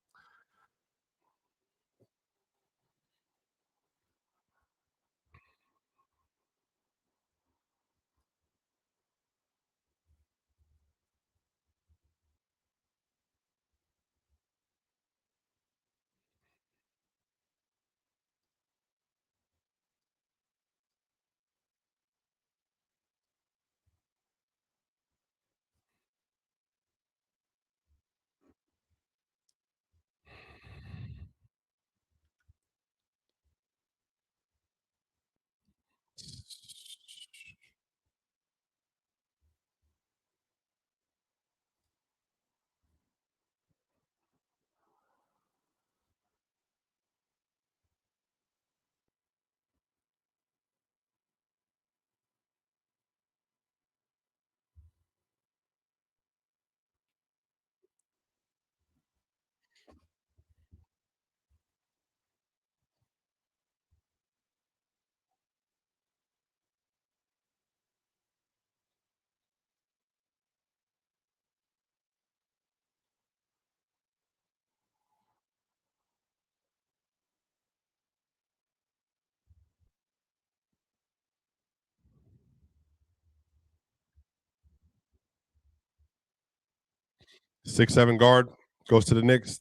Six, seven guard goes to the Knicks.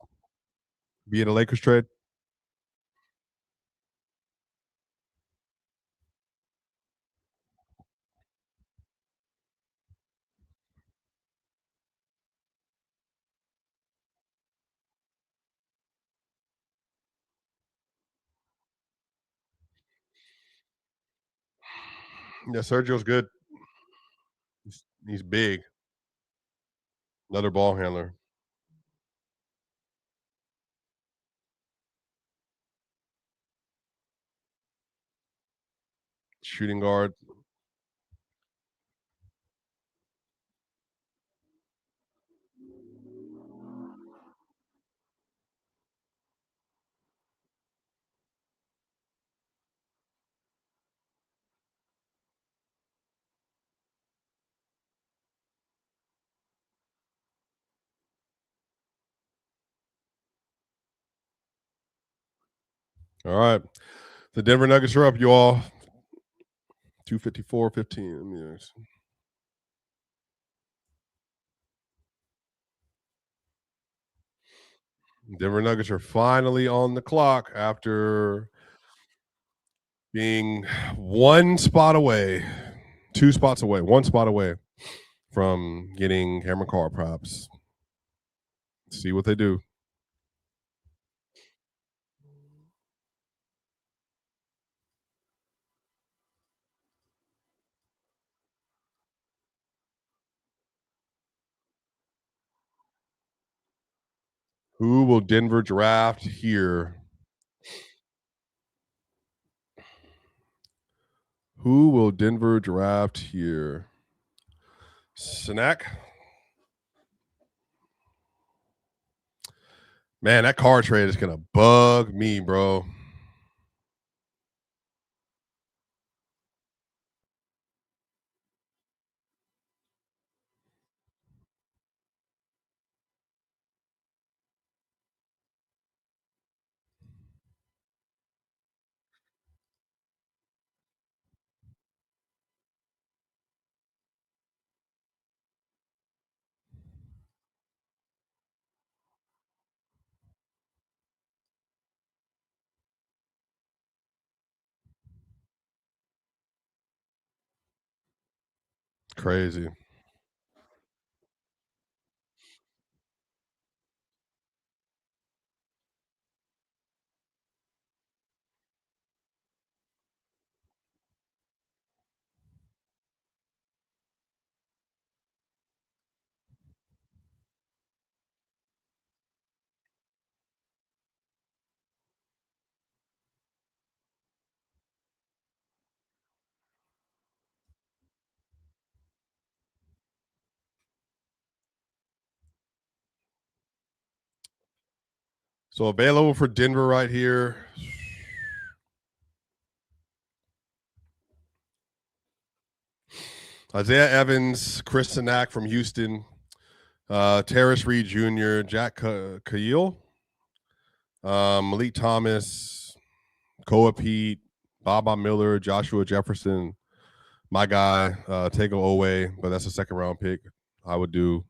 Be it a Lakers trade. Yeah, Sergio's good. He's big. Another ball handler. Shooting guard. All right. The Denver Nuggets are up, you all. 254-15. Denver Nuggets are finally on the clock after being one spot away, 2 spots away, 1 spot away from getting Cameron Carr props. See what they do. Who will Denver draft here? Who will Denver draft here? Snack? Man, that Carr trade is going to bug me, bro. Crazy. So available for Denver right here. Isaiah Evans, Chris Sinak from Houston, Terrace Reed Jr., Jack Khalil, Malik Thomas, Koa Pete, Baba Miller, Joshua Jefferson, my guy, Tego Owe, but that's a second round pick. I would do.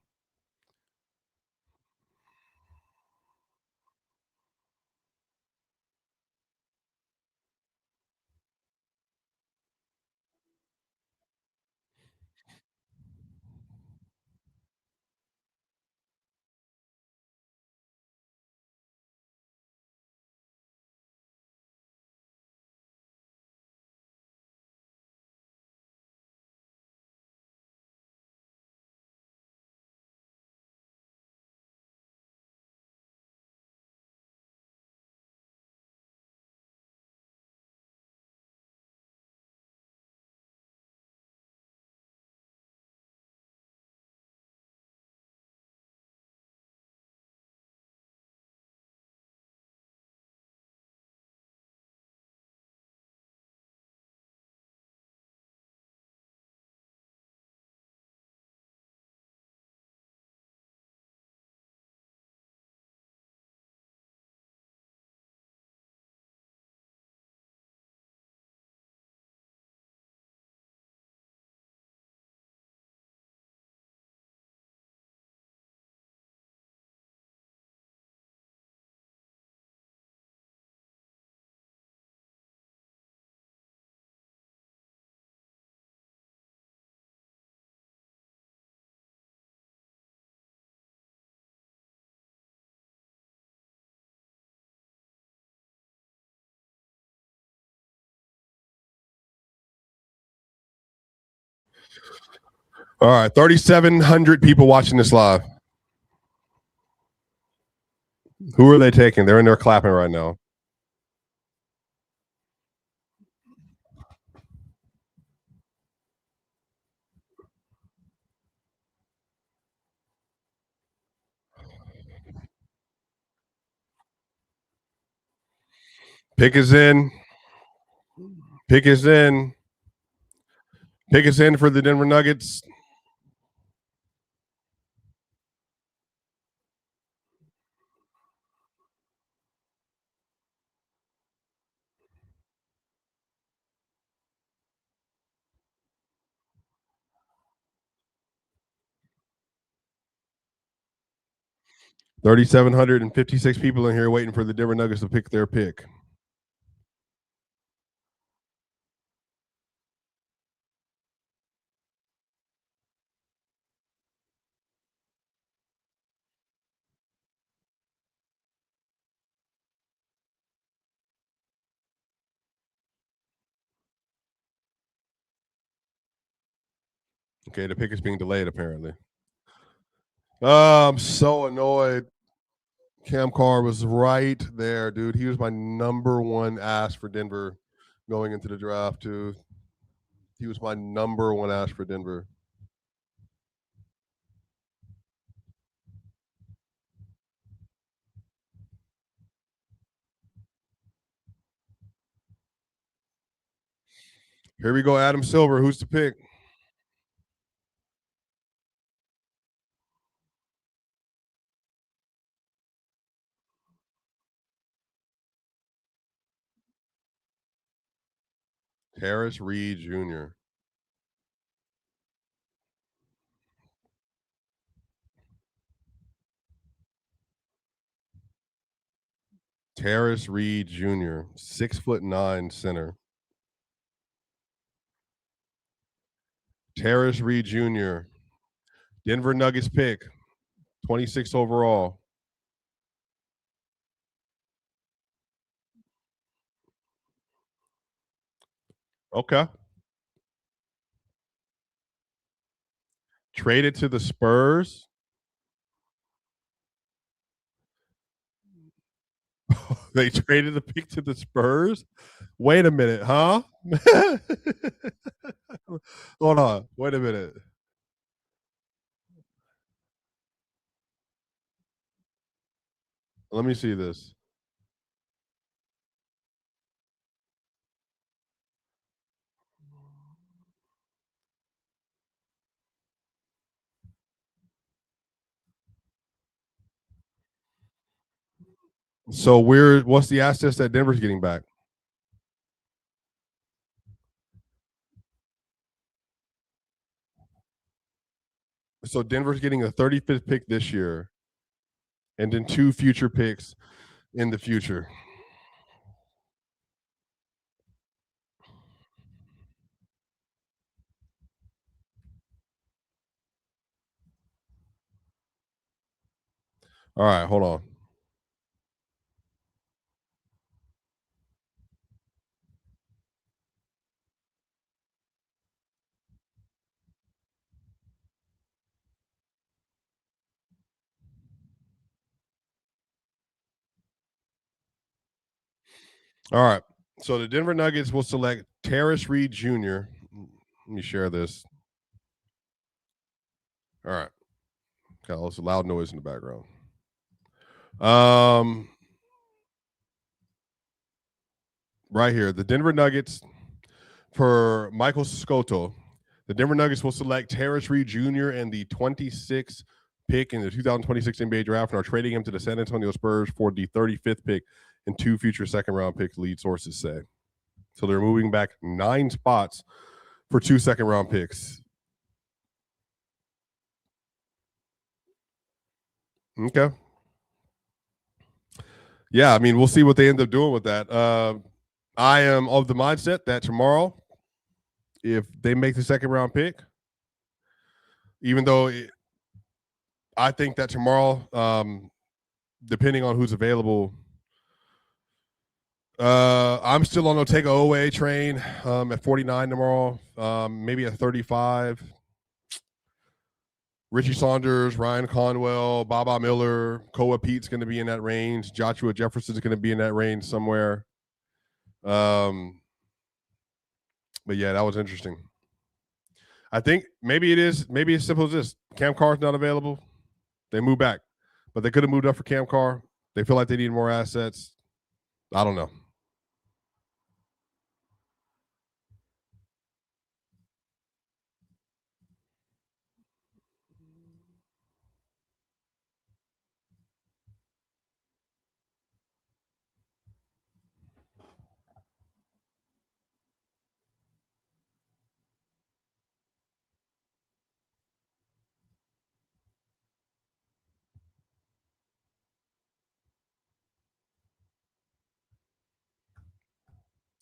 All right, 3,700 people watching this live. Who are they taking? They're in there clapping right now. Pick is in. Pick is in. Pick is in for the Denver Nuggets. $3,756 people in here waiting for the Denver Nuggets to pick their pick. Okay, the pick is being delayed apparently. I'm so annoyed. Cam Carr was right there, dude. He was my number one ask for Denver going into the draft, too. He was my number one ask for Denver. Here we go, Adam Silver. Who's the pick? Harris Reed Jr. Terrace Reed Jr., 6'9" center. Terrace Reed Jr., Denver Nuggets pick, 26 overall. Okay. Traded to the Spurs. They traded the pick to the Spurs? Wait a minute, huh? Hold on. Wait a minute. Let me see this. So what's the assets that Denver's getting back? So Denver's getting a 35th pick this year and then 2 future picks in the future. All right, hold on. All right. So the Denver Nuggets will select Terrace Reed Jr. Let me share this. All right. Got lots of loud noise in the background. Right here, the Denver Nuggets for Michael Scotto. The Denver Nuggets will select Terrace Reed Jr. and the 26th pick in the 2026 NBA draft and are trading him to the San Antonio Spurs for the 35th pick and 2 future second-round picks, lead sources say. So they're moving back 9 spots for 2 second-round picks. Okay. Yeah, I mean, we'll see what they end up doing with that. I am of the mindset that tomorrow, if they make the second-round pick, even though I think that tomorrow, depending on who's available, I'm still on the take away train at 49 tomorrow, maybe at 35. Richie Saunders, Ryan Conwell, Baba Miller, Koa Pete's going to be in that range. Joshua Jefferson's going to be in that range somewhere. But yeah, that was interesting. I think maybe it's simple as this. Cam Carr's not available. They move back. But they could have moved up for Cam Carr. They feel like they need more assets. I don't know.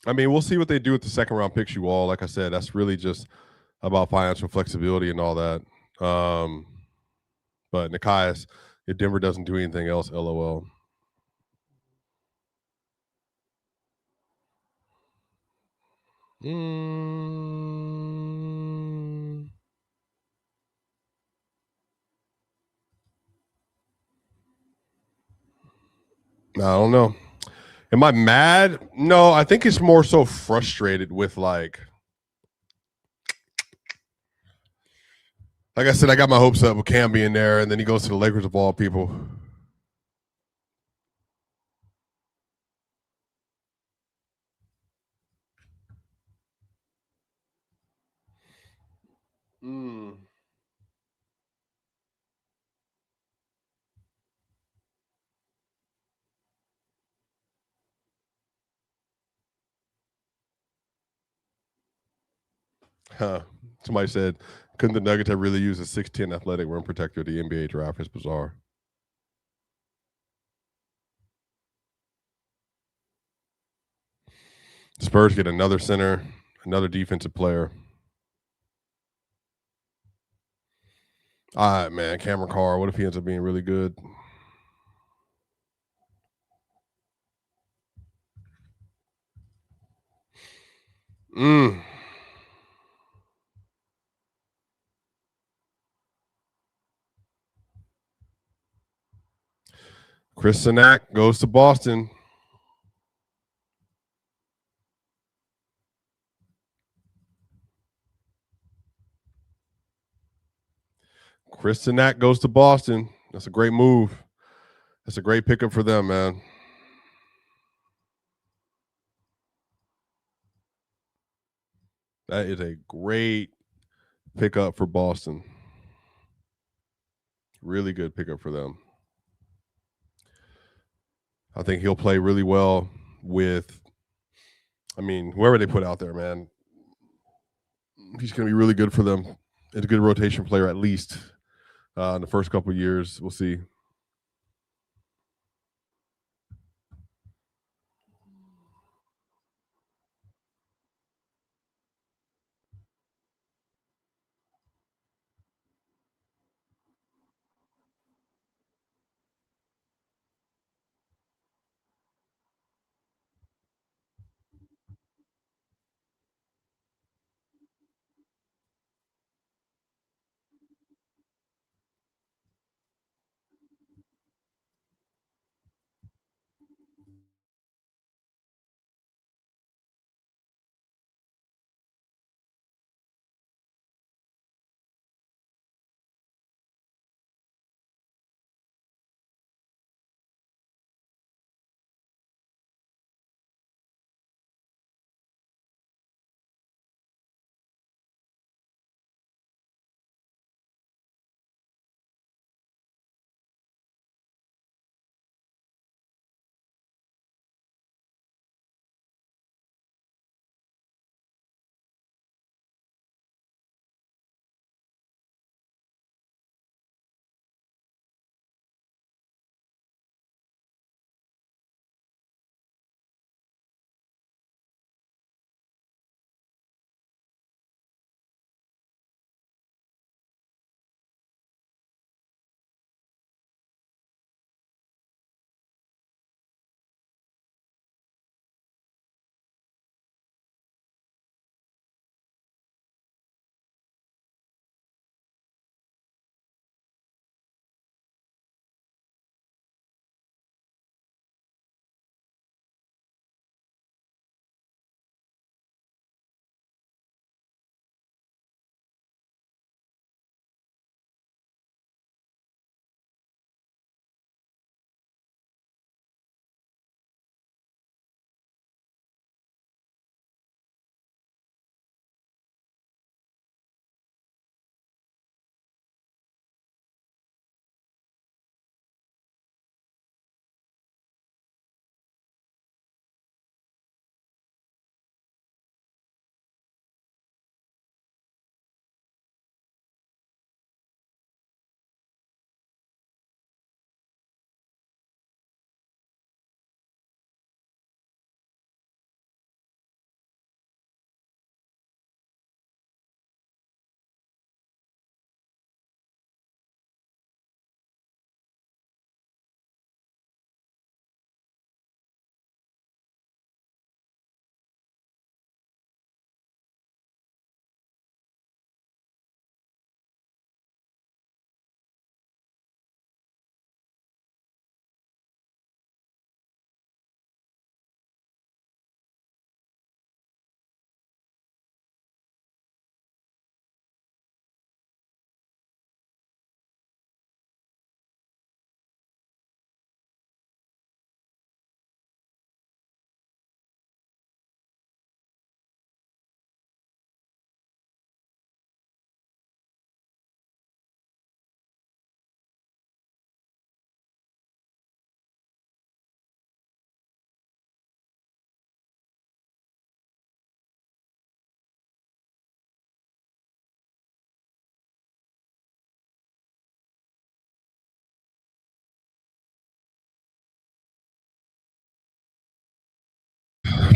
I mean, we'll see what they do with the second round picks, you all. Like I said, that's really just about financial flexibility and all that. But Nikias, if Denver doesn't do anything else, LOL. I don't know. Am I mad? No, I think it's more so frustrated with like I said, I got my hopes up with Cam being there, and then he goes to the Lakers of all people. Huh. Somebody said, couldn't the Nuggets have really used a 6'10 athletic rim protector at the NBA draft? It's bizarre. Spurs get another center, another defensive player. All right, man. Cameron Carr. What if he ends up being really good? Chris Sinak goes to Boston. Chris Sinak goes to Boston. That's a great move. That's a great pickup for them, man. That is a great pickup for Boston. Really good pickup for them. I think he'll play really well with, whoever they put out there, man. He's going to be really good for them. It's a good rotation player, at least in the first couple of years. We'll see.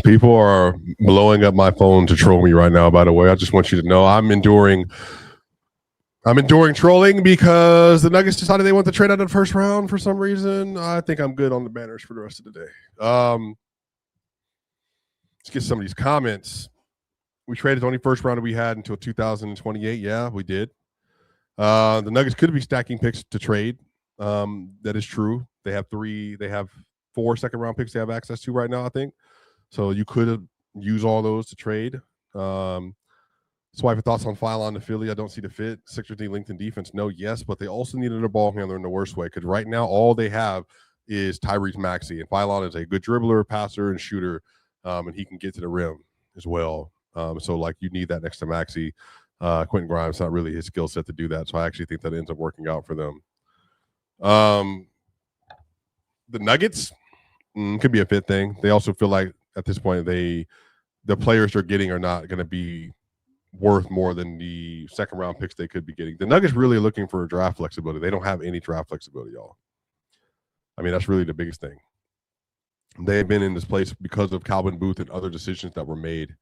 People are blowing up my phone to troll me right now, by the way. I just want you to know I'm enduring trolling because the Nuggets decided they want to trade out of the first round for some reason. I think I'm good on the banners for the rest of the day. Let's get some of these comments. We traded the only first rounder we had until 2028. Yeah, we did. The Nuggets could be stacking picks to trade. That is true. They have 4 second round picks they have access to right now, I think. So you could use all those to trade. Swipa thoughts on Allan to Philly. I don't see the fit. Sixers need length in defense. No, yes, but they also needed a ball handler in the worst way because right now all they have is Tyrese Maxey, and Allan is a good dribbler, passer, and shooter, and he can get to the rim as well. So like you need that next to Maxey. Quentin Grimes, not really his skill set to do that. So I actually think that ends up working out for them. The Nuggets could be a fit thing. They also feel like at this point the players they're getting are not going to be worth more than the second round picks they could be getting. The Nuggets really are looking for draft flexibility. They don't have any draft flexibility, y'all. I mean, that's really the biggest thing. They have been in this place because of Calvin Booth and other decisions that were made.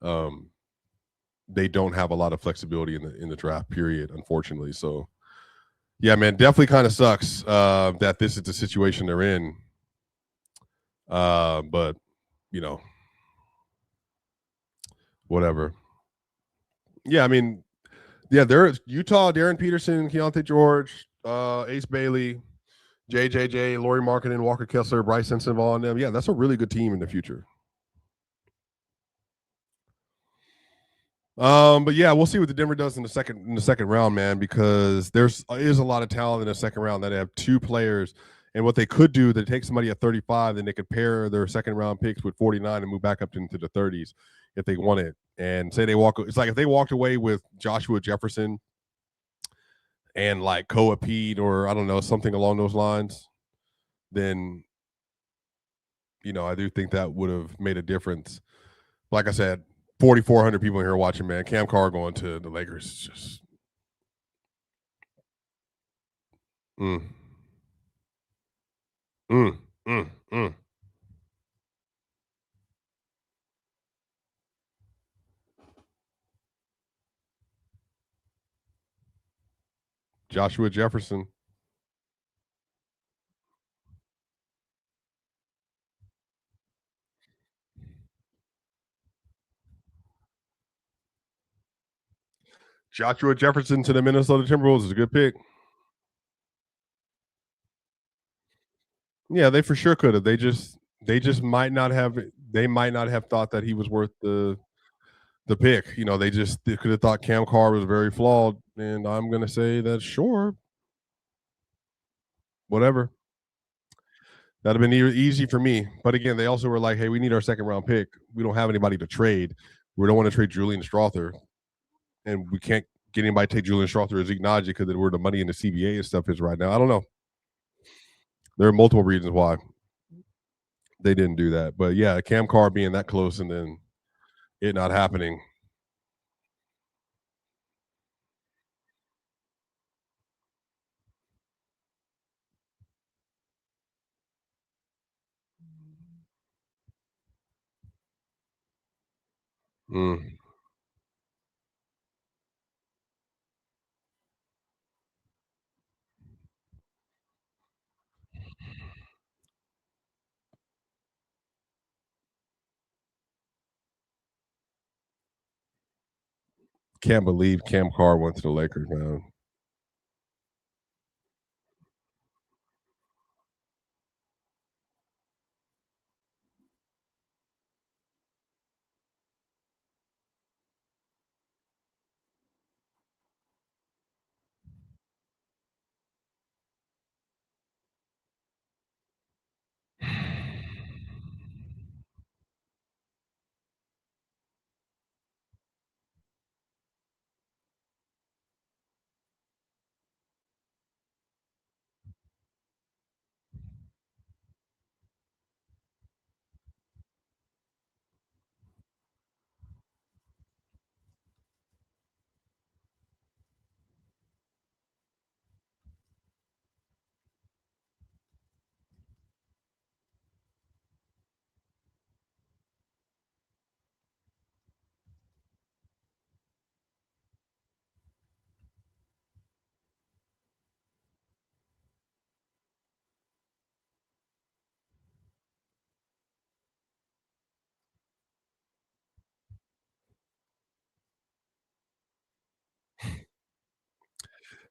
They don't have a lot of flexibility in the draft period, unfortunately. So, yeah, man, definitely kind of sucks that this is the situation they're in. But you know, whatever. Yeah, I mean, yeah, there's Utah, Darren Peterson, Keontae George, Ace Bailey, JJJ, Laurie Markkinen, Walker Kessler, Bryce Sensabaugh, and them. Yeah, that's a really good team in the future. But yeah, we'll see what the Denver does in the second round, man, because there is a lot of talent in the second round that have 2 players. And what they could do, they take somebody at 35, then they could pair their second round picks with 49 and move back up into the 30s if they want it. And say it's like if they walked away with Joshua Jefferson and like Koa Pete or I don't know, something along those lines, then I do think that would have made a difference. Like I said, 4,400 people in here watching, man. Cam Carr going to the Lakers is just Joshua Jefferson. Joshua Jefferson to the Minnesota Timberwolves is a good pick. Yeah, they for sure could have. They just might not have. They might not have thought that he was worth the pick. They could have thought Cam Carr was very flawed, and I'm gonna say that sure, whatever. That'd have been easy for me. But again, they also were like, "Hey, we need our second round pick. We don't have anybody to trade. We don't want to trade Julian Strother, and we can't get anybody to take Julian Strother or Zeke Naji because of where the money in the CBA and stuff is right now. I don't know. There are multiple reasons why they didn't do that. But yeah, Cam Carr being that close and then it not happening. Can't believe Cam Carr went to the Lakers, man.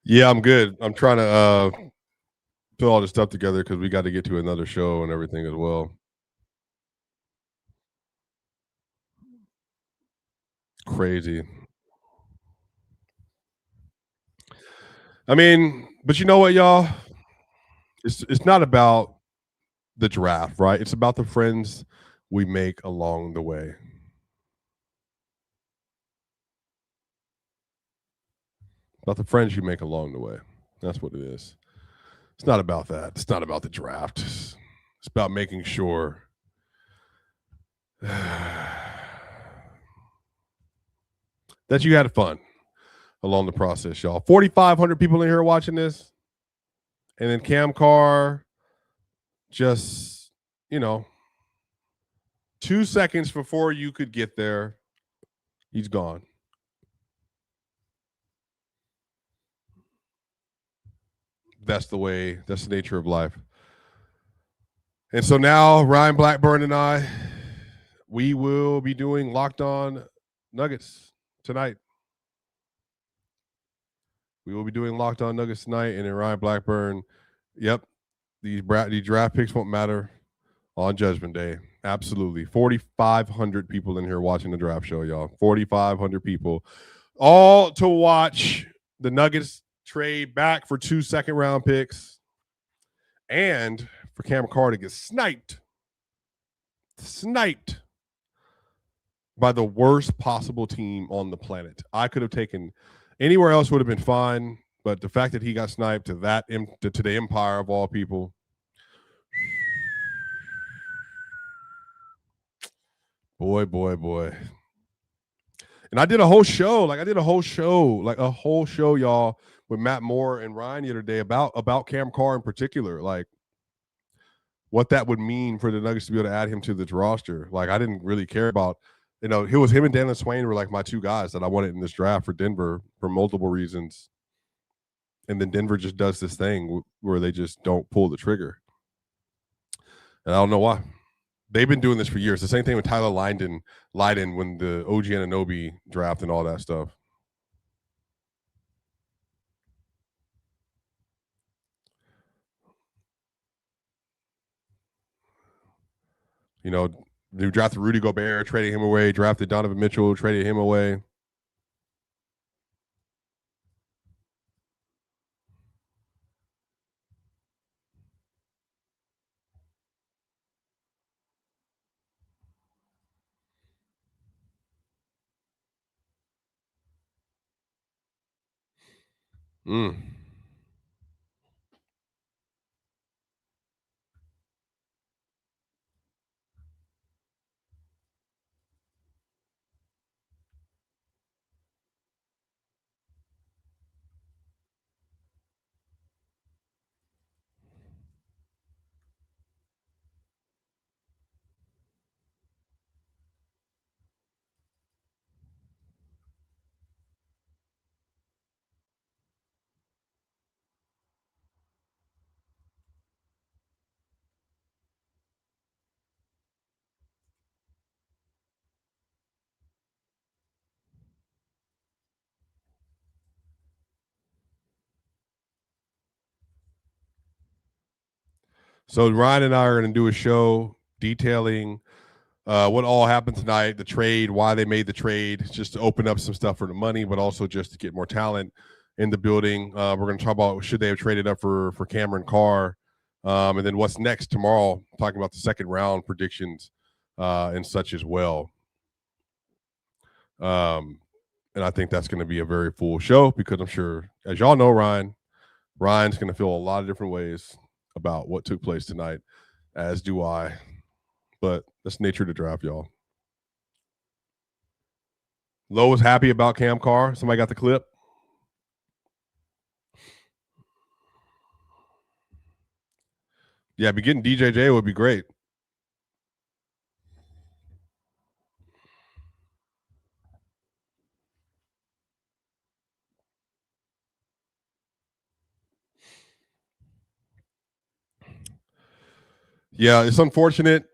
Yeah, I'm good. I'm trying to put all this stuff together because we got to get to another show and everything as well. Crazy. I mean, but you know what, y'all? It's not about the draft, right? It's about the friends we make along the way. About the friends you make along the way. That's what it is. It's not about that. It's not about the draft. It's about making sure that you had fun along the process, y'all. 4,500 people in here watching this. And then Cam Carr just, 2 seconds before you could get there, he's gone. That's the nature of life. And so now Ryan Blackburn and I, we will be doing Locked On Nuggets tonight. We will be doing Locked On Nuggets tonight, and then Ryan Blackburn, yep, these draft picks won't matter on Judgment Day. Absolutely. 4,500 people in here watching the draft show, y'all. 4,500 people. All to watch the Nuggets trade back for 2 second-round picks and for Cameron Carr to get sniped by the worst possible team on the planet. I could have taken anywhere else, would have been fine, but the fact that he got sniped to the Empire of all people. Boy. And I did a whole show, y'all, with Matt Moore and Ryan the other day about Cam Carr in particular, like what that would mean for the Nuggets to be able to add him to this roster. Like, I didn't really care about, him and Dalen Swain were like my two guys that I wanted in this draft for Denver for multiple reasons. And then Denver just does this thing where they just don't pull the trigger. And I don't know why. They've been doing this for years. The same thing with Tyler Lydon when the OG Anunoby draft and all that stuff. They drafted Rudy Gobert, traded him away, drafted Donovan Mitchell, traded him away. So Ryan and I are going to do a show detailing what all happened tonight, the trade, why they made the trade, just to open up some stuff for the money, but also just to get more talent in the building. We're going to talk about should they have traded up for Cameron Carr, and then what's next tomorrow, talking about the second round predictions and such as well. And I think that's going to be a very full show because I'm sure, as y'all know, Ryan's going to feel a lot of different ways about what took place tonight, as do I. But that's the nature of the draft, y'all. Lowe was happy about Cam Carr. Somebody got the clip? Yeah, be getting DJJ would be great. Yeah, it's unfortunate.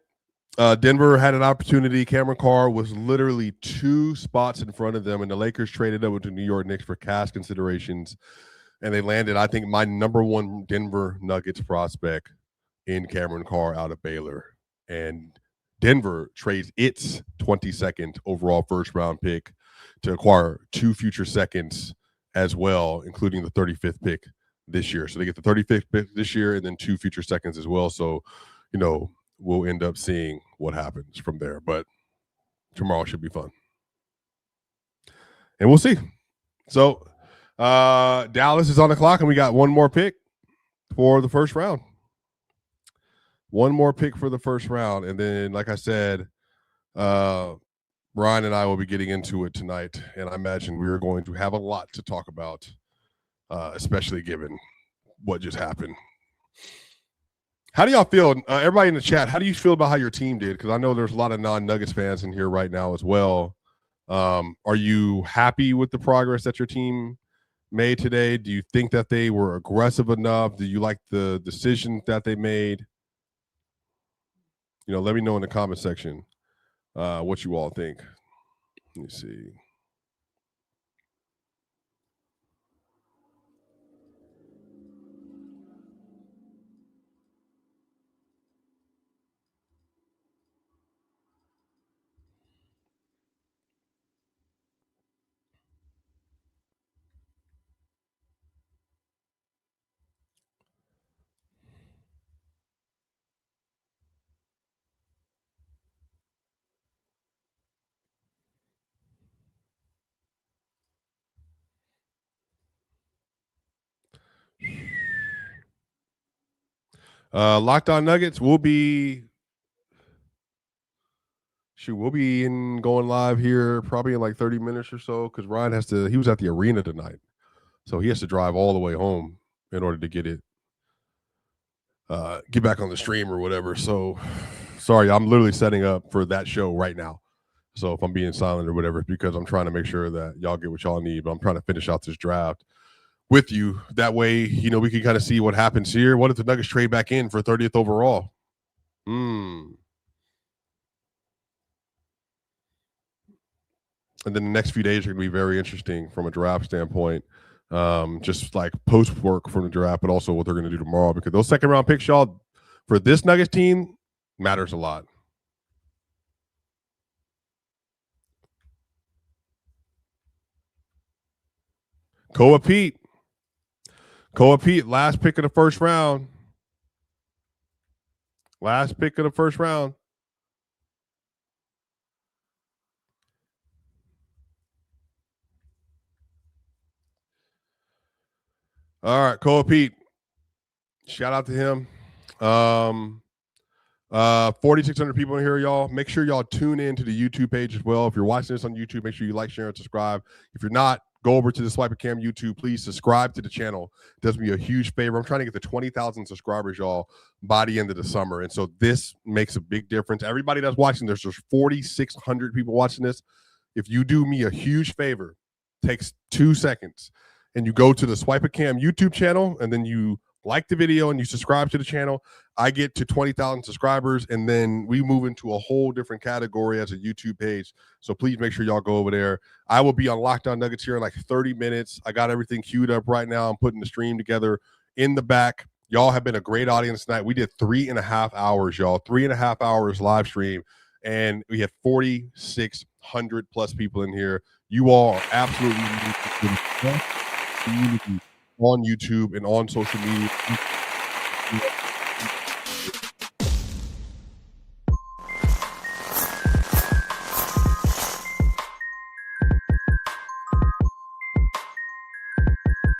Denver had an opportunity. Cameron Carr was literally 2 spots in front of them, and the Lakers traded up with the New York Knicks for cash considerations. and they landed, I think, my number one Denver Nuggets prospect in Cameron Carr out of Baylor. And Denver trades its 22nd overall first-round pick to acquire 2 future seconds as well, including the 35th pick this year. So they get the 35th pick this year and then 2 future seconds as well. So, we'll end up seeing what happens from there. But tomorrow should be fun. And we'll see. So Dallas is on the clock, and we got one more pick for the first round. One more pick for the first round. And then, like I said, Brian and I will be getting into it tonight. And I imagine we are going to have a lot to talk about, especially given what just happened. How do y'all feel? Everybody in the chat, how do you feel about how your team did? Because I know there's a lot of non-Nuggets fans in here right now as well. Are you happy with the progress that your team made today? Do you think that they were aggressive enough? Do you like the decisions that they made? Let me know in the comment section what you all think. Let me see. Locked On Nuggets will be going live here probably in like 30 minutes or so, because Ryan he was at the arena tonight, so he has to drive all the way home in order to get back on the stream or whatever. So sorry, I'm literally setting up for that show right now. So if I'm being silent or whatever, because I'm trying to make sure that y'all get what y'all need, but I'm trying to finish out this draft with you. That way, we can kind of see what happens here. What if the Nuggets trade back in for 30th overall? And then the next few days are going to be very interesting from a draft standpoint. Just like post work from the draft, but also what they're going to do tomorrow, because those second round picks, y'all, for this Nuggets team matters a lot. Koa Pete, last pick of the first round. Last pick of the first round. All right, Koa Pete. Shout out to him. 4,600 people in here, y'all. Make sure y'all tune in to the YouTube page as well. If you're watching this on YouTube, make sure you like, share, and subscribe. If you're not, go over to the Swipa Cam YouTube. Please subscribe to the channel. It does me a huge favor. I'm trying to get to 20,000 subscribers, y'all, by the end of the summer. And so this makes a big difference. Everybody that's watching, there's 4,600 people watching this. If you do me a huge favor, takes 2 seconds, and you go to the Swipa Cam YouTube channel, and then you like the video and you subscribe to the channel, I get to 20,000 subscribers, and then we move into a whole different category as a YouTube page. So please make sure y'all go over there. I will be on Locked On Nuggets here in like 30 minutes. I got everything queued up right now. I'm putting the stream together in the back. Y'all have been a great audience tonight. We did 3.5 hours, y'all. 3.5 hours live stream, and we have 4,600 plus people in here. You all are absolutely community on YouTube and on social media.